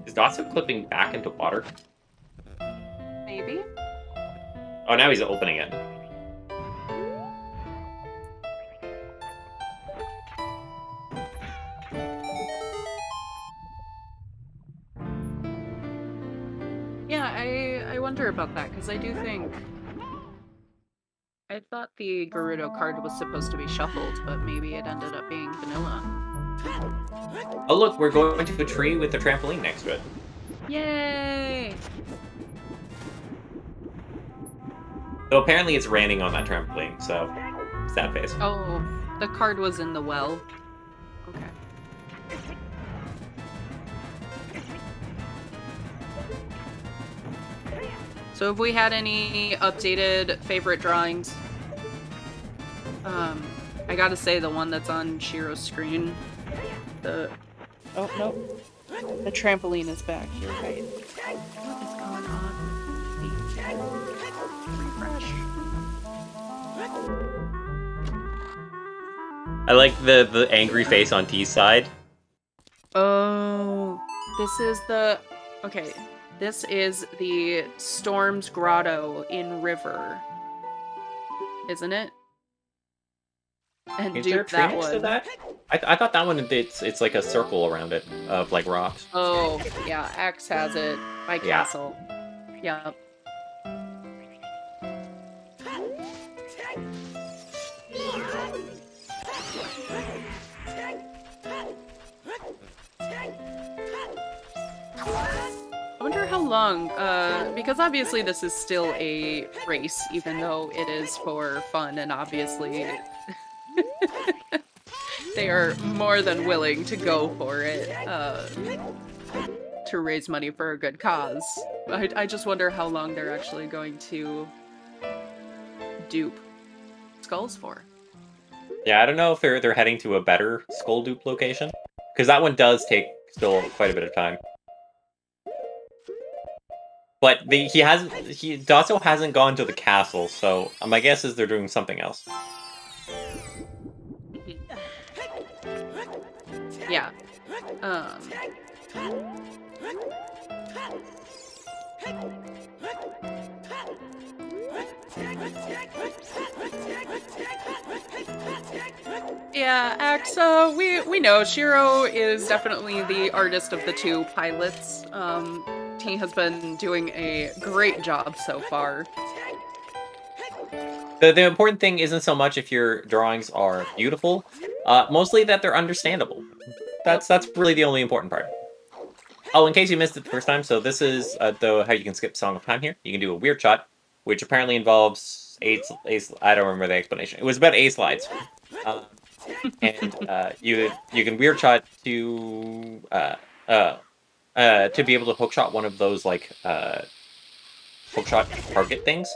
Is Dotso clipping back into water? Maybe? Oh, now he's opening it. Yeah, I wonder about that, because I do think... I thought the Gerudo card was supposed to be shuffled, but maybe it ended up being vanilla. Oh look, we're going to a tree with a trampoline next to it. Yay! So apparently it's raining on that trampoline, so sad face. Oh, the card was in the well. Okay. So have we had any updated favorite drawings? I gotta say the one that's on Shiro's screen. Oh no. The trampoline is back. You're right. What is going on with I like the angry face on T's side. Oh, this is the... Okay, this is the Storm's Grotto in River. Isn't it? And Is there a dupe tree that next to one. that? I thought that one, it's like a circle around it of like rocks. Oh, yeah, Axe has it. By Yeah. Castle. Yep. I wonder how long, because obviously this is still a race, even though it is for fun, and obviously they are more than willing to go for it, to raise money for a good cause. I just wonder how long they're actually going to dupe skulls for. Yeah, I don't know if they're heading to a better skull dupe location, because that one does take still quite a bit of time. But Dotso hasn't gone to the castle, so my guess is they're doing something else. Yeah. Yeah, Axe, we know Shiro is definitely the artist of the two pilots. He has been doing a great job so far. The important thing isn't so much if your drawings are beautiful, mostly that they're understandable. That's really the only important part. Oh, in case you missed it the first time, so this is how you can skip Song of Time here. You can do a weird shot, which apparently involves I don't remember the explanation. It was about A slides. And you can weird shot to be able to hookshot one of those like hookshot target things,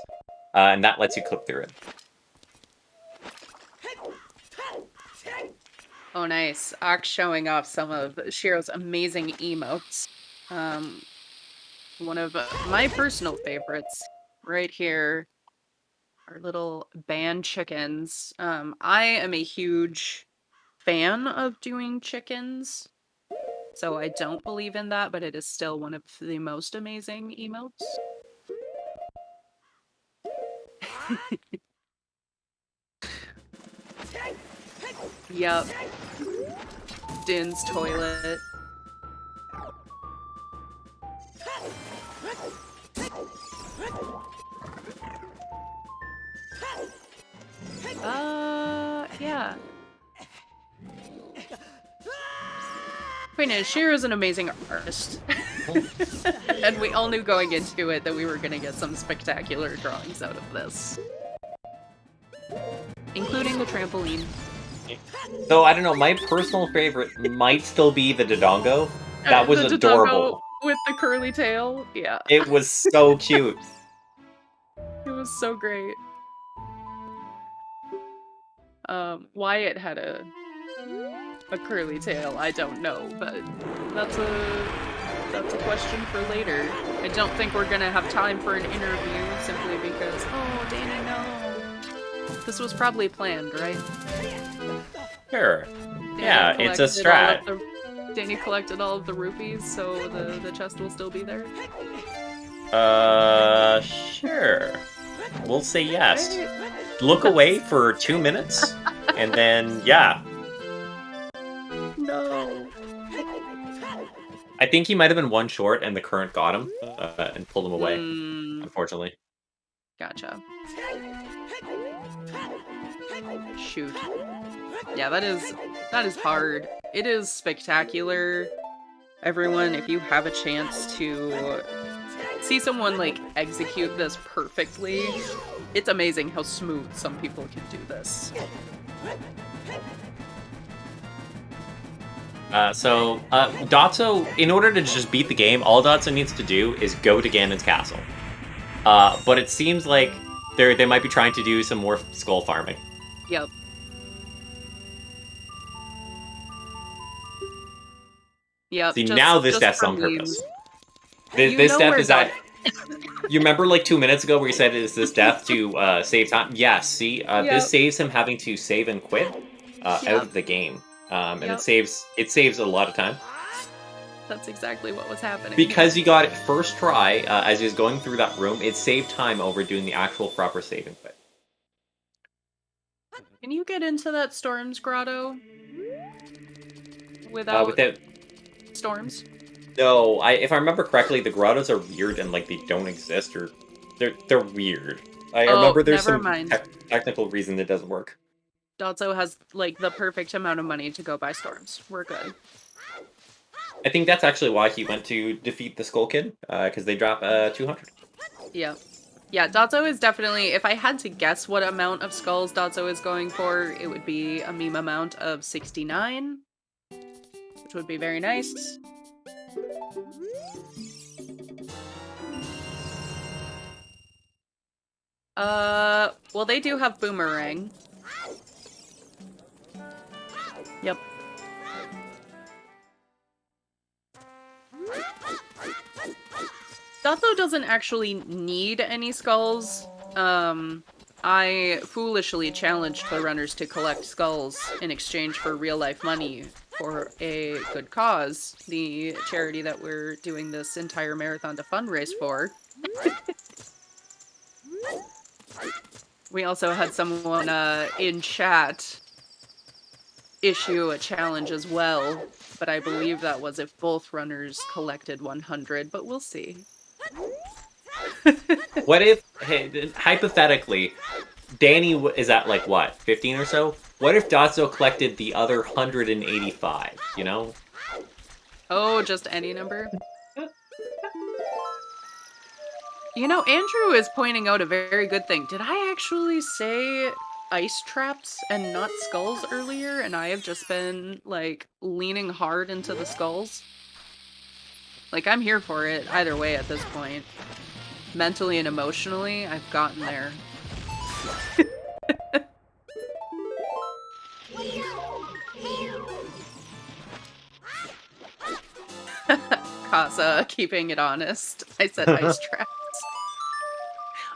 and that lets you clip through it. Oh, nice. Ox showing off some of Shiro's amazing emotes. One of my personal favorites right here are little band chickens. I am a huge fan of doing chickens, so I don't believe in that, but it is still one of the most amazing emotes. Yup. Din's toilet. Yeah. Point is, Shiro's an amazing artist. And we all knew going into it that we were gonna get some spectacular drawings out of this. Including the trampoline. So, I don't know, my personal favorite might still be the Dodongo. That was the adorable. With the curly tail, yeah. It was so cute. It was so great. Wyatt had a curly tail, I don't know, but that's a question for later. I don't think we're gonna have time for an interview simply because, oh, Danny, no. This was probably planned, right? Sure. Yeah, it's a strat. Danny collected all of the rupees, so the chest will still be there? Sure. We'll say yes. Look away for 2 minutes, and then, yeah. No. I think he might have been one short, and the current got him, and pulled him away, unfortunately. Gotcha. Shoot. Yeah, that is hard. It is spectacular. Everyone, if you have a chance to see someone, like, execute this perfectly, it's amazing how smooth some people can do this. Dotso, in order to just beat the game, all Dotso needs to do is go to Ganon's castle. But it seems like they might be trying to do some more skull farming. Yep. Yep. See, now this death's on purpose. This death is that... You remember, like, 2 minutes ago where you said, is this death to save time? Yes, see? This saves him having to save and quit out of the game. And it saves a lot of time. That's exactly what was happening. Because he got it first try, as he was going through that room, it saved time over doing the actual proper save and quit. Can you get into that Storms Grotto? Without storms? No, if I remember correctly, the grottos are weird and, like, they don't exist, or they're weird. I remember there's some technical reason it doesn't work. Dotso has, like, the perfect amount of money to go buy storms. We're good. I think that's actually why he went to defeat the Skull Kid, because they drop 200. Yeah. Yeah, Dotso is definitely, if I had to guess what amount of skulls Dotso is going for, it would be a meme amount of 69, which would be very nice. Well, they do have Boomerang. Yep. Dotho doesn't actually need any skulls. I foolishly challenged the runners to collect skulls in exchange for real-life money for a good cause, the charity that we're doing this entire marathon to fundraise for. We also had someone in chat issue a challenge as well, but I believe that was if both runners collected 100, but we'll see. What if, hey, hypothetically, Danny is at like what, 15 or so? What if Dotso collected the other 185, you know? Oh, just any number? You know, Andrew is pointing out a very good thing. Did I actually say ice traps and not skulls earlier? And I have just been, like, leaning hard into the skulls? Like, I'm here for it either way at this point. Mentally and emotionally, I've gotten there. Casa, keeping it honest. I said ice traps.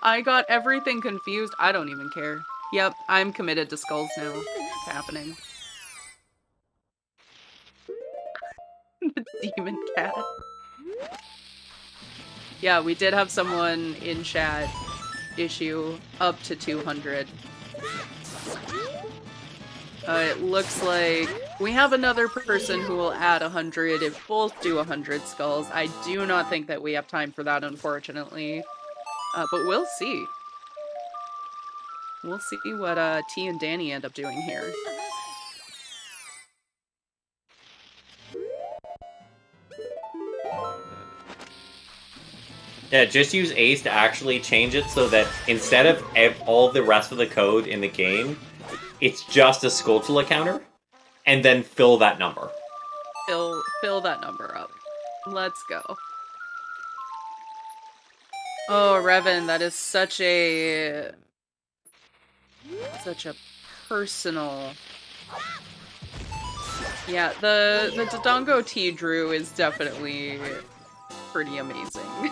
I got everything confused. I don't even care. Yep, I'm committed to skulls now. It's happening. The demon cat. Yeah, we did have someone in chat issue up to 200. It looks like we have another person who will add 100 if both do 100 skulls. I do not think that we have time for that, unfortunately. But we'll see. We'll see what T and Danny end up doing here. Yeah, just use Ace to actually change it so that instead of all the rest of the code in the game, it's just a Skulltula counter, and then fill that number. Fill that number up. Let's go. Oh, Revan, that is such a personal. Yeah, the Dodongo T Drew is definitely pretty amazing.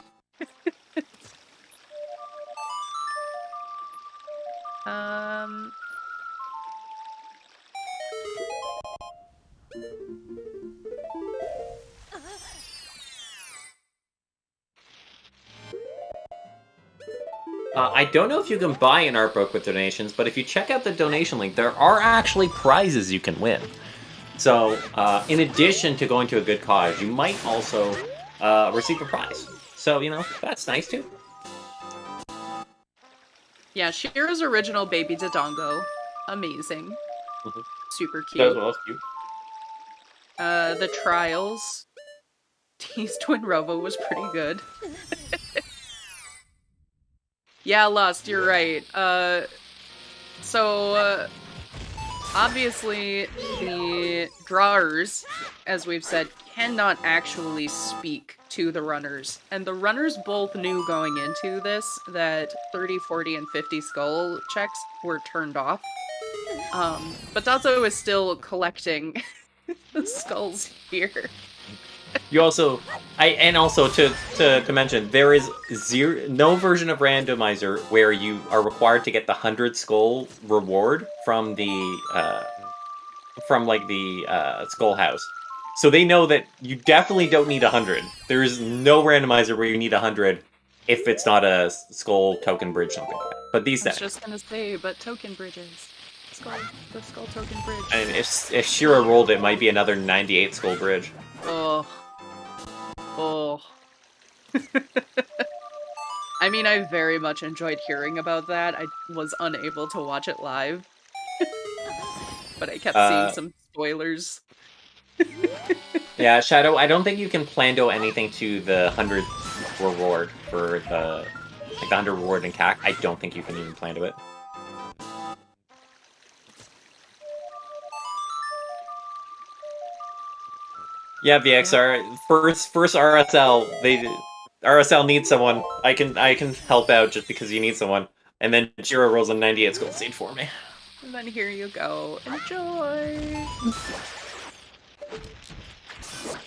I don't know if you can buy an art book with donations, but if you check out the donation link, there are actually prizes you can win. So, in addition to going to a good cause, you might also receive a prize. So, you know, that's nice too. Yeah, Shira's original baby Dodongo. Amazing. Mm-hmm. Super cute. That was cute. The Trials. T's Twin Robo was pretty good. Yeah, Lost, you're right. Obviously, the drawers, as we've said, cannot actually speak to the runners. And the runners both knew going into this that 30, 40, and 50 skull checks were turned off. But Dotso is still collecting the skulls here. You also, to mention, there is no version of Randomizer where you are required to get the 100 skull reward from the skull house. So they know that you definitely don't need 100. There is no Randomizer where you need 100 if it's not a skull token bridge, something like that. But these things. I was just gonna say, but token bridges. The skull token bridge. And if Shira rolled, it might be another 98 skull bridge. Oh. I mean, I very much enjoyed hearing about that. I was unable to watch it live. But I kept seeing some spoilers. Yeah, Shadow, I don't think you can plando anything to the 100 reward for the 100 reward in CAC. I don't think you can even plando it. Yeah, VXR, first RSL, RSL needs someone. I can help out just because you need someone. And then Jiro rolls a 98 gold seed for me. And then here you go. Enjoy!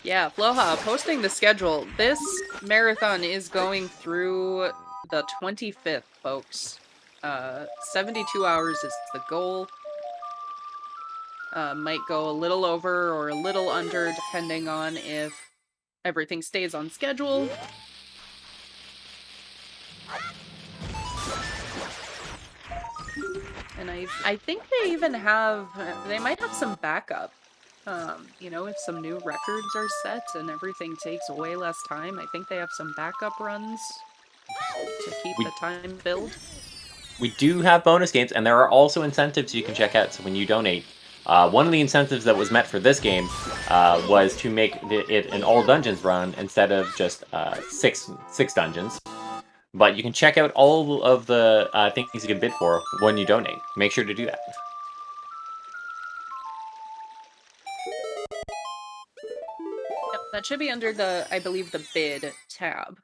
Yeah, Floha, posting the schedule. This marathon is going through the 25th, folks. 72 hours is the goal. Might go a little over or a little under, depending on if everything stays on schedule. And I think they even have, they might have some backup. You know, if some new records are set and everything takes way less time, I think they have some backup runs to keep the time build. We do have bonus games, and there are also incentives you can check out. So when you donate, one of the incentives that was met for this game was to make it an all dungeons run instead of just six dungeons. But you can check out all of the things you can bid for when you donate. Make sure to do that. Yep, that should be under the, I believe, the bid tab.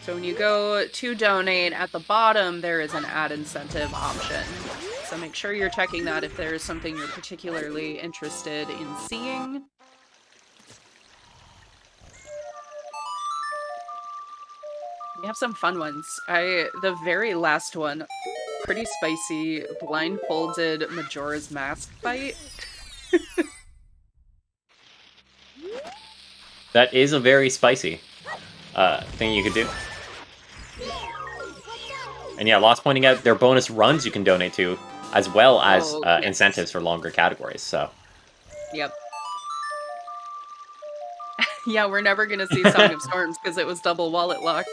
So when you go to donate, at the bottom there is an add incentive option. So make sure you're checking that if there is something you're particularly interested in seeing. We have some fun ones. The very last one, pretty spicy, blindfolded Majora's Mask fight. That is a very spicy thing you could do. And yeah, Lost pointing out there are bonus runs you can donate to, as well as yes. incentives for longer categories. So. Yep. Yeah, we're never gonna see Song of Storms because it was double wallet locked.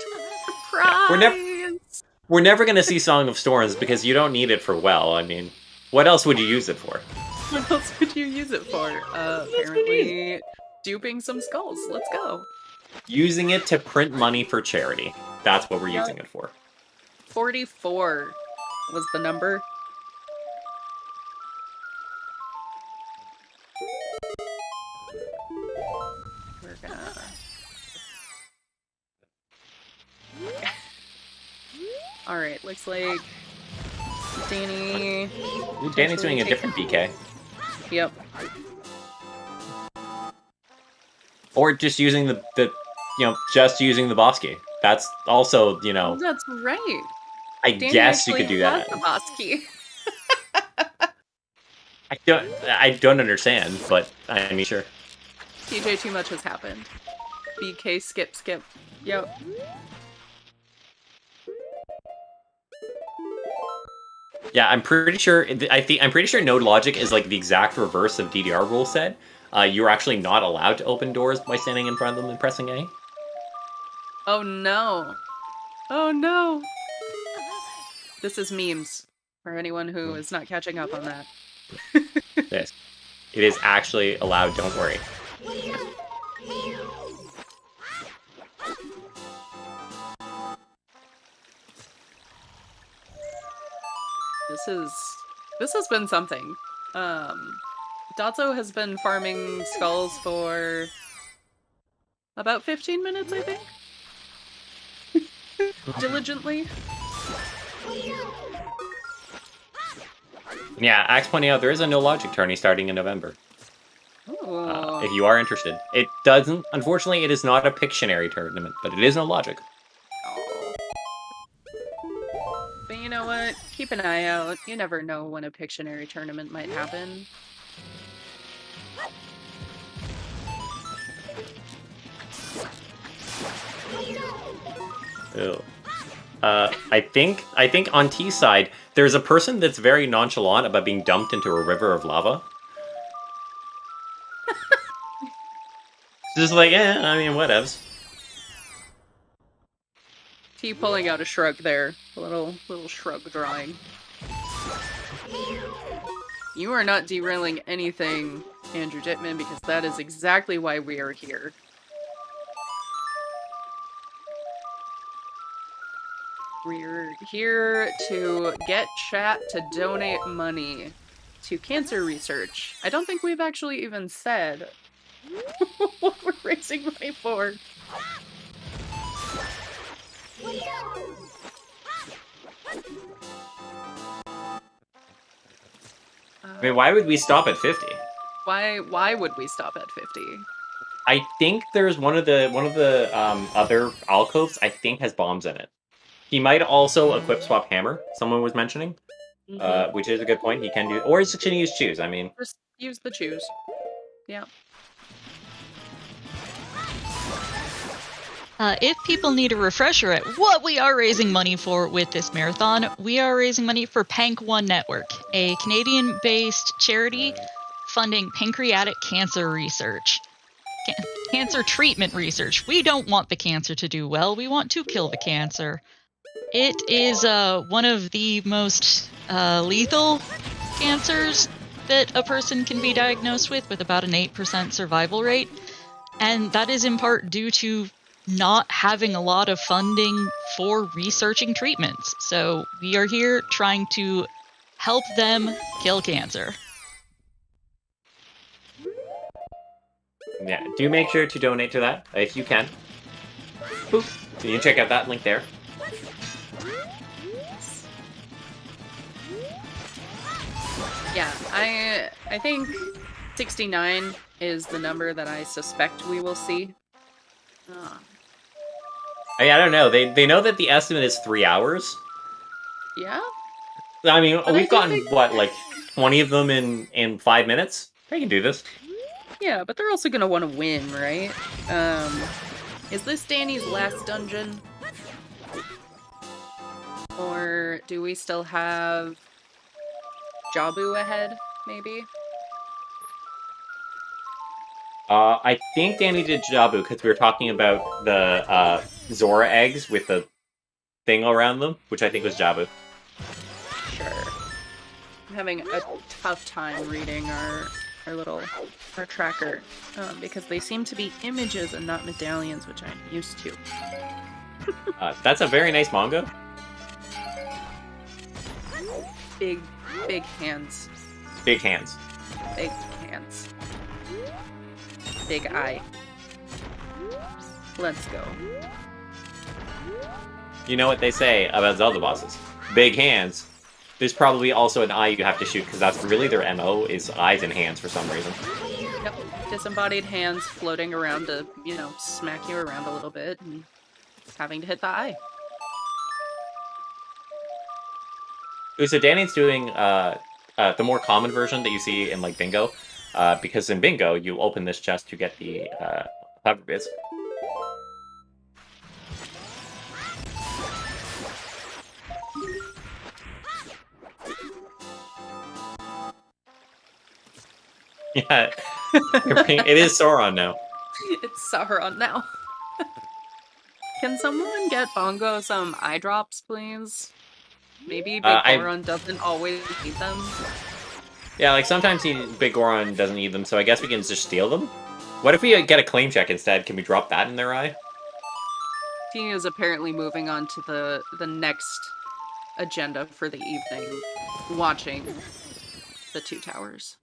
Surprise! We're never gonna see Song of Storms because you don't need it for well. I mean, what else would you use it for? What else would you use it for? Apparently duping some skulls. Let's go. Using it to print money for charity. That's what we're using it for. 44 was the number. We're gonna... Alright, looks like Danny... Ooh, Danny's doing a different BK. Yep. Or just using just using the boss key. That's also, That's right. I Danny guess you could do that. The boss key. I don't understand, but I mean, sure. TJ, too much has happened. BK, skip. Yep. Yeah, I'm pretty sure. I'm pretty sure node logic is like the exact reverse of DDR rule set. You're actually not allowed to open doors by standing in front of them and pressing A. Oh no! Oh no! This is memes for anyone who is not catching up on that. Yes, it is actually allowed. Don't worry. This has been something. Dotso has been farming skulls for about 15 minutes, I think. Diligently. Yeah, Axe pointing out there is a no logic tourney starting in November. If you are interested. It doesn't, unfortunately, it is not a Pictionary tournament, but it is no logic. But you know what? Keep an eye out. You never know when a Pictionary tournament might happen. Ew. I think on T's side, there's a person that's very nonchalant about being dumped into a river of lava. Just like, I mean, whatevs. T pulling out a shrug there. A little shrug drawing. You are not derailing anything, Andrew Dittman, because that is exactly why we are here. We're here to get chat to donate money to cancer research. I don't think we've actually even said what we're raising money for. I mean, why would we stop at 50? Why would we stop at 50? I think there's one of the other alcoves. I think has bombs in it. He might also equip swap hammer. Someone was mentioning, which is a good point. He can do, or he's going to use choose. I mean, Just use the choose. Yeah. If people need a refresher at what we are raising money for with this marathon, we are raising money for Pank One Network, a Canadian-based charity funding pancreatic cancer research. Cancer treatment research. We don't want the cancer to do well, we want to kill the cancer. It is one of the most lethal cancers that a person can be diagnosed with about an 8% survival rate. And that is in part due to not having a lot of funding for researching treatments. So we are here trying to help them kill cancer. yeah. Do make sure to donate to that if you can. Boop. So you can check out that link there. Yeah, I think 69 is the number that I suspect we will see. I don't know. They know that the estimate is 3 hours. Yeah? I mean, But we've gotten, what, like 20 of them in 5 minutes? They can do this. Yeah, but they're also gonna want to win, right? Is this Danny's last dungeon? Or do we still have Jabu ahead, maybe? I think Danny did Jabu because we were talking about the Zora eggs with the thing around them, which I think was Jabu. Sure. I'm having a tough time reading our tracker because they seem to be images and not medallions, which I'm used to. That's a very nice manga. Big hands. Big hands. Big hands. Big eye. Let's go. You know what they say about Zelda bosses? Big hands. There's probably also an eye you have to shoot because that's really their MO is eyes and hands for some reason. Yep. Disembodied hands floating around to, smack you around a little bit and having to hit the eye. So Danny's doing the more common version that you see in like Bingo, because in Bingo you open this chest to get the clever bits. Yeah, it is Sauron now. It's Sauron now. Can someone get Bongo some eye drops, please? Maybe Big Goron doesn't always need them. Yeah, like sometimes Big Goron doesn't need them, so I guess we can just steal them. What if we get a claim check instead? Can we drop that in their eye? He is apparently moving on to the next agenda for the evening, watching the Two Towers.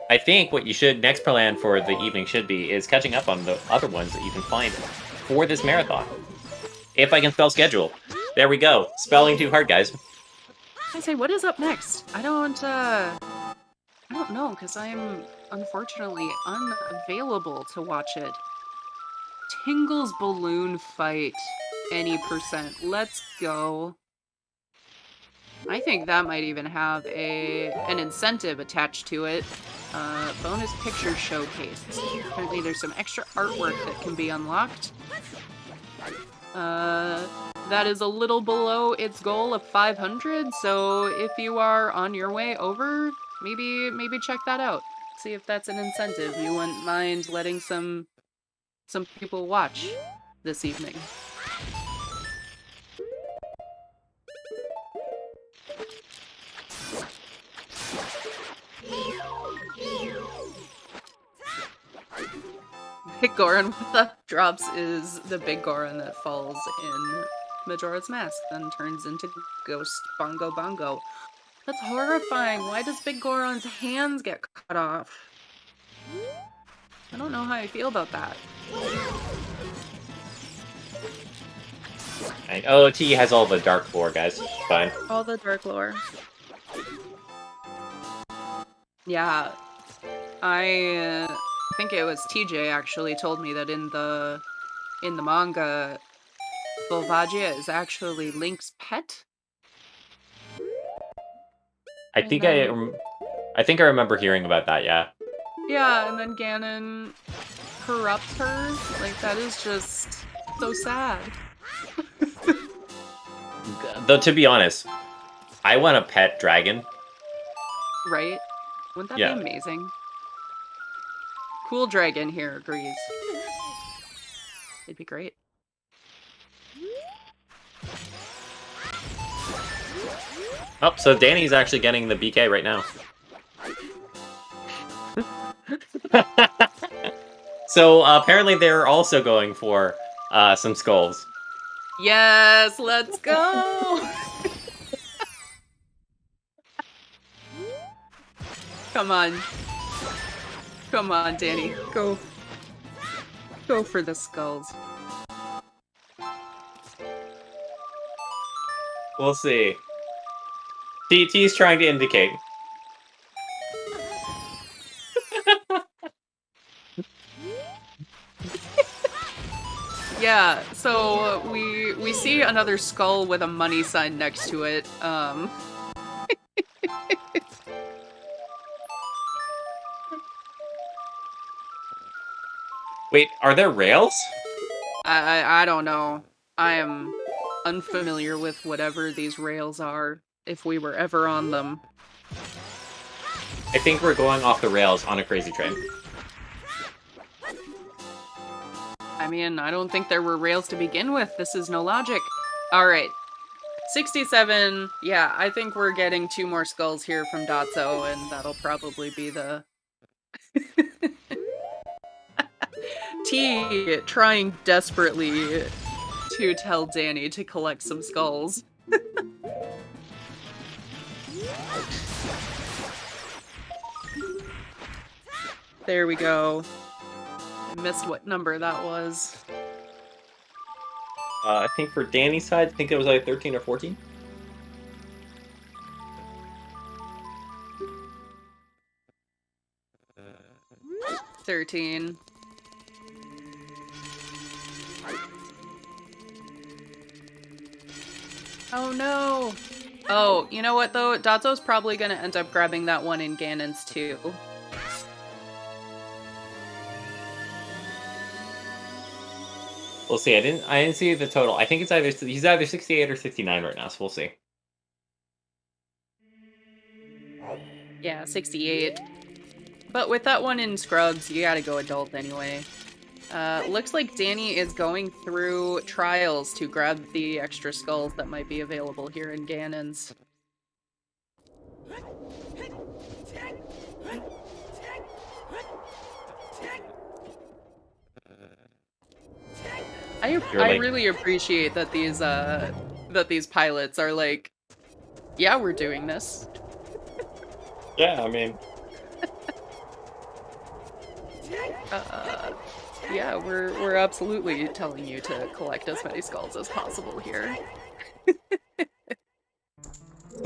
I think what you should next plan for the evening should be is catching up on the other ones that you can find for this marathon. If I can spell schedule. There we go. Spelling too hard, guys. I say, what is up next? I don't know, because I'm unfortunately unavailable to watch it. Tingle's balloon fight, any %. Let's go. I think that might even have an incentive attached to it. Bonus picture showcase. Apparently there's some extra artwork that can be unlocked. That is a little below its goal of 500, so if you are on your way over, maybe check that out. See if that's an incentive. You wouldn't mind letting some people watch this evening. Big Goron with the drops is the Big Goron that falls in Majora's Mask, then turns into Ghost Bongo Bongo. That's horrifying. Why does Big Goron's hands get cut off? I don't know how I feel about that. And OOT has all the dark lore, guys. Fine. All the dark lore. Yeah. think it was TJ actually told me that in the manga, Volvagia is actually Link's pet. I think I remember hearing about that. Yeah. Yeah, and then Ganon corrupts her. Like, that is just so sad. Though, to be honest, I want a pet dragon. Right? Wouldn't that Yeah. be amazing? Cool Dragon here agrees. It'd be great. Oh, so Danny's actually getting the BK right now. So apparently they're also going for some skulls. Yes, let's go! Come on. Come on, Danny. Go. Go for the skulls. We'll see. TT's trying to indicate. Yeah, so we see another skull with a money sign next to it. Wait, are there rails? I don't know. I am unfamiliar with whatever these rails are, if we were ever on them. I think we're going off the rails on a crazy train. I mean, I don't think there were rails to begin with. This is no logic. Alright. 67. Yeah, I think we're getting 2 more skulls here from Dotso, and that'll probably be the... T trying desperately to tell Danny to collect some skulls. There we go. I missed what number that was. I think for Danny's side, I think it was like 13 or 14. Uh, 13. Oh no! Oh, you know what though? Dotso's probably gonna end up grabbing that one in Ganon's too. We'll see. I didn't see the total. I think it's he's either 68 or 69 right now, so we'll see. Yeah, 68. But with that one in Scrubs, you gotta go adult anyway. Looks like Danny is going through trials to grab the extra skulls that might be available here in Ganon's. I really appreciate that these pilots are like, yeah, we're doing this. Yeah, I mean, yeah, we're absolutely telling you to collect as many skulls as possible here.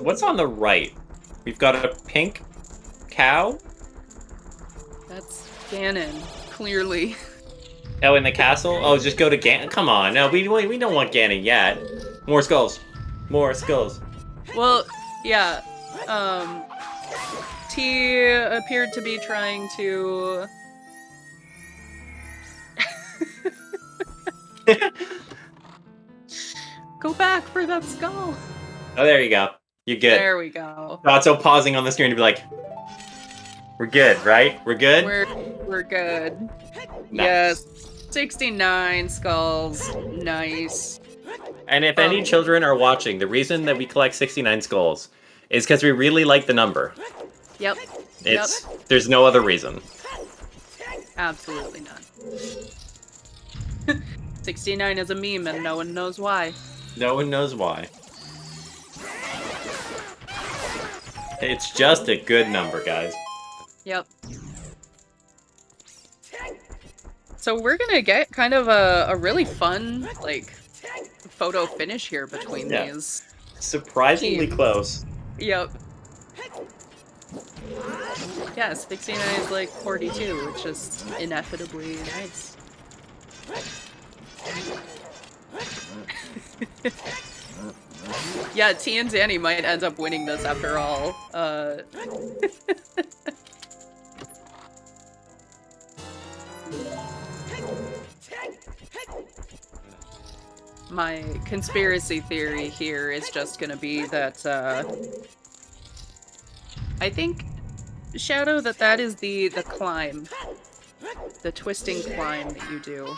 what's on the right? We've got a pink cow. That's Ganon, clearly. Oh, in the castle? Oh, just go to Ganon. Come on, no, we don't want Ganon yet. More skulls. More skulls. Well, yeah, T appeared to be trying to... Go back for that skull! Oh, there you go. You're good. There we go. Dotso pausing on the screen to be like, we're good, right? We're good? We're good. Nice. Yes. 69 skulls. Nice. And if any children are watching, the reason that we collect 69 skulls is because we really like the number. Yep. There's no other reason. Absolutely not. 69 is a meme and no one knows why. No one knows why. It's just a good number, guys. Yep. So we're gonna get kind of a really fun, like, photo finish here between these. Surprisingly close. Yep. Yeah, 69 is like 42, which is inevitably nice. Yeah, T and Danny might end up winning this after all. My conspiracy theory here is just gonna be that, I think, Shadow, that is the climb. The twisting climb that you do.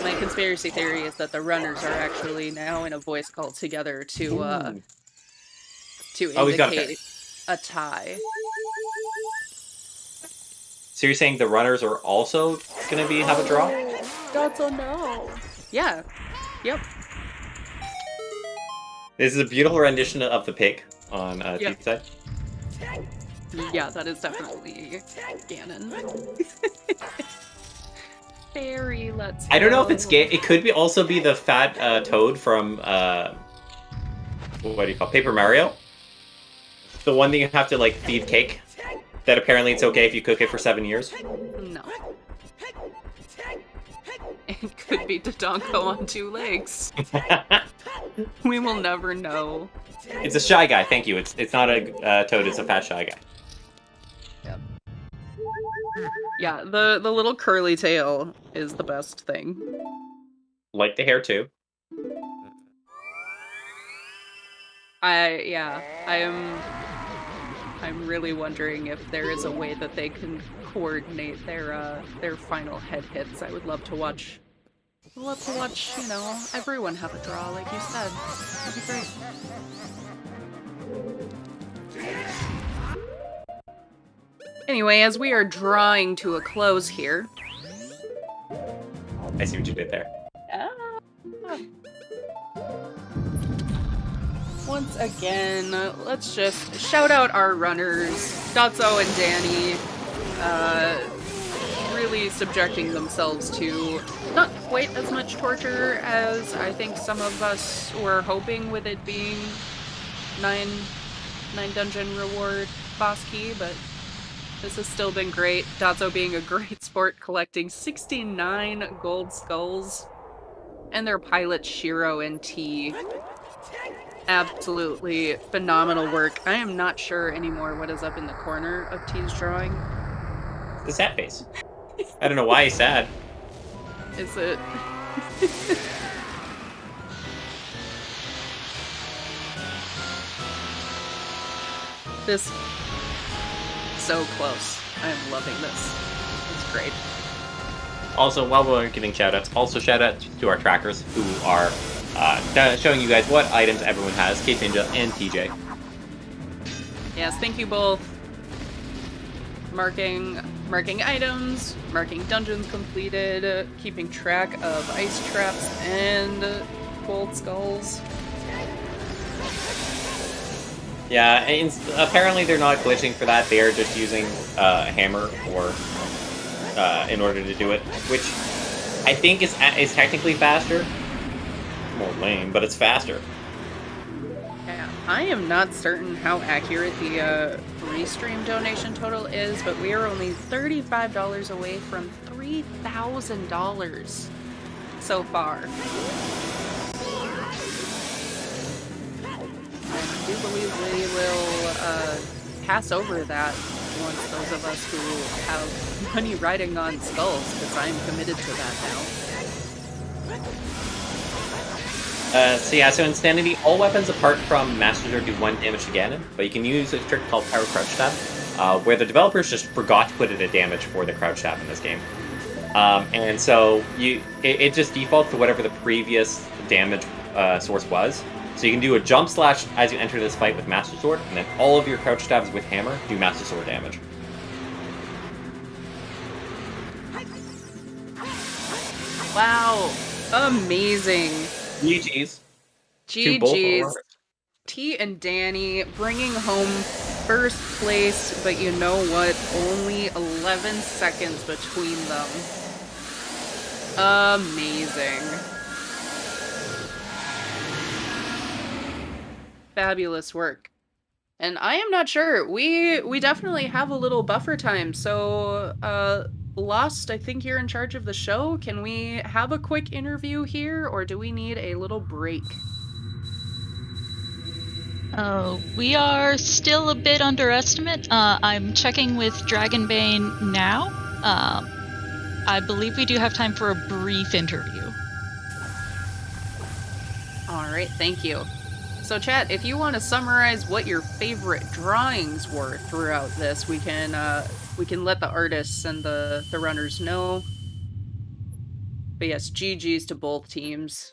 My conspiracy theory is that the runners are actually now in a voice call together to indicate a tie. So you're saying the runners are also gonna have a draw? That's a no. Yeah. Yep. This is a beautiful rendition of the pig on Yep. Team's side. Yeah, that is definitely Ganon. Fairy, let's go. I don't know if it's gay. It could also be the fat toad from what do you call Paper Mario? The one that you have to like feed cake. That apparently it's okay if you cook it for 7 years. No. It could be Dodongo on 2 legs. We will never know. It's a shy guy. Thank you. It's not a toad. It's a fat shy guy. Yep. Yeah, the little curly tail is the best thing. Like the hair too. I'm really wondering if there is a way that they can coordinate their final head hits. I would love to watch. I'd love to watch, you know, everyone have a draw, like you said. That'd be great. Anyway, as we are drawing to a close here. I see what you did there. Once again, let's just shout out our runners, Dotso and Danny, really subjecting themselves to not quite as much torture as I think some of us were hoping with it being 9 dungeon reward boss key, but this has still been great. Dotso being a great sport, collecting 69 gold skulls, and their pilots Shiro and T. Absolutely phenomenal work. I am not sure anymore what is up in the corner of T's drawing. The sad face. I don't know why he's sad. Is it? This... so close. I am loving this. It's great. Also, while we're giving shoutouts, also shoutouts to our trackers who are showing you guys what items everyone has, Kate Ninja and TJ. Yes, thank you both. Marking items, marking dungeons completed, keeping track of ice traps and gold skulls. Yeah, and apparently they're not glitching for that. They are just using a hammer or in order to do it, which I think is technically faster. More lame, but it's faster. Yeah, I am not certain how accurate the restream donation total is, but we are only $35 away from $3,000 so far. I do believe we will pass over that once those of us who have money riding on skulls, because I'm committed to that now. So Insanity, all weapons apart from Master Sword do 1 damage to Ganon, but you can use a trick called Power Crouch Stab, where the developers just forgot to put it at damage for the Crouch Stab in this game. And so it just defaults to whatever the previous damage source was. So you can do a jump slash as you enter this fight with Master Sword, and then all of your Crouch Stabs with Hammer do Master Sword damage. Wow, amazing. GG's. GG's. T and Danny bringing home first place, but you know what? Only 11 seconds between them. Amazing. Fabulous work. And I am not sure. We definitely have a little buffer time. So, Lost, I think you're in charge of the show. Can we have a quick interview here, or do we need a little break? We are still a bit underestimate. I'm checking with Dragonbane now. I believe we do have time for a brief interview. All right, thank you. So, chat, if you want to summarize what your favorite drawings were throughout this, we can let the artists and the runners know. But yes, GG's to both teams.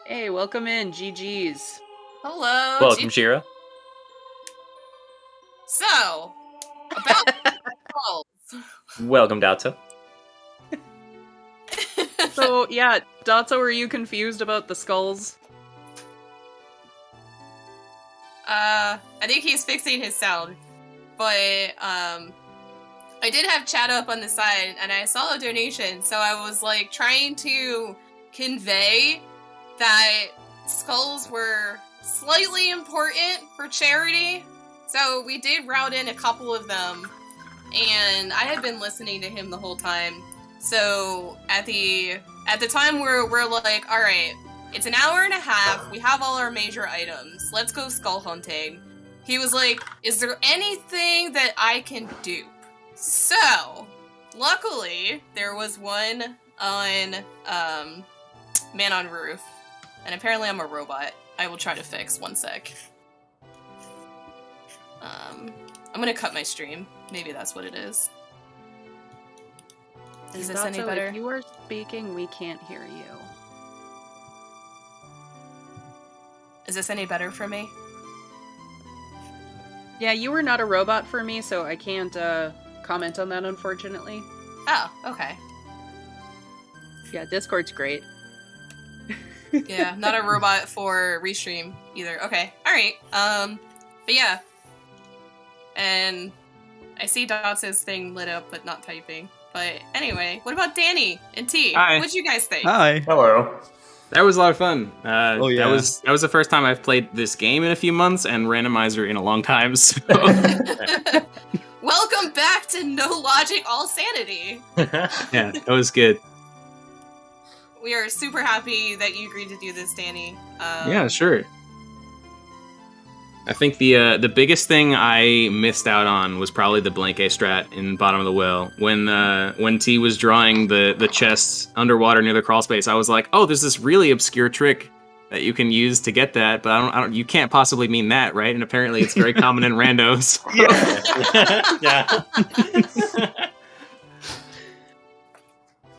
Hey, welcome in, GG's. Hello. Welcome, Shira. So, about skulls. Welcome, Dato. So, yeah, Dotso, are you confused about the skulls? I think he's fixing his sound. But, I did have chat up on the side, and I saw a donation, so I was, like, trying to convey that skulls were slightly important for charity. So we did route in a couple of them, and I had been listening to him the whole time. So at the time we're like, all right, it's an hour and a half. We have all our major items. Let's go skull hunting. He was like, is there anything that I can do? So luckily there was one on Man on Roof, and apparently I'm a robot. I will try to fix. One sec. I'm gonna cut my stream. Maybe that's what it is. Is this any Dotso, better? if you are speaking, we can't hear you. Is this any better for me? Yeah, you were not a robot for me, so I can't comment on that, unfortunately. Oh, okay. Yeah, Discord's great. Yeah, not a robot for restream either. Okay, alright. But yeah. And I see Dot's thing lit up, but not typing. But anyway, what about Danny and T? Hi. What'd you guys think? Hi. Hello. That was a lot of fun. Oh, yeah. That was the first time I've played this game in a few months and Randomizer in a long time. So. Welcome back to No Logic Allsanity. Yeah, that was good. We are super happy that you agreed to do this, Danny. Yeah, sure. I think the biggest thing I missed out on was probably the blank A strat in Bottom of the Well. When T was drawing the chests underwater near the crawl space, I was like, oh, there's this really obscure trick that you can use to get that, but I don't you can't possibly mean that, right? And apparently it's very common in randos. Yeah.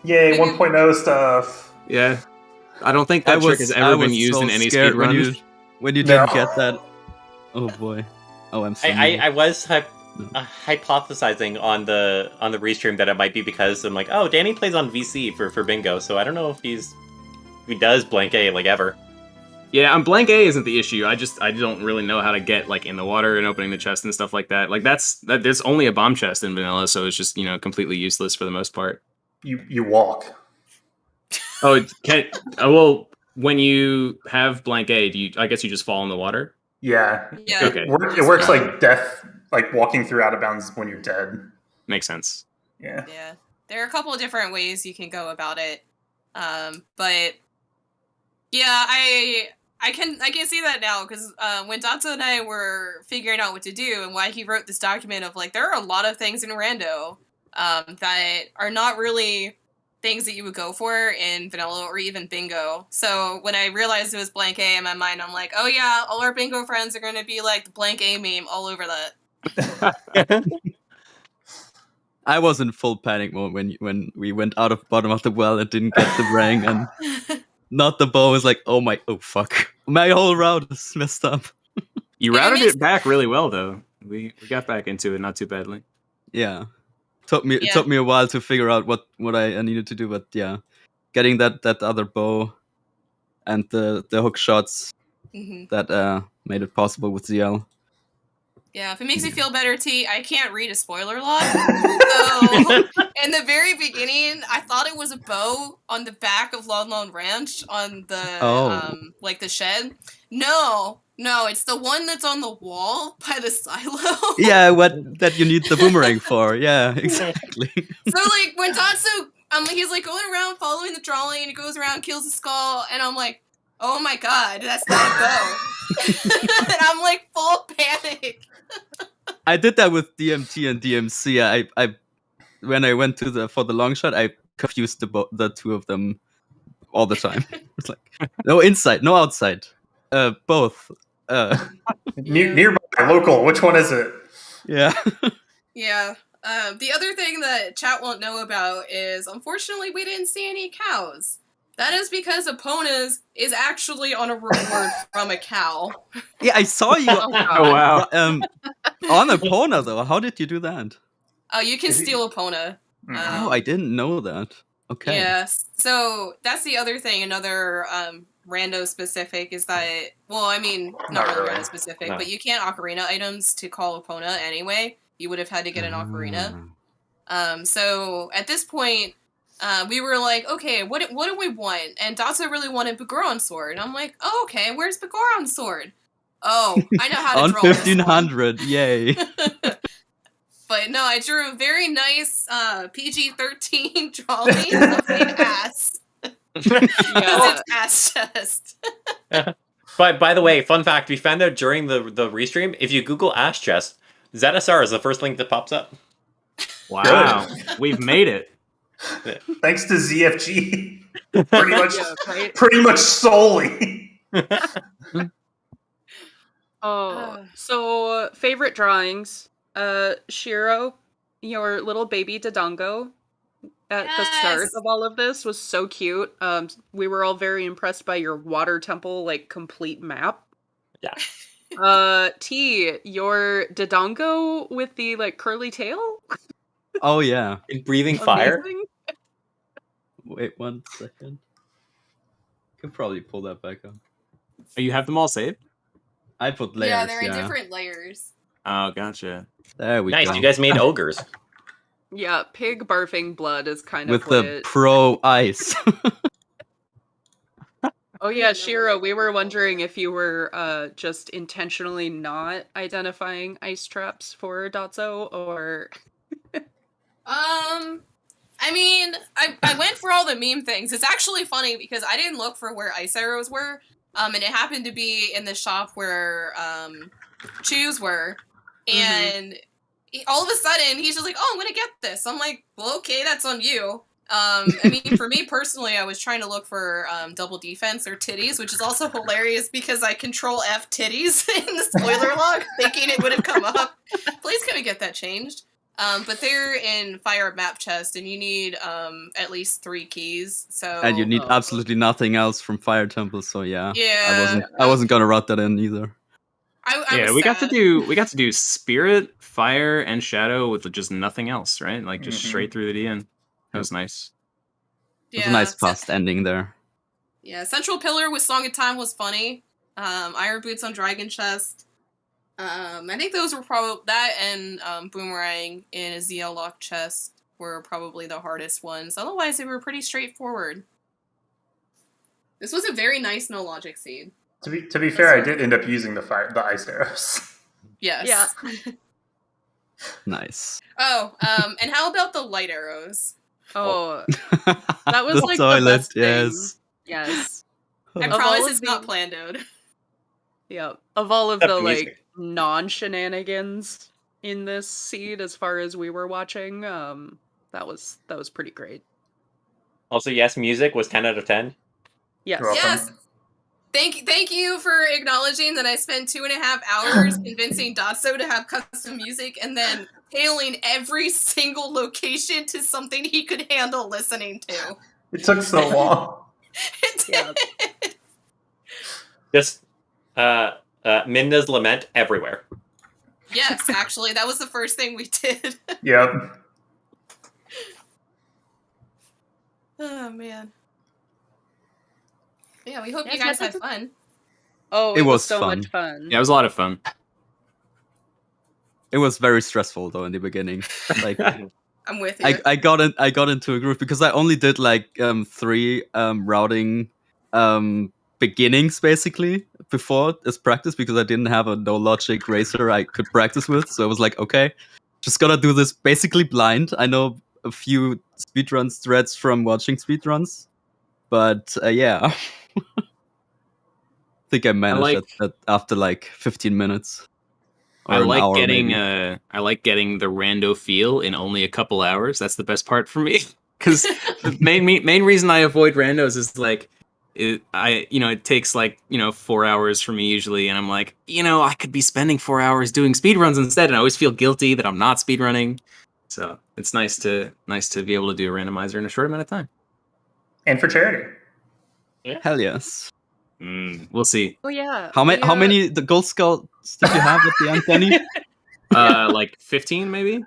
Yay, 1.0 stuff. Yeah. I don't think that trick has ever been used in any speed run. When you didn't get that. Oh boy. Oh, I'm sorry. I was hypothesizing on the restream that it might be because I'm like, oh, Danny plays on VC for bingo, so I don't know if he does blank A like ever. Yeah, on blank A isn't the issue. I don't really know how to get like in the water and opening the chest and stuff like that. Like there's only a bomb chest in vanilla, so it's just, completely useless for the most part. You walk. Oh, well, when you have blank A, I guess you just fall in the water? Yeah. Okay. It works like death, like walking through out of bounds when you're dead. Makes sense. Yeah. Yeah. There are a couple of different ways you can go about it. But yeah, I can see that now, because when Dotso and I were figuring out what to do and why he wrote this document of like, there are a lot of things in Rando that are not really things that you would go for in vanilla or even bingo. So when I realized it was blank A in my mind, I'm like, oh yeah, all our bingo friends are going to be like the blank A meme all over that. I was in full panic mode when we went out of Bottom of the Well and didn't get the ring, and not the bow. Was like, oh fuck, my whole route is messed up. You routed it back really well, though. We got back into it not too badly. Yeah. It took me a while to figure out what I needed to do, but yeah, getting that other bow and the hook shots that made it possible with ZL. Yeah, if it makes you feel better, T, I can't read a spoiler log. So, in the very beginning, I thought it was a bow on the back of Lon Lon Ranch on the like the shed. No, it's the one that's on the wall by the silo. Yeah, that you need the boomerang for. Yeah, exactly. So like when Tatsu, he's like going around following the drawing, and he goes around, kills the skull, and I'm like, oh my god, that's not a bow. And I'm like full panic. I did that with DMT and DMC. I when I went for the long shot, I confused the two of them all the time. It's like no inside, no outside, both. Nearby, local. Which one is it? Yeah. Yeah. The other thing that chat won't know about is, unfortunately, we didn't see any cows. That is because Epona's is actually on a reward from a cow. Yeah, I saw you. Oh wow. On Epona though. How did you do that? You can steal Epona. I didn't know that. Okay. Yes. So that's the other thing. Another rando specific is that, well, I mean, not really rando specific, but you can't ocarina items to call Epona anyway. You would have had to get an ocarina. So at this point, we were like, okay, what do we want? And Datsu really wanted Bagoron's sword. And I'm like, oh, okay, where's Bagoron's sword? Oh, I know how to on draw 1500, yay. But no, I drew a very nice PG-13 drawing of an ass. It's ass chest. But by the way, fun fact, we found out during the restream, if you Google ass chest, ZSR is the first link that pops up. Wow. We've made it. Thanks to ZFG. Pretty much solely. So favorite drawings. Shiro, your little baby Dodongo at the start of all of this was so cute. We were all very impressed by your water temple, like, complete map. Yeah. T, your Dodongo with the, like, curly tail? Oh, yeah. In breathing fire? Wait 1 second. Could probably pull that back up. Oh, you have them all saved? I put layers. Yeah, they're in different layers. Oh, gotcha. There we go. Nice, you guys made ogres. Yeah, pig barfing blood is kind with of the pro ice. Oh yeah, Shiro, we were wondering if you were just intentionally not identifying ice traps for Datsu, or... I mean, I went for all the meme things. It's actually funny because I didn't look for where ice arrows were, and it happened to be in the shop where shoes were, and all of a sudden he's just like, "Oh, I'm gonna get this." I'm like, "Well, okay, that's on you." I mean, for me personally, I was trying to look for double defense or titties, which is also hilarious because I control F titties in the spoiler log, thinking it would have come up. Please can we get that changed? But they're in Fire Map Chest, and you need at least 3 keys. So and you need absolutely nothing else from Fire Temple. So yeah, yeah, I wasn't gonna route that in either. We got to do Spirit, Fire, and Shadow with just nothing else, right? Like just straight through the DN. That was nice. It was a nice fast ending there. Yeah, Central Pillar with Song of Time was funny. Iron Boots on Dragon Chest. I think those were probably that, and Boomerang in a ZL Lock chest were probably the hardest ones. Otherwise, they were pretty straightforward. This was a very nice no logic seed. To be fair, I did end up using the ice arrows. Yes. Yeah. Nice. Oh, and how about the light arrows? Oh, that was the like toilet, the best yes. thing. Yes. I promise it's not planned out. Yeah, of all of That's the amazing. like non-shenanigans in this seed, as far as we were watching, that was pretty great. Also, yes, music was 10 out of 10. Yes. You're welcome. Yes. Thank you for acknowledging that I spent 2.5 hours convincing Datsu to have custom music and then tailing every single location to something he could handle listening to. It took so long. It did. Just, Minna's Lament everywhere. Yes, actually, that was the first thing we did. Yep. Oh man. Yeah, we hope Yes, you guys yes, had fun. Oh, It it was was so fun. much fun. Yeah, it was a lot of fun. It was very stressful though in the beginning. Like I'm with you. I got into a groove because I only did like 3 routing beginnings basically before as practice because I didn't have a no logic racer I could practice with. So I was like, okay, just gonna do this basically blind. I know a few speedruns threads from watching speedruns, but yeah. I think I managed that after like 15 minutes. Or I an like hour, getting maybe. I like getting the rando feel in only a couple hours. That's the best part for me. Because the main reason I avoid randos is like it takes like 4 hours for me usually, and I'm like I could be spending 4 hours doing speedruns instead, and I always feel guilty that I'm not speedrunning. So it's nice to be able to do a randomizer in a short amount of time. And for charity. Hell yes. We'll see. Oh yeah. How many the Gold Scouts did you have at the end, Danny? Like 15 maybe.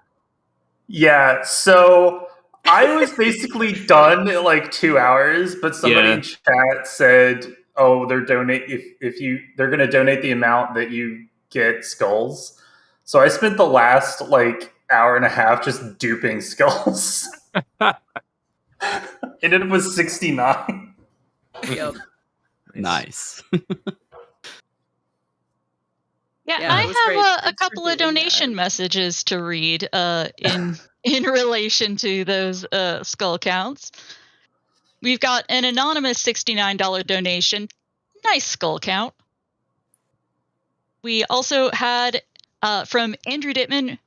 Yeah, so I was basically done in like 2 hours, but somebody in chat said, "Oh, they're they're going to donate the amount that you get skulls." So I spent the last like hour and a half just duping skulls, and it was 69. Yep. Nice. Yeah, Yeah, it was great. I have a Thanks for couple of doing donation that. messages to read in relation to those skull counts. We've got an anonymous $69 donation. Nice skull count. We also had from Andrew Dittman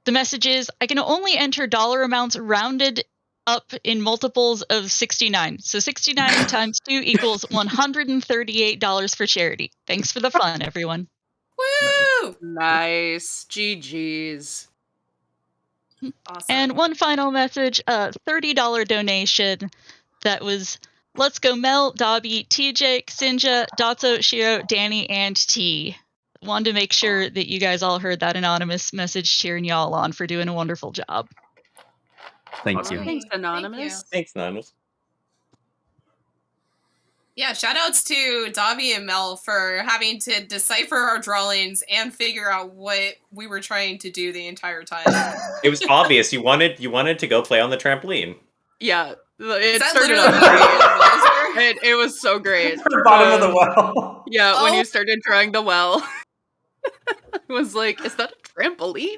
the message is, I can only enter dollar amounts rounded up in multiples of 69. So 69 times 2 equals $138 for charity. Thanks for the fun, everyone. Woo! Nice. GG's. Awesome. And one final message, $30 donation that was Let's Go Mel, Dobby, TJ, Xinja, Dotso, Shiro, Danny, and T. Wanted to make sure that you guys all heard that anonymous message cheering y'all on for doing a wonderful job. Thank you. Thanks, Anonymous. Thanks, Anonymous. Yeah, shout outs to Dobby and Mel for having to decipher our drawings and figure out what we were trying to do the entire time. It was obvious you wanted to go play on the trampoline. Yeah, it that started literally out great. It was so great. The bottom of the well. Yeah, when Oh. you started drawing the well, I was like, is that a trampoline?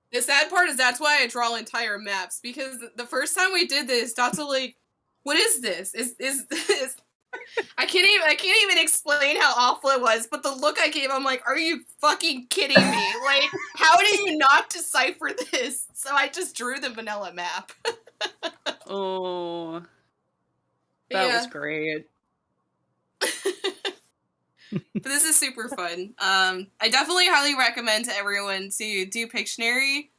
The sad part is that's why I draw entire maps, because the first time we did this, Dots were like, what is this? Is this I can't even explain how awful it was, but the look I gave, I'm like, are you fucking kidding me? Like, how do you not decipher this? So I just drew the vanilla map. Oh, that was great. But this is super fun. I definitely highly recommend to everyone to do Pictionary,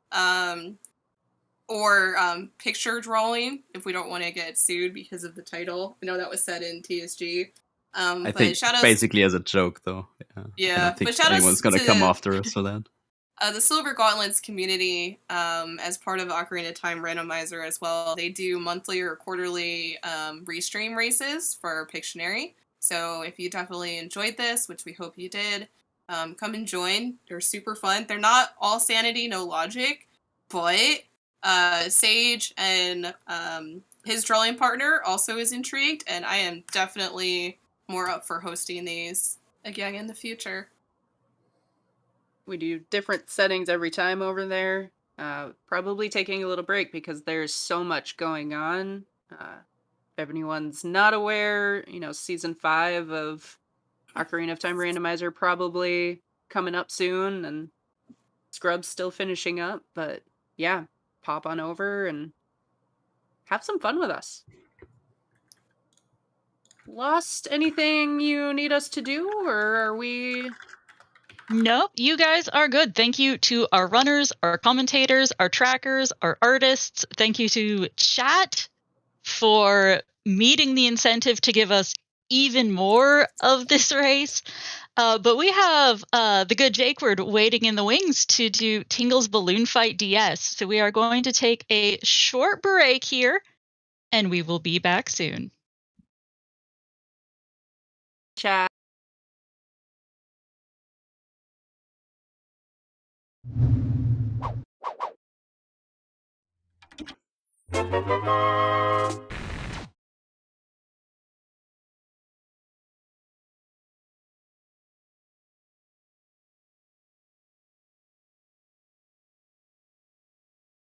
or picture drawing if we don't want to get sued because of the title. I know that was said in TSG. I but think shout-outs, basically as a joke, though. Yeah, I don't think but shout-outs anyone's gonna to come after us for that. the Silver Gauntlets community, as part of Ocarina of Time Randomizer as well, they do monthly or quarterly restream races for Pictionary. So if you definitely enjoyed this, which we hope you did, come and join. They're super fun. They're not all sanity, no logic, but Sage and his drawing partner also is intrigued, and I am definitely more up for hosting these again in the future. We do different settings every time over there. Probably taking a little break because there's so much going on. If anyone's not aware, season 5 of Ocarina of Time Randomizer probably coming up soon, and Scrub's still finishing up, but yeah, pop on over and have some fun with us. Lost anything you need us to do, or are we... Nope, you guys are good. Thank you to our runners, our commentators, our trackers, our artists. Thank you to chat for meeting the incentive to give us even more of this race. But we have the good Jakeward waiting in the wings to do Tingle's Balloon Fight DS. So we are going to take a short break here, and we will be back soon. Chat.